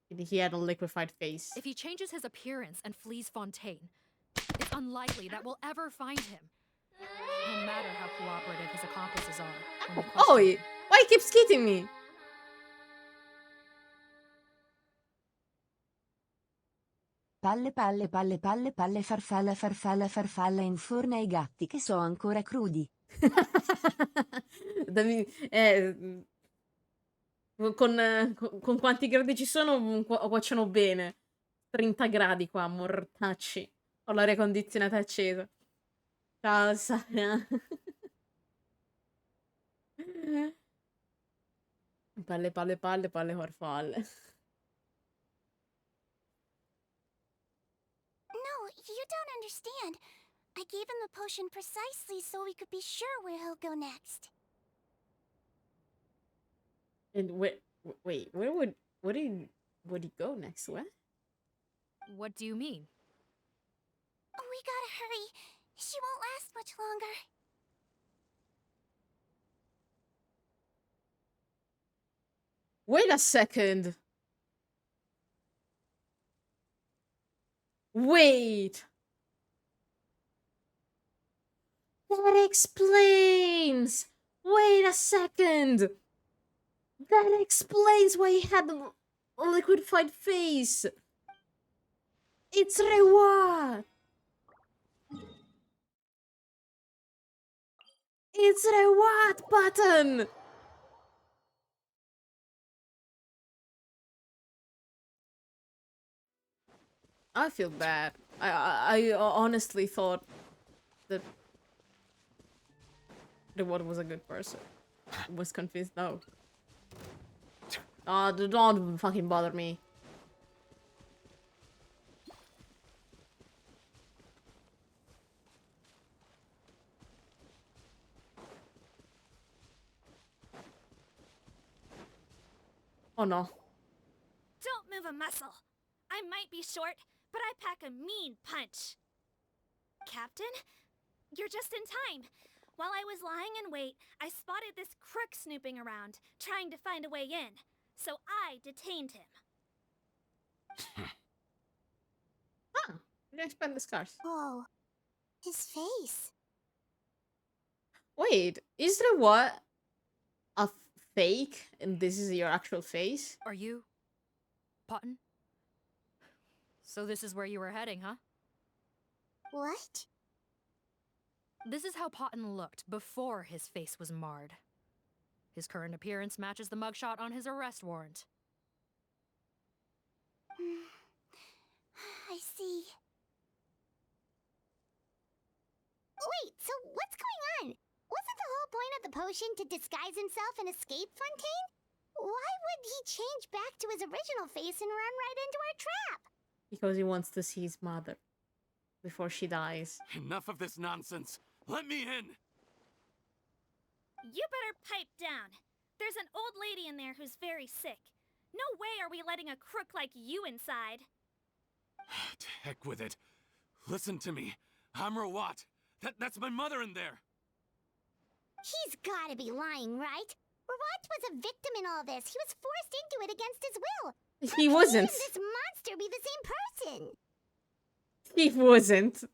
He had a liquefied face. If he changes his appearance and flees Fontaine, it's unlikely that we'll ever find him. No matter how cooperative his accomplices are. when we question Oi! him. Why he keeps hitting me? Palle palle palle palle palle farfalla farfalla farfalla inforna i gatti che so ancora crudi. Con quanti gradi ci sono, cuociono bene. 30 gradi qua, mortacci. Ho l'aria condizionata accesa. Ciao, Sara. Palle, palle, palle, palle, farfalle. No, you don't understand. I gave him the potion precisely so we could be sure where he'll go next. And wait, where would he go next? Where? What do you mean? We gotta hurry. She won't last much longer. Wait a second. Wait. That explains. Wait a second. That explains why he had a liquefied face. It's Reward. It's Reward button. I feel bad. I honestly thought that Reward was a good person. I was convinced no. Don't fucking bother me. Oh no. Don't move a muscle. I might be short, but I pack a mean punch. Captain, you're just in time. While I was lying in wait, I spotted this crook snooping around, trying to find a way in. So I detained him. Huh. You didn't expand the scars. Whoa. His face. Wait, is there what? A fake? And this is your actual face? Are you Potten? So this is where you were heading, huh? What? This is how Potten looked before his face was marred. His current appearance matches the mugshot on his arrest warrant. I see. Wait, so what's going on? Wasn't the whole point of the potion to disguise himself and escape Fontaine? Why would he change back to his original face and run right into our trap? Because he wants to see his mother before she dies. Enough of this nonsense. Let me in. You better pipe down. There's an old lady in there who's very sick. No way are we letting a crook like you inside. To heck with it. Listen to me. I'm Rawat. That's my mother in there. He's gotta be lying, right? Rawat was a victim in all this. He was forced into it against his will. He wasn't. How can this monster be the same person? He wasn't.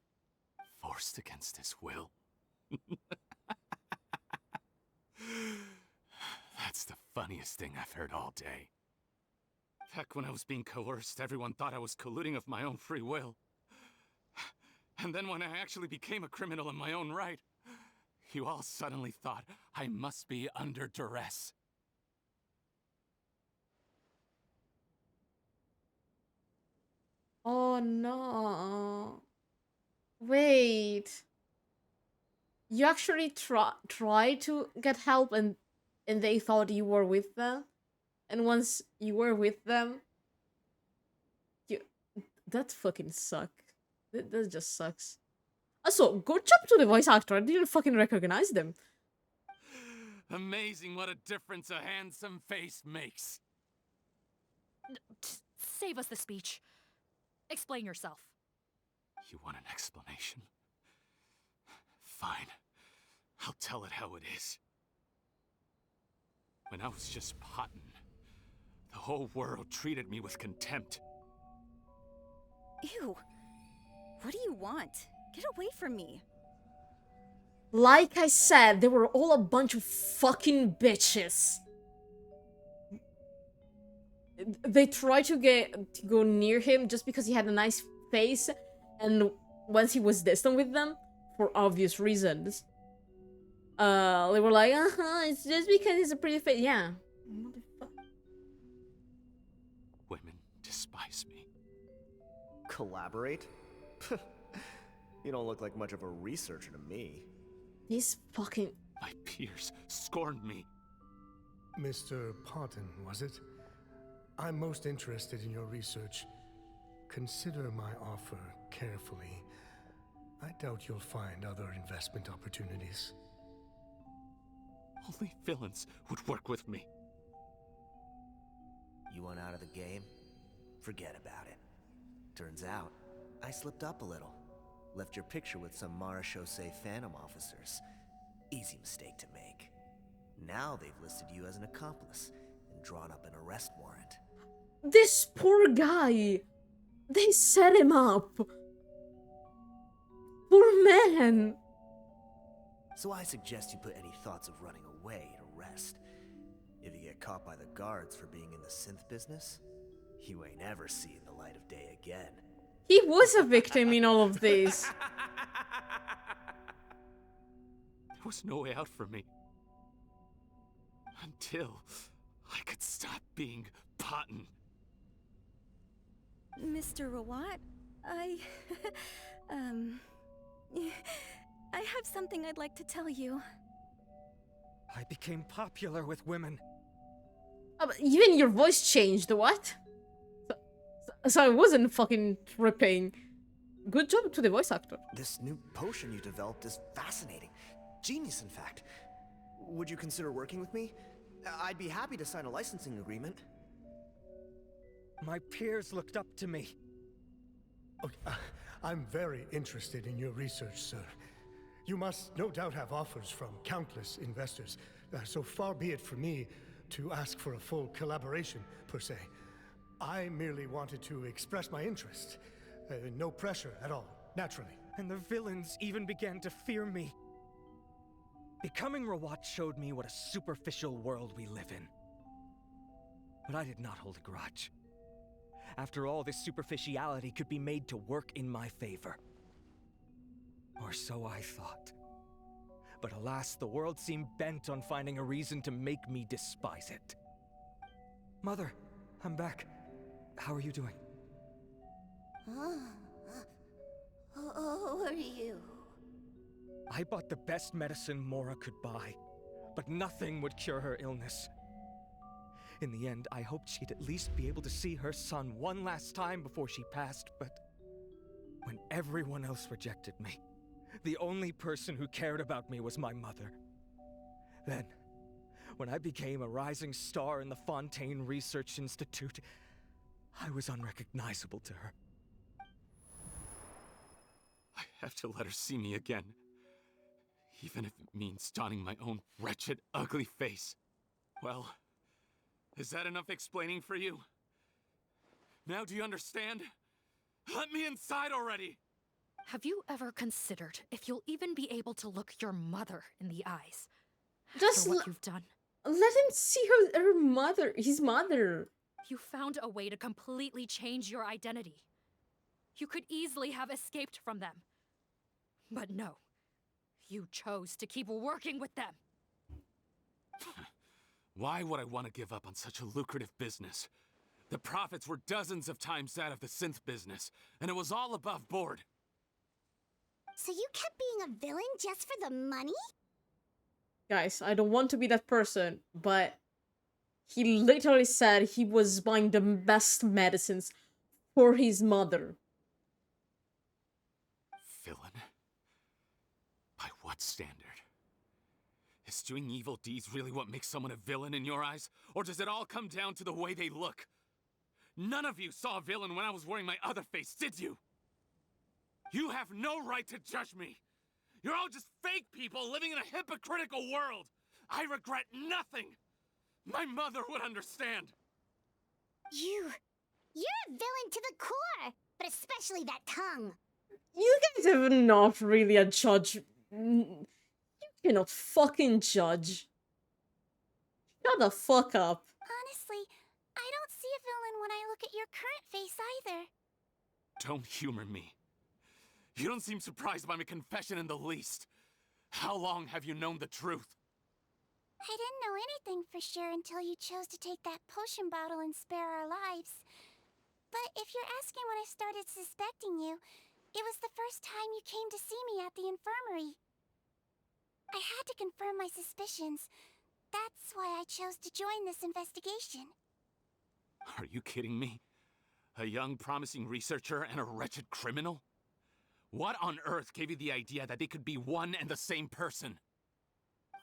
Forced against his will? That's the funniest thing I've heard all day. Heck, when I was being coerced, everyone thought I was colluding of my own free will. And then when I actually became a criminal in my own right, you all suddenly thought I must be under duress. Oh no. Wait. You actually tried to get help and they thought you were with them? And once you were with them, that fucking suck. That just sucks. Also, good job to the voice actor. I didn't fucking recognize them. Amazing what a difference a handsome face makes. Save us the speech. Explain yourself. You want an explanation? Fine. I'll tell it how it is. When I was just pottin', the whole world treated me with contempt. Ew. What do you want? Get away from me. Like I said, they were all a bunch of fucking bitches. They tried to go near him just because he had a nice face, and once he was distant with them, for obvious reasons, they were like, it's just because he's a pretty face. Yeah. Women despise me. Collaborate? You don't look like much of a researcher to me. These fucking... My peers scorned me. Mr. Ponton, was it? I'm most interested in your research. Consider my offer carefully. I doubt you'll find other investment opportunities. Only villains would work with me. You want out of the game? Forget about it. Turns out, I slipped up a little. Left your picture with some Marechaussee Phantom officers. Easy mistake to make. Now they've listed you as an accomplice and drawn up an arrest warrant. This poor guy! They set him up! Poor man! So I suggest you put any thoughts of running away to rest. If you get caught by the guards for being in the synth business, you ain't ever seeing the light of day again. He was a victim in all of this. There was no way out for me. Until I could stop being Potton. Mr. Rawat, I have something I'd like to tell you. I became popular with women. Even your voice changed, what? So I wasn't fucking tripping. Good job to the voice actor. This new potion you developed is fascinating. Genius, in fact. Would you consider working with me? I'd be happy to sign a licensing agreement. My peers looked up to me. Okay, I'm very interested in your research, sir. You must no doubt have offers from countless investors, so far be it for me to ask for a full collaboration, per se. I merely wanted to express my interest. No pressure at all, naturally. And the villains even began to fear me. Becoming Rawat showed me what a superficial world we live in. But I did not hold a grudge. After all, this superficiality could be made to work in my favor. Or so I thought. But alas, the world seemed bent on finding a reason to make me despise it. Mother, I'm back. How are you doing? Who are you? I bought the best medicine Mora could buy. but nothing would cure her illness. In the end, I hoped she'd at least be able to see her son one last time before she passed, but when everyone else rejected me, the only person who cared about me was my mother. Then, when I became a rising star in the Fontaine Research Institute, I was unrecognizable to her. I have to let her see me again. Even if it means donning my own wretched, ugly face. Well, is that enough explaining for you? Now do you understand? Let me inside already! Have you ever considered if you'll even be able to look your mother in the eyes Just after what you've done? Let him see her mother, his mother. You found a way to completely change your identity. You could easily have escaped from them. But no, you chose to keep working with them. Why would I want to give up on such a lucrative business? The profits were dozens of times that of the synth business, and it was all above board. So you kept being a villain just for the money? Guys, I don't want to be that person, but he literally said he was buying the best medicines for his mother. Villain? By what standard? Is doing evil deeds really what makes someone a villain in your eyes? Or does it all come down to the way they look? None of you saw a villain when I was wearing my other face, did you? You have no right to judge me! You're all just fake people living in a hypocritical world! I regret nothing! My mother would understand! You're a villain to the core! But especially that tongue! You guys are not really a judge. You cannot fucking judge. Shut the fuck up. Honestly, I don't see a villain when I look at your current face either. Don't humor me. You don't seem surprised by my confession in the least. How long have you known the truth? I didn't know anything for sure until you chose to take that potion bottle and spare our lives. But if you're asking when I started suspecting you, it was the first time you came to see me at the infirmary. I had to confirm my suspicions. That's why I chose to join this investigation. Are you kidding me? A young, promising researcher and a wretched criminal? What on earth gave you the idea that they could be one and the same person?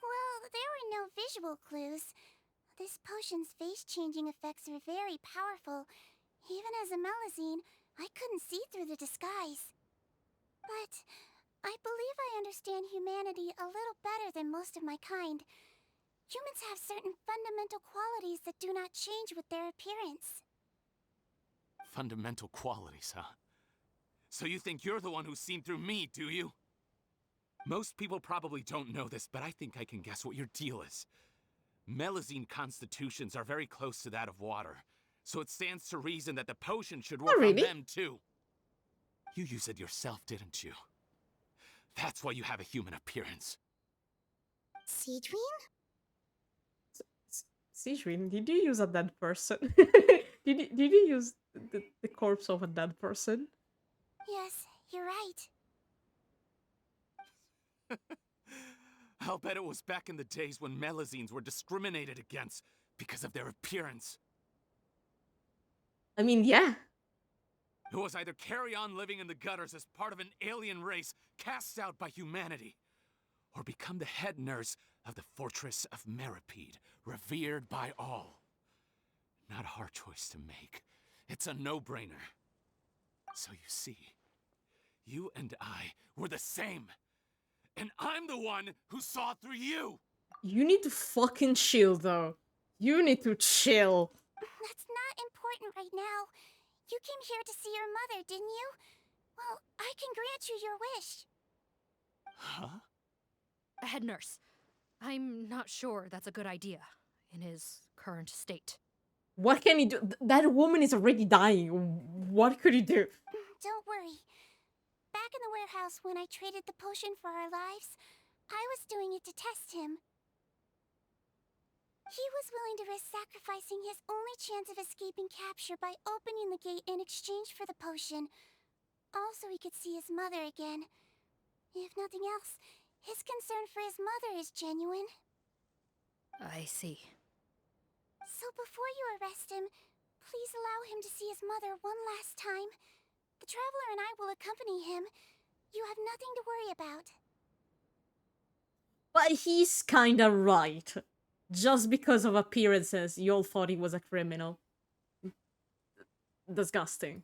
Well, there were no visual clues. This potion's face-changing effects are very powerful. Even as a Melazine, I couldn't see through the disguise. But I believe I understand humanity a little better than most of my kind. Humans have certain fundamental qualities that do not change with their appearance. Fundamental qualities, huh? So you think you're the one who's seen through me, do you? Most people probably don't know this, but I think I can guess what your deal is. Melazine constitutions are very close to that of water, so it stands to reason that the potion should work on them too. You use it yourself, didn't you? That's why you have a human appearance. Sigewinne? Sigewinne, did you use a dead person? did you use the corpse of a dead person? Yes, you're right. I'll bet it was back in the days when Melazines were discriminated against because of their appearance. I mean, yeah. It was either carry on living in the gutters as part of an alien race cast out by humanity, or become the head nurse of the fortress of Meripede, revered by all. Not a hard choice to make. It's a no-brainer. So you see, you and I were the same. And I'm the one who saw through you! You need to fucking chill, though. You need to chill. That's not important right now. You came here to see your mother, didn't you? Well, I can grant you your wish. Huh? Head nurse, I'm not sure that's a good idea in his current state. What can he do? That woman is already dying. What could he do? Don't worry. Back in the warehouse when I traded the potion for our lives, I was doing it to test him. He was willing to risk sacrificing his only chance of escaping capture by opening the gate in exchange for the potion. Also, he could see his mother again. If nothing else, his concern for his mother is genuine. I see. So before you arrest him, please allow him to see his mother one last time. The Traveler and I will accompany him. You have nothing to worry about. But he's kinda right. Just because of appearances, you all thought he was a criminal. Disgusting.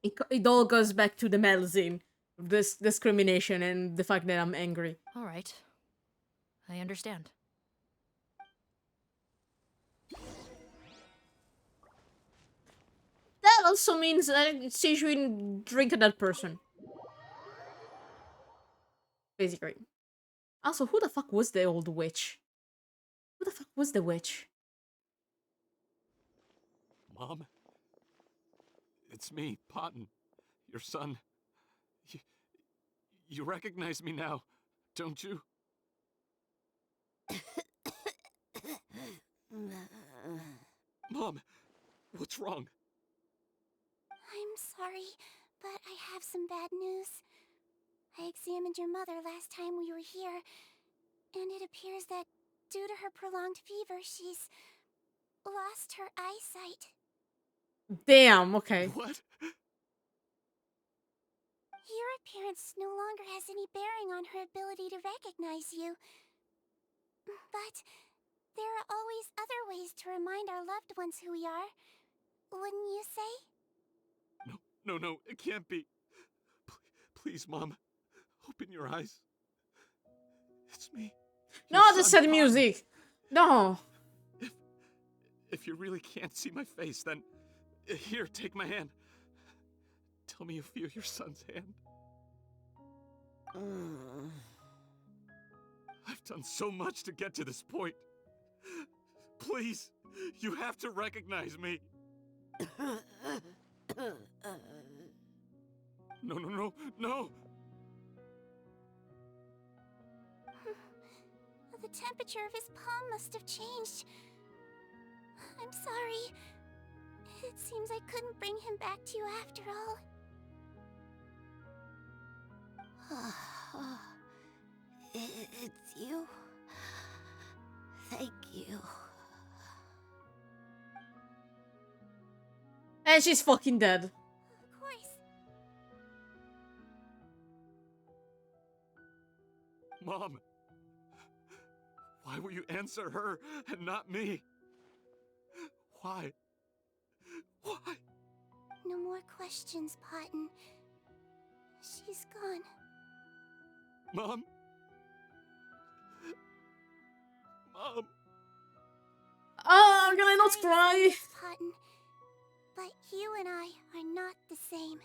It all goes back to the Melzin. This discrimination and the fact that I'm angry. All right. I understand. That also means that Sigewinne drinking that person. Basically. Also, who the fuck was the old witch? Who the fuck was the witch? Mom? It's me, Potton. Your son. You recognize me now, don't you? Mom, what's wrong? I'm sorry, but I have some bad news. I examined your mother last time we were here, and it appears that due to her prolonged fever, she's lost her eyesight. Damn, okay. What? Your appearance no longer has any bearing on her ability to recognize you. But there are always other ways to remind our loved ones who we are. Wouldn't you say? No, it can't be. Please, Mom, open your eyes. It's me. No, the sad music. No. If you really can't see my face, then here, take my hand. Tell me you feel your son's hand. I've done so much to get to this point. Please, you have to recognize me. No. The temperature of his palm must have changed. I'm sorry. It seems I couldn't bring him back to you after all. It's you. Thank you. And she's fucking dead. Of course. Mom, why will you answer her and not me? Why? No more questions, Potton. She's gone. Mom? Oh, can I not cry? Potton, but you and I are not the same.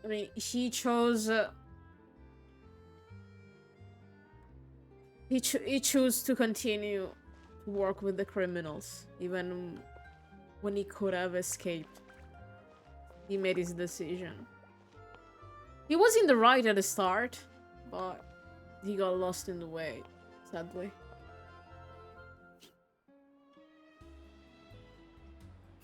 I mean, he chose... he chose to continue to work with the criminals, even when he could have escaped. He made his decision. He was in the right at the start, but he got lost in the way, sadly.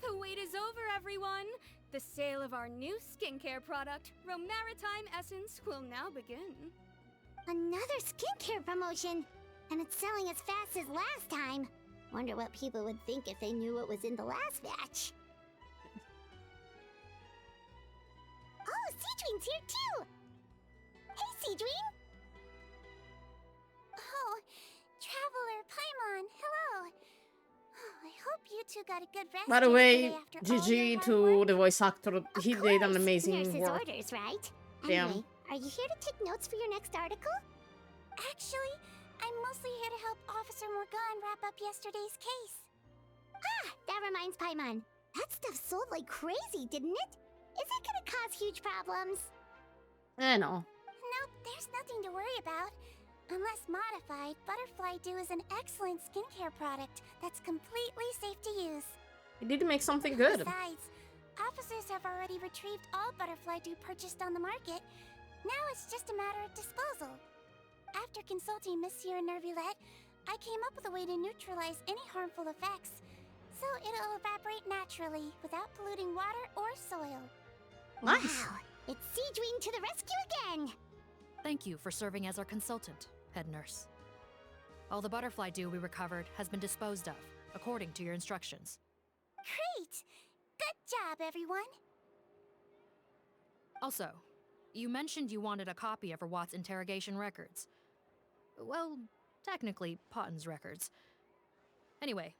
The wait is over, everyone! The sale of our new skincare product, Romaritime Essence, will now begin. Another skincare promotion! And it's selling as fast as last time. Wonder what people would think if they knew what was in the last batch. Oh, Sigewinne's here too! Hey, Sigewinne! Oh, Traveler, Paimon, hello! Oh, I hope you two got a good rest. By the way, yesterday after all your GG hard to work. the voice actor. He did an amazing Nurse's work. orders, right? Damn. Anyway, are you here to take notes for your next article? Actually, I'm mostly here to help Officer Morgan wrap up yesterday's case. Ah, that reminds Paimon. That stuff sold like crazy, didn't it? Is it gonna cause huge problems? No. Nope, there's nothing to worry about. Unless modified, Butterfly Dew is an excellent skincare product that's completely safe to use. He did make something good. Besides, officers have already retrieved all butterfly dew purchased on the market. Now it's just a matter of disposal. After consulting Monsieur Nervulette, I came up with a way to neutralize any harmful effects, so it'll evaporate naturally without polluting water or soil. Nice. Wow, it's Sigewinne to the rescue again! Thank you for serving as our consultant, head nurse. All the butterfly dew we recovered has been disposed of, according to your instructions. Great! Good job, everyone! Also, you mentioned you wanted a copy of Rawat's interrogation records. Well, technically, Potten's records. Anyway,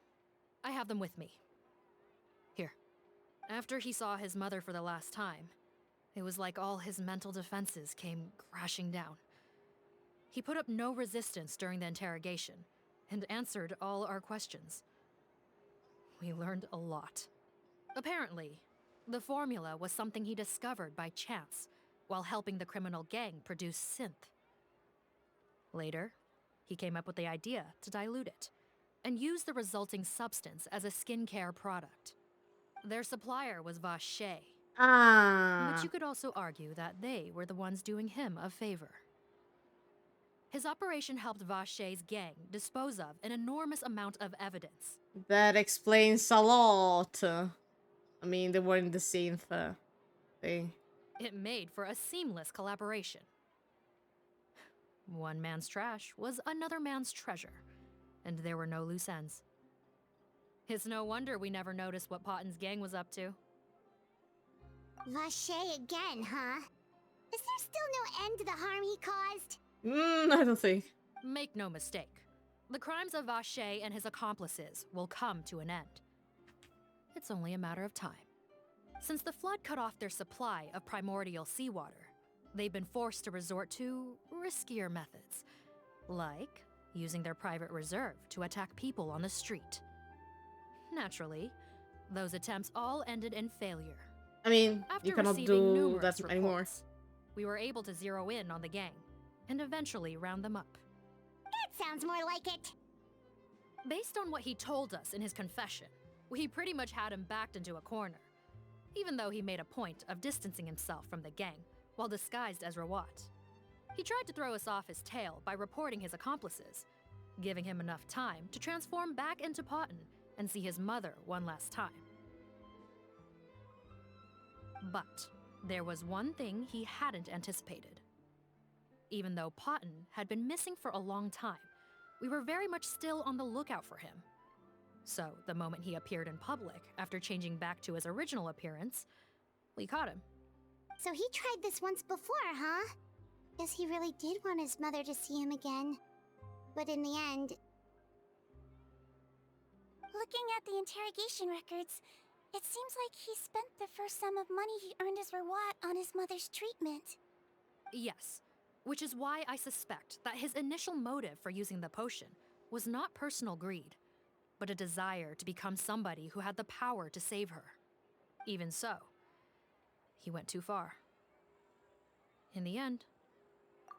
I have them with me. Here. After he saw his mother for the last time, it was like all his mental defenses came crashing down. He put up no resistance during the interrogation, and answered all our questions. We learned a lot. Apparently, the formula was something he discovered by chance while helping the criminal gang produce synth. Later, he came up with the idea to dilute it and use the resulting substance as a skincare product. Their supplier was Vache, but you could also argue that they were the ones doing him a favor. His operation helped Vache's gang dispose of an enormous amount of evidence. That explains a lot. I mean, they were in the same thing. It made for a seamless collaboration. One man's trash was another man's treasure, and there were no loose ends. It's no wonder we never noticed what Potten's gang was up to. Vache again, huh? Is there still no end to the harm he caused? I don't think. Make no mistake. The crimes of Vache and his accomplices will come to an end. It's only a matter of time. Since the flood cut off their supply of primordial seawater, they've been forced to resort to riskier methods, like using their private reserve to attack people on the street. Naturally, those attempts all ended in failure. I mean, After you cannot receiving do numerous that anymore. reports, we were able to zero in on the gang and eventually round them up. That sounds more like it. Based on what he told us in his confession, we pretty much had him backed into a corner, even though he made a point of distancing himself from the gang while disguised as Rawat. He tried to throw us off his tail by reporting his accomplices, giving him enough time to transform back into Potten and see his mother one last time. But there was one thing he hadn't anticipated. Even though Potten had been missing for a long time, we were very much still on the lookout for him. So, the moment he appeared in public after changing back to his original appearance, we caught him. So he tried this once before, huh? Guess he really did want his mother to see him again. But in the end... Looking at the interrogation records, it seems like he spent the first sum of money he earned as Rawat on his mother's treatment. Yes, which is why I suspect that his initial motive for using the potion was not personal greed, but a desire to become somebody who had the power to save her. Even so, he went too far. In the end,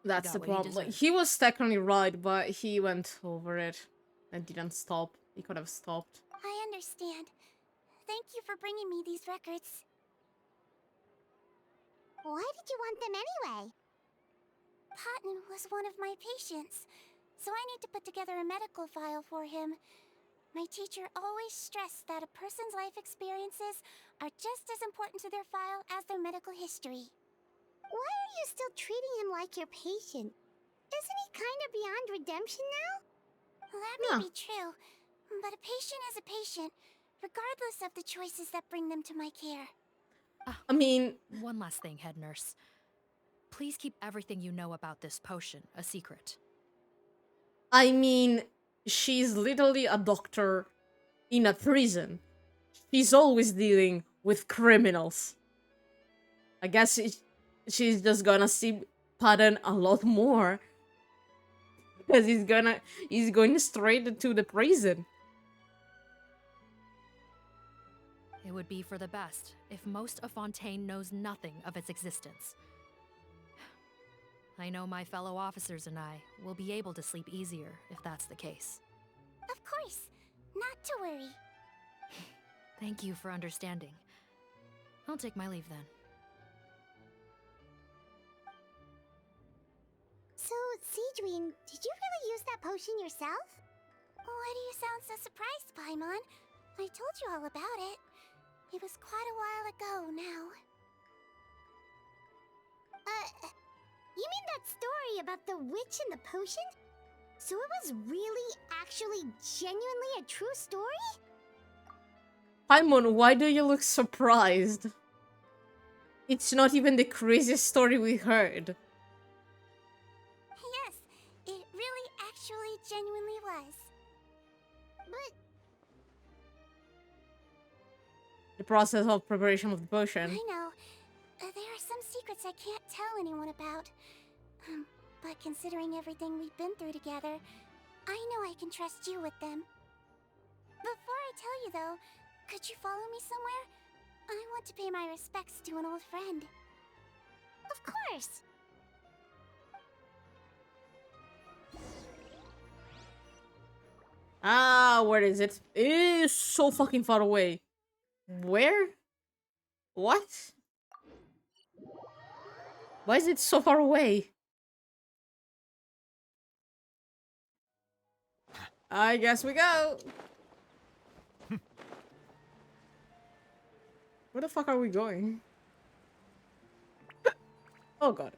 That's the got what he problem. Like, deserved. he was technically right, but he went over it and didn't stop. He could have stopped. I understand. Thank you for bringing me these records. Why did you want them anyway? Potten was one of my patients, so I need to put together a medical file for him. My teacher always stressed that a person's life experiences are just as important to their file as their medical history. Why are you still treating him like your patient? Isn't he kind of beyond redemption now? That may be true, but a patient is a patient, regardless of the choices that bring them to my care. I mean... One last thing, head nurse. Please keep everything you know about this potion a secret. I mean, she's literally a doctor in a prison. She's always dealing with criminals. I guess she's just gonna see Pattern a lot more. Because he's going straight into the prison. It would be for the best if most of Fontaine knows nothing of its existence. I know my fellow officers and I will be able to sleep easier if that's the case. Of course, not to worry. Thank you for understanding. I'll take my leave then. So, Sigewinne, did you really use that potion yourself? Why do you sound so surprised, Paimon? I told you all about it. It was quite a while ago now. You mean that story about the witch and the potion? So it was really, actually, genuinely a true story? Paimon, why do you look surprised? It's not even the craziest story we heard. Yes, it really actually genuinely was. But The process of preparation of the potion. I know. There are some secrets I can't tell anyone about. But considering everything we've been through together, I know I can trust you with them. Before I tell you though, could you follow me somewhere? I want to pay my respects to an old friend. of course. Ah, where is it? It is so fucking far away. Where? What? Why is it so far away? I guess we go. Where the fuck are we going? Oh god.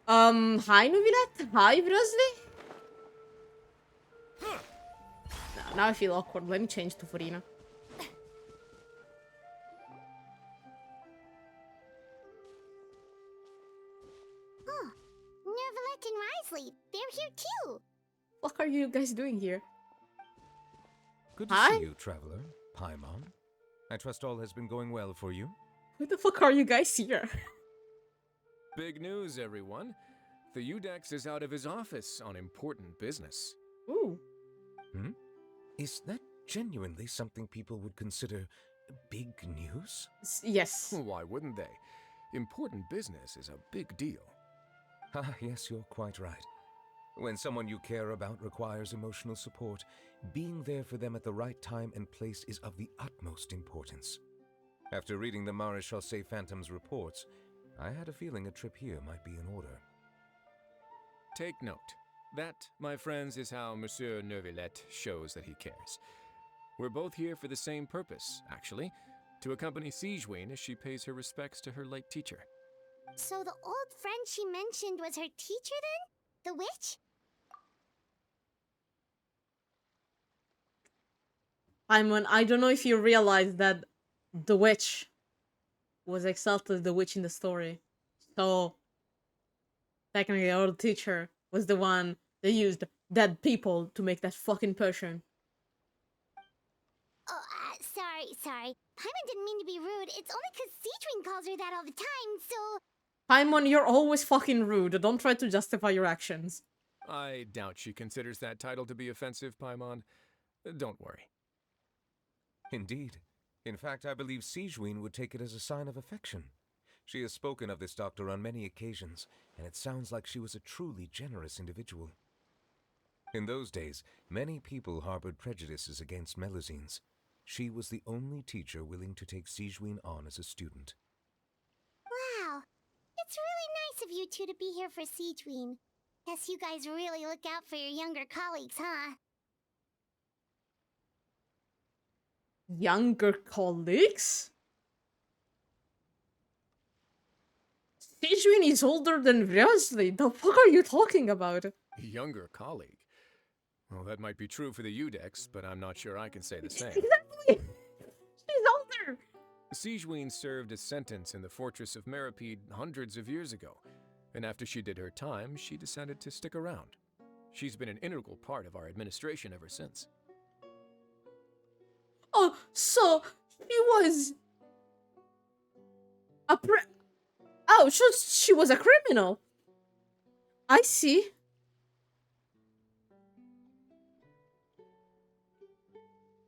Hi Nuvilet? Hi Vrosley? No, now I feel awkward. Let me change to Furina. Oh, Nervalet and Risley, they're here too. What are you guys doing here? Good to Hi? see you, traveler. Paimon. I trust all has been going well for you. Why the fuck are you guys here? Big news, everyone. The Udex is out of his office on important business. Ooh. Is that genuinely something people would consider big news? Yes. Why wouldn't they? Important business is a big deal. Ah, yes, you're quite right. When someone you care about requires emotional support, being there for them at the right time and place is of the utmost importance. After reading the Maréchal Say Phantom's reports, I had a feeling a trip here might be in order. Take note. That, my friends, is how Monsieur Nervillet shows that he cares. We're both here for the same purpose, actually, to accompany Sigewinne as she pays her respects to her late teacher. So the old friend she mentioned was her teacher then? The witch? Paimon, I don't know if you realize that the witch was exalted the witch in the story. So, technically, our teacher was the one that used dead people to make that fucking potion. Oh, sorry. Paimon didn't mean to be rude. It's only because Sigewinne calls her that all the time, so... Paimon, you're always fucking rude. Don't try to justify your actions. I doubt she considers that title to be offensive, Paimon. Don't worry. Indeed. In fact, I believe Sigewinne would take it as a sign of affection. She has spoken of this doctor on many occasions, and it sounds like she was a truly generous individual. In those days, many people harbored prejudices against Melusines. She was the only teacher willing to take Sigewinne on as a student. Wow. It's really nice of you two to be here for Sigewinne. Guess you guys really look out for your younger colleagues, huh? Younger colleagues? Sigewinne is older than Vrosley. The fuck are you talking about? Younger colleague? Well, that might be true for the Udex, but I'm not sure I can say the same. Exactly! She's older! Sigewinne served a sentence in the fortress of Meripede hundreds of years ago, and after she did her time, she decided to stick around. She's been an integral part of our administration ever since. Oh, so she was a Oh, so she was a criminal. I see.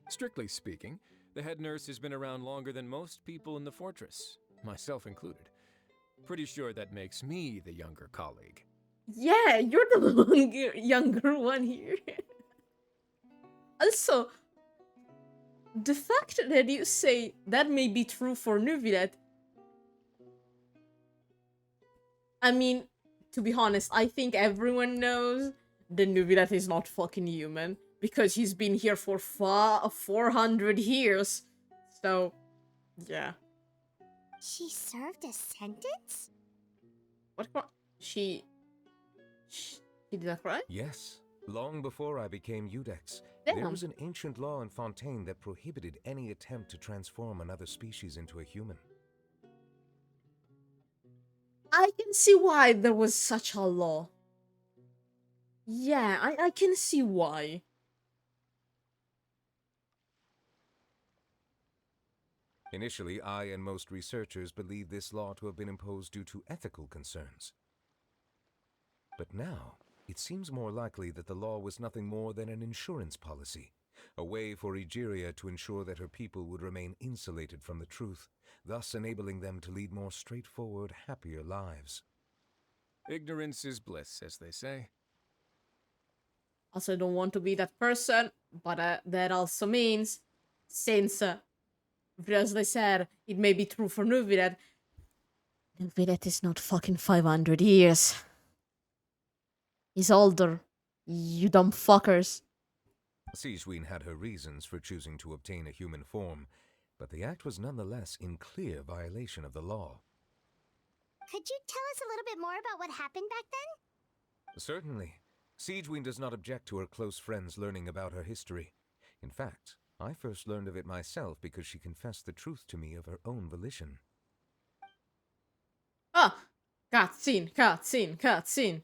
Strictly speaking, the head nurse has been around longer than most people in the fortress, myself included. Pretty sure that makes me the younger colleague. Yeah, you're the younger one here. Also, the fact that you say that may be true for Nuvilet, I mean, to be honest, I think everyone knows the Nuvilet is not fucking human because he's been here for 400 years. So, yeah. She served a sentence? What? She did that right? Yes. Long before I became Udex, Damn. there was an ancient law in Fontaine that prohibited any attempt to transform another species into a human. I can see why there was such a law. Yeah, I can see why. Initially, I and most researchers believed this law to have been imposed due to ethical concerns. But now, it seems more likely that the law was nothing more than an insurance policy, a way for Egeria to ensure that her people would remain insulated from the truth, thus enabling them to lead more straightforward, happier lives. Ignorance is bliss, as they say. Also, I don't want to be that person, but that also means, since, as they said, it may be true for Nuvilet, Nuvilet is not fucking 500 years. He's older. You dumb fuckers. Sigewinne had her reasons for choosing to obtain a human form, but the act was nonetheless in clear violation of the law. Could you tell us a little bit more about what happened back then? Certainly. Sigewinne does not object to her close friends learning about her history. In fact, I first learned of it myself because she confessed the truth to me of her own volition. Ah! Cutscene, cutscene, cutscene.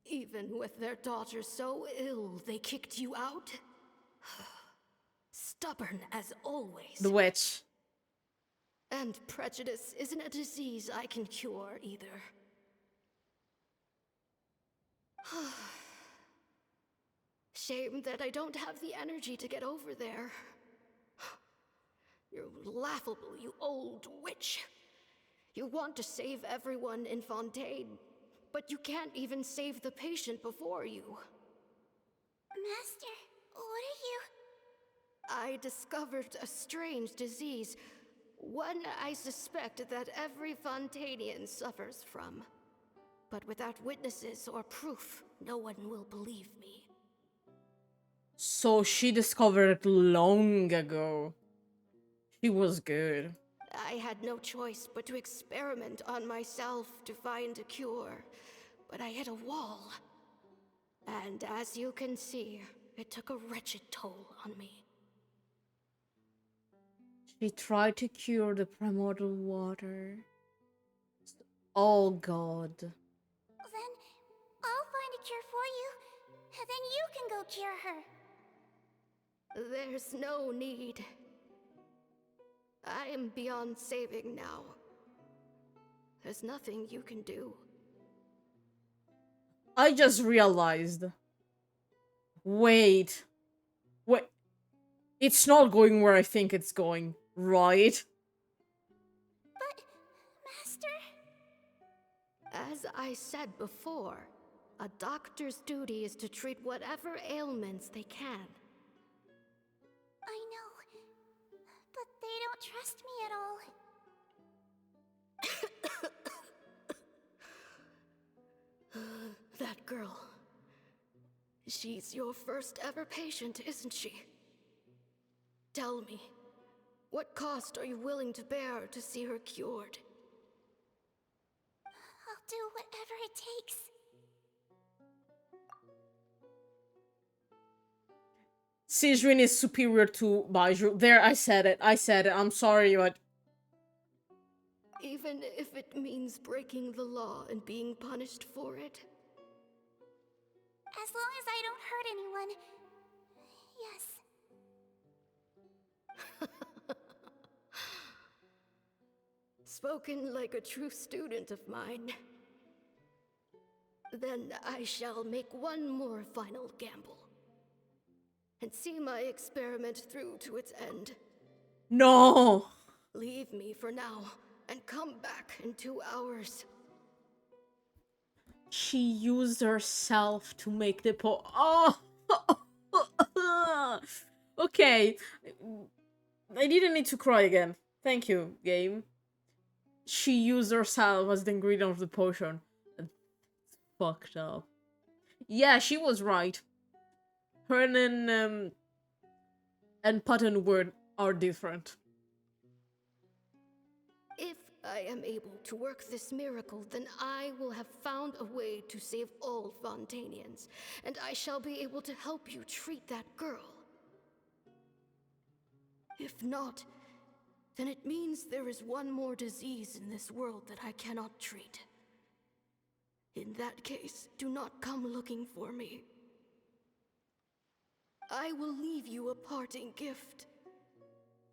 Even with their daughter so ill, they kicked you out? Stubborn as always. The witch. And prejudice isn't a disease I can cure either. Shame that I don't have the energy to get over there. You're laughable, you old witch. You want to save everyone in Fontaine, but you can't even save the patient before you. Master, what are you... I discovered a strange disease, one I suspect that every Fontainian suffers from. But without witnesses or proof, no one will believe me. So she discovered it long ago. She was good. I had no choice but to experiment on myself to find a cure, but I hit a wall. And as you can see, it took a wretched toll on me. She tried to cure the primordial water. Oh god. Then I'll find a cure for you, and then you can go cure her. There's no need. I am beyond saving now. There's nothing you can do. I just realized. Wait. It's not going where I think it's going, right? But, Master... As I said before, a doctor's duty is to treat whatever ailments they can. I know, but they don't trust me at all. That girl. She's your first ever patient, isn't she? Tell me, what cost are you willing to bear to see her cured? I'll do whatever it takes. Sigewinne is superior to Baiju. There, I said it. I'm sorry, but... Even if it means breaking the law and being punished for it? As long as I don't hurt anyone. Yes. Spoken like a true student of mine. Then I shall make one more final gamble. And see my experiment through to its end. No! Leave me for now, and come back in 2 hours. She used herself to make the Oh! Okay. I didn't need to cry again. Thank you, game. She used herself as the ingredient of the potion. That's fucked up. Yeah, she was right. Her and Putton word are different. If I am able to work this miracle, then I will have found a way to save all Fontanians, and I shall be able to help you treat that girl. If not, then it means there is one more disease in this world that I cannot treat. In that case, do not come looking for me. I will leave you a parting gift.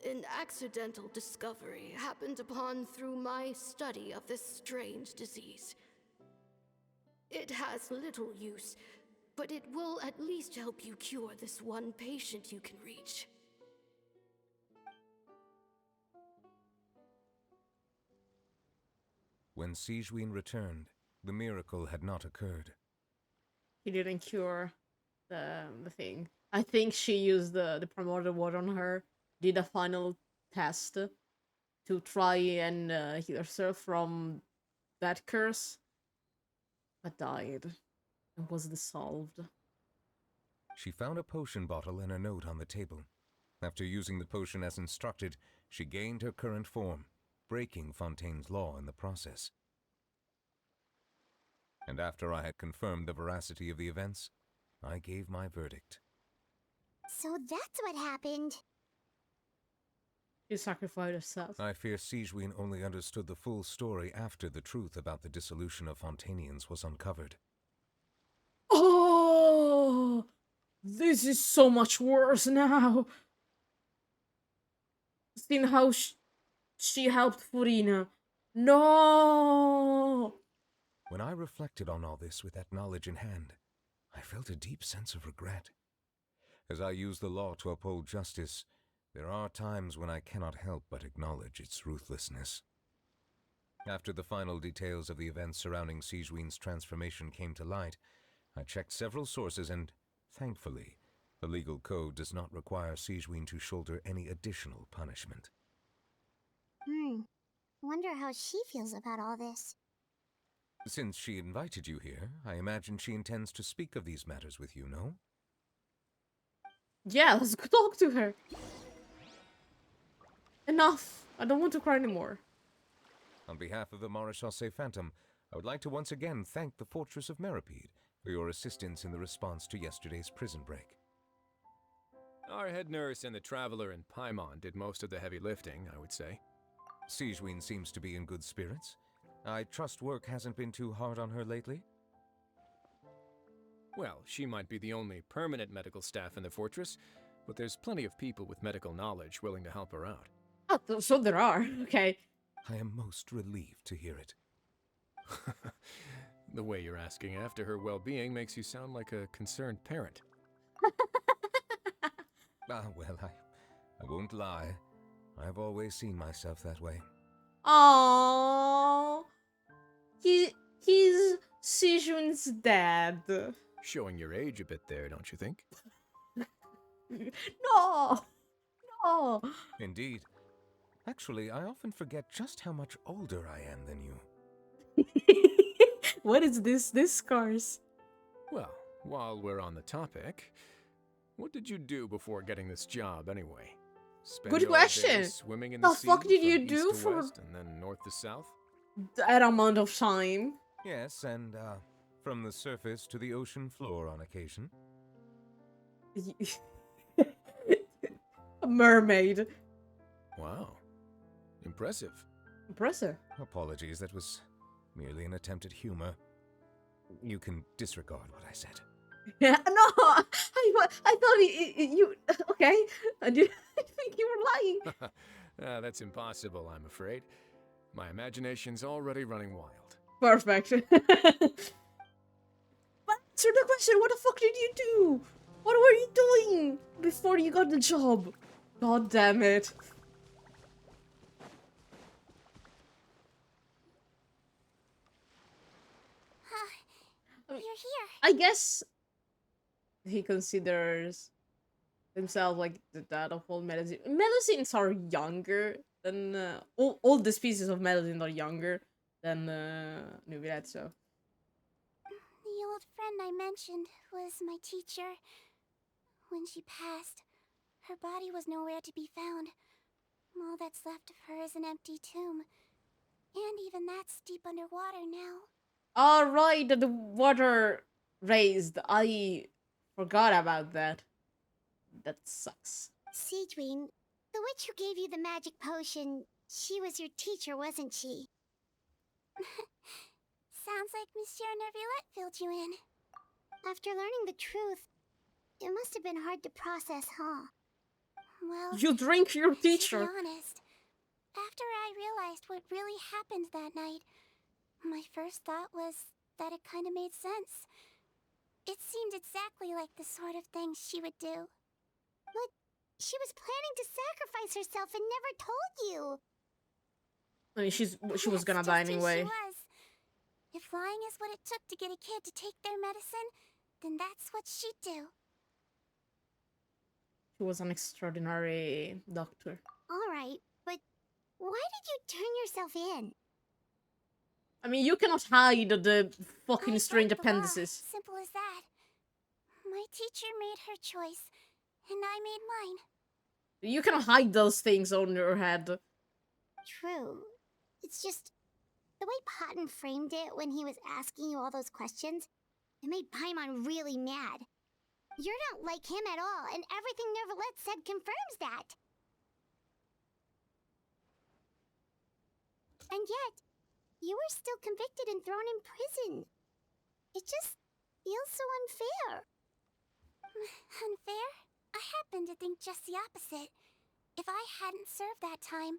An accidental discovery happened upon through my study of this strange disease. It has little use, but it will at least help you cure this one patient you can reach. When Sigewinne returned, the miracle had not occurred. He didn't cure the thing. I think she used the primordial water on her, did a final test to try and heal herself from that curse, but died and was dissolved. She found a potion bottle and a note on the table. After using the potion as instructed, she gained her current form, breaking Fontaine's law in the process. And after I had confirmed the veracity of the events, I gave my verdict. So that's what happened. She sacrificed herself. I fear Sigewinne only understood the full story after the truth about the dissolution of Fontanians was uncovered. Oh, this is so much worse now. Seeing how she helped Furina. No! When I reflected on all this with that knowledge in hand, I felt a deep sense of regret. As I use the law to uphold justice, there are times when I cannot help but acknowledge its ruthlessness. After the final details of the events surrounding Sigewinne's transformation came to light, I checked several sources and, thankfully, the legal code does not require Sigewinne to shoulder any additional punishment. Wonder how she feels about all this. Since she invited you here, I imagine she intends to speak of these matters with you, no? Yeah, let's go talk to her. Enough. I don't want to cry anymore. On behalf of the Maréchaussée Phantom, I would like to once again thank the Fortress of Meripede for your assistance in the response to yesterday's prison break. Our head nurse and the traveler in Paimon did most of the heavy lifting, I would say. Sigewinne seems to be in good spirits. I trust work hasn't been too hard on her lately? Well, she might be the only permanent medical staff in the fortress, but there's plenty of people with medical knowledge willing to help her out. Oh, so there are. Okay. I am most relieved to hear it. The way you're asking after her well-being makes you sound like a concerned parent. Well, I won't lie. I've always seen myself that way. Aww. He's Sigewinne's dad. Showing your age a bit there, don't you think? No! No! Indeed. Actually, I often forget just how much older I am than you. What is this scars? Well, while we're on the topic, what did you do before getting this job anyway? Spend Good all question. day swimming in The the sea fuck did from you east do to for west and then north to south? that amount of time? Yes, and, from the surface to the ocean floor on occasion. A mermaid. Wow. Impressive. Impressive. Apologies, that was merely an attempt at humor. You can disregard what I said. Yeah, no, I thought you okay. I think you were lying. That's impossible, I'm afraid. My imagination's already running wild. Perfect. But answer the question, what the fuck did you do? What were you doing before you got the job? God damn it. You're here. I guess he considers himself like the dad of all melazine. Melazines are younger than all the species of melazine are younger than Nubilet, so. The old friend I mentioned was my teacher. When she passed, her body was nowhere to be found. All that's left of her is an empty tomb. And even that's deep underwater now. Alright, the water raised. I forgot about that. That sucks. Sigewinne, the witch who gave you the magic potion, she was your teacher, wasn't she? Sounds like Monsieur Neuvillette filled you in. After learning the truth, it must have been hard to process, huh? Well, you drink your teacher. To be honest, after I realized what really happened that night, my first thought was that it kind of made sense. It seemed exactly like the sort of thing she would do. But she was planning to sacrifice herself and never told you. I mean, she was gonna die anyway. She was. If lying is what it took to get a kid to take their medicine, then that's what she'd do. She was an extraordinary doctor. Alright, but why did you turn yourself in? I mean, you cannot hide the fucking strange appendices. Simple as that. My teacher made her choice, and I made mine. You cannot hide those things on your head. True. It's just the way Potton framed it when he was asking you all those questions, it made Paimon really mad. You're not like him at all, and everything Neuvillette said confirms that. And yet, you were still convicted and thrown in prison. It just feels so unfair. Unfair? I happen to think just the opposite. If I hadn't served that time,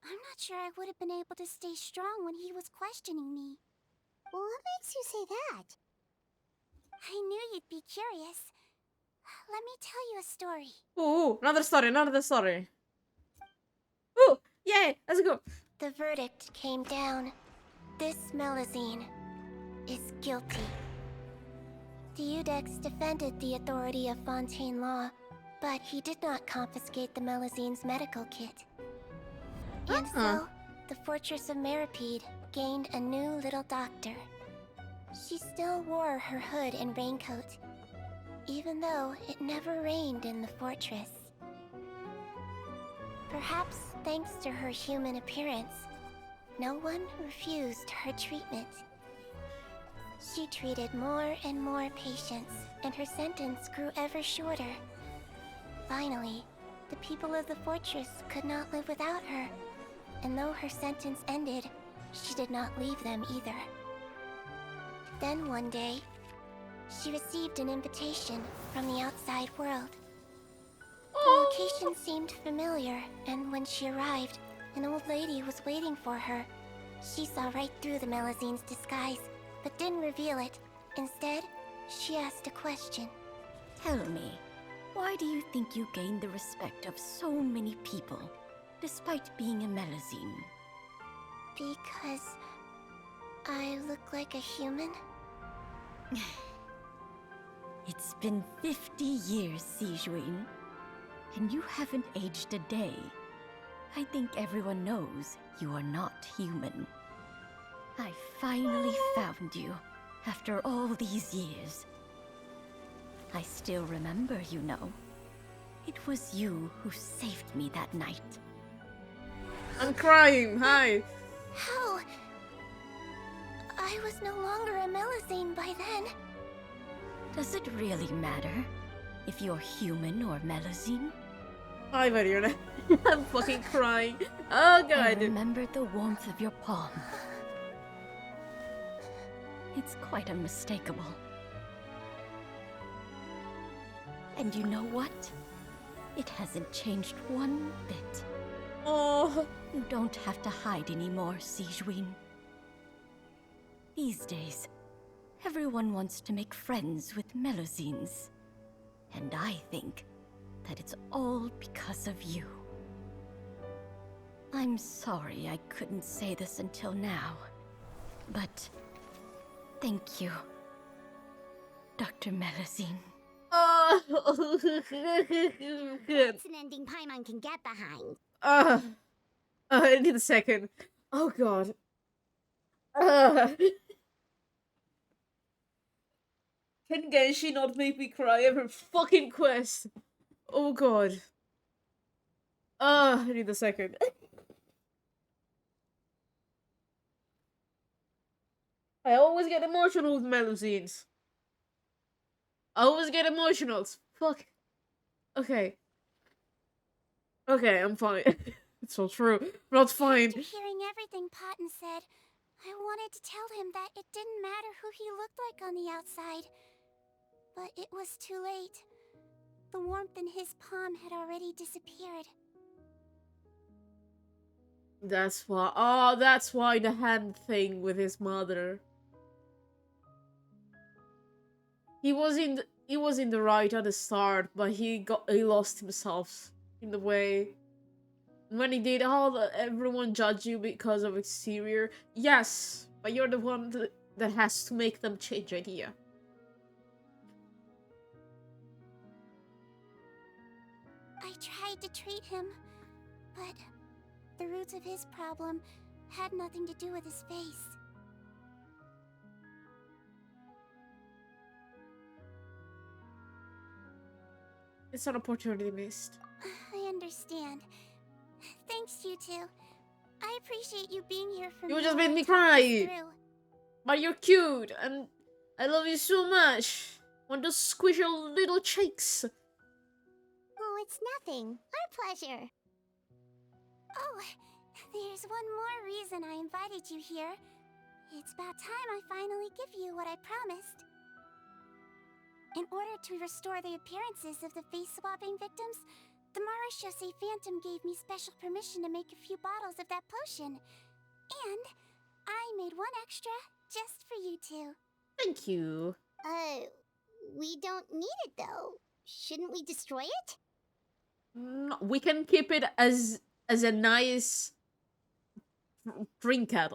I'm not sure I would have been able to stay strong when he was questioning me. What makes you say that? I knew you'd be curious. Let me tell you a story. Ooh, another story. Ooh, yay, let's go. The verdict came down. This Melazine is guilty. Deudex defended the authority of Fontaine Law, but he did not confiscate the Melazine's medical kit. And so, the Fortress of Meripede gained a new little doctor. She still wore her hood and raincoat, even though it never rained in the fortress. Perhaps thanks to her human appearance, no one refused her treatment. She treated more and more patients, and her sentence grew ever shorter. Finally, the people of the fortress could not live without her, and though her sentence ended, she did not leave them either. Then one day, she received an invitation from the outside world. The location seemed familiar, and when she arrived, an old lady was waiting for her. She saw right through the Melazine's disguise, but didn't reveal it. Instead, she asked a question. Tell me, why do you think you gained the respect of so many people, despite being a Melazine? Because I look like a human? It's been 50 years, Sigewinne, and you haven't aged a day. I think everyone knows you are not human. I finally found you, after all these years. I still remember, you know. It was you who saved me that night. I'm crying, hi! How? I was no longer a Melazine by then. Does it really matter if you're human or Melazine? Hi, Mariona. I'm fucking crying. Oh god. I remember the warmth of your palm. It's quite unmistakable. And you know what? It hasn't changed one bit. Oh. You don't have to hide anymore, Sigewinne. These days, everyone wants to make friends with Melazines. And I think that it's all because of you. I'm sorry I couldn't say this until now, but thank you, Dr. Melazine. Oh, That's an ending Paimon can get behind. I need a second. Oh god. Uh, can Genshi not make me cry every fucking quest? Oh god. I need a second. I always get emotional with Melusines. I always get emotional. Fuck. Okay. Okay, I'm fine. It's so true. But it's fine. After hearing everything Patton said, I wanted to tell him that it didn't matter who he looked like on the outside. But it was too late. The warmth in his palm had already disappeared. That's why. Oh, that's why the hand thing with his mother. He was in the right at the start, but he lost himself in the way. When he did, everyone judge you because of exterior. Yes, but you're the one that has to make them change idea. I tried to treat him, but the roots of his problem had nothing to do with his face. It's an opportunity missed. I understand. Thanks, you two. I appreciate you being here for me. You just while made I me talk this cry. through. But you're cute, and I love you so much. Want to squish your little cheeks. Oh, it's nothing. Our pleasure. Oh, there's one more reason I invited you here. It's about time I finally give you what I promised. In order to restore the appearances of the face-swapping victims, the Marechaussee Phantom gave me special permission to make a few bottles of that potion. And I made one extra just for you two. Thank you. We don't need it though. Shouldn't we destroy it? No, we can keep it as a nice trinket.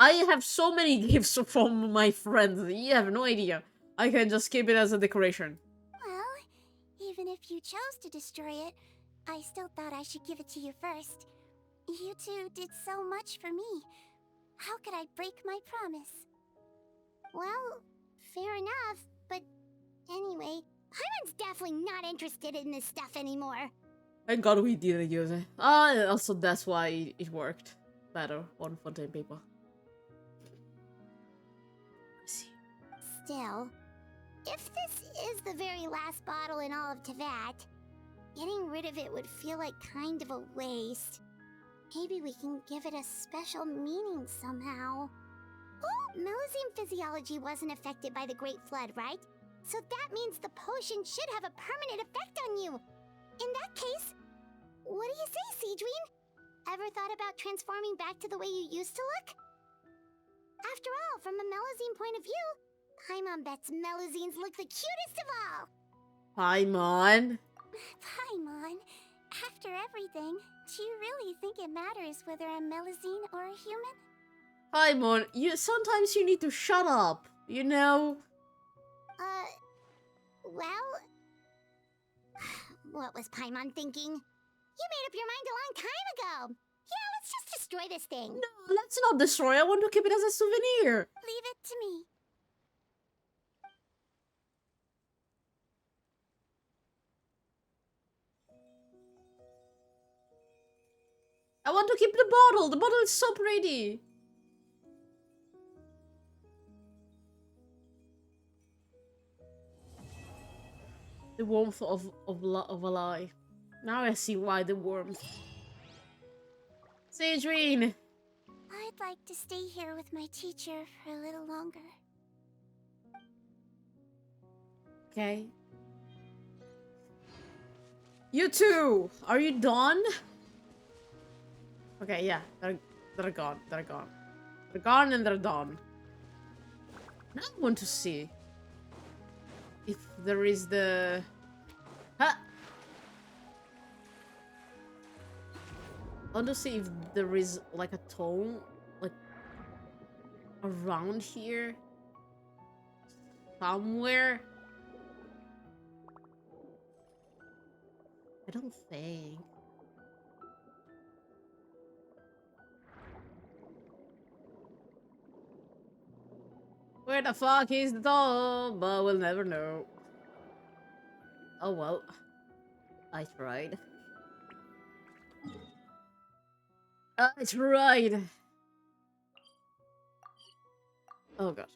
I have so many gifts from my friends. You have no idea. I can just keep it as a decoration. Well, even if you chose to destroy it, I still thought I should give it to you first. You two did so much for me. How could I break my promise? Well, fair enough, but anyway, Paimon's definitely not interested in this stuff anymore. Thank God we didn't use it. Also that's why it worked better on Fontaine paper. Still, if this is the very last bottle in all of Tevat, getting rid of it would feel like kind of a waste. Maybe we can give it a special meaning somehow. Well, Melusine physiology wasn't affected by the Great Flood, right? So that means the potion should have a permanent effect on you. In that case, what do you say, Sigewinne? Ever thought about transforming back to the way you used to look? After all, from a Melusine point of view, Paimon bets Melusines look the cutest of all. Paimon. Paimon, after everything, do you really think it matters whether I'm Melusine or a human? Paimon, sometimes you need to shut up, you know? Well... What was Paimon thinking? You made up your mind a long time ago. Yeah, let's just destroy this thing. No, let's not destroy. I want to keep it as a souvenir. Leave it to me. I want to keep the bottle. The bottle is so pretty. The warmth of a lie. Now I see why the warmth. Sigewinne. I'd like to stay here with my teacher for a little longer. Okay. You two, are you done? Okay, yeah, they're gone. They're gone. They're gone and they're done. Now I want to see if there is the... Huh? I want to see if there is like a tone, like around here somewhere. I don't think. Where the fuck is the doll? But we'll never know. Oh well. I tried. I tried. Oh god.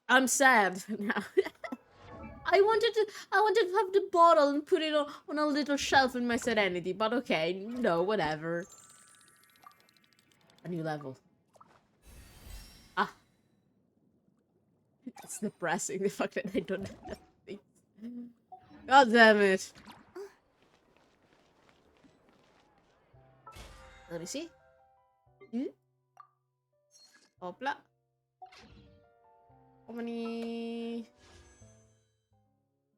I'm sad now. I wanted to have the bottle and put it on a little shelf in my Serenity, but okay, no, whatever. A new level. Ah. It's depressing, the fact that I don't have things. God damn it. Let me see. Hopla. How many?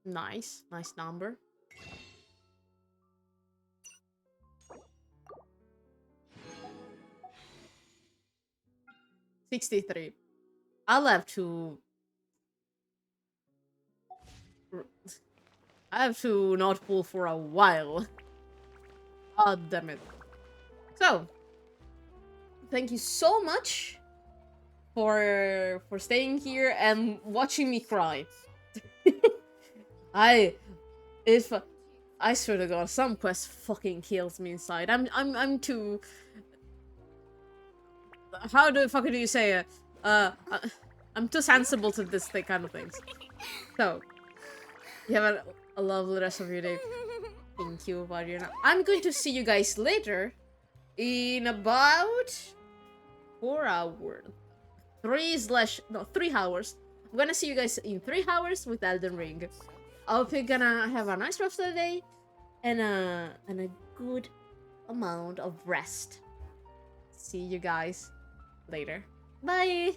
Nice number. $63. I'll have to... I have to not pull for a while. God damn it. So, thank you so much for staying here and watching me cry. I swear to God, some quest fucking kills me inside. I'm too... How the fuck do you say it? I'm too sensible to this kind of things. So, you have a lovely rest of your day. Thank you, Variana. I'm going to see you guys later in about 4 hours. 3 hours. I'm gonna see you guys in 3 hours with Elden Ring. I hope you're gonna have a nice rest of the day and a good amount of rest. See you guys later. Bye!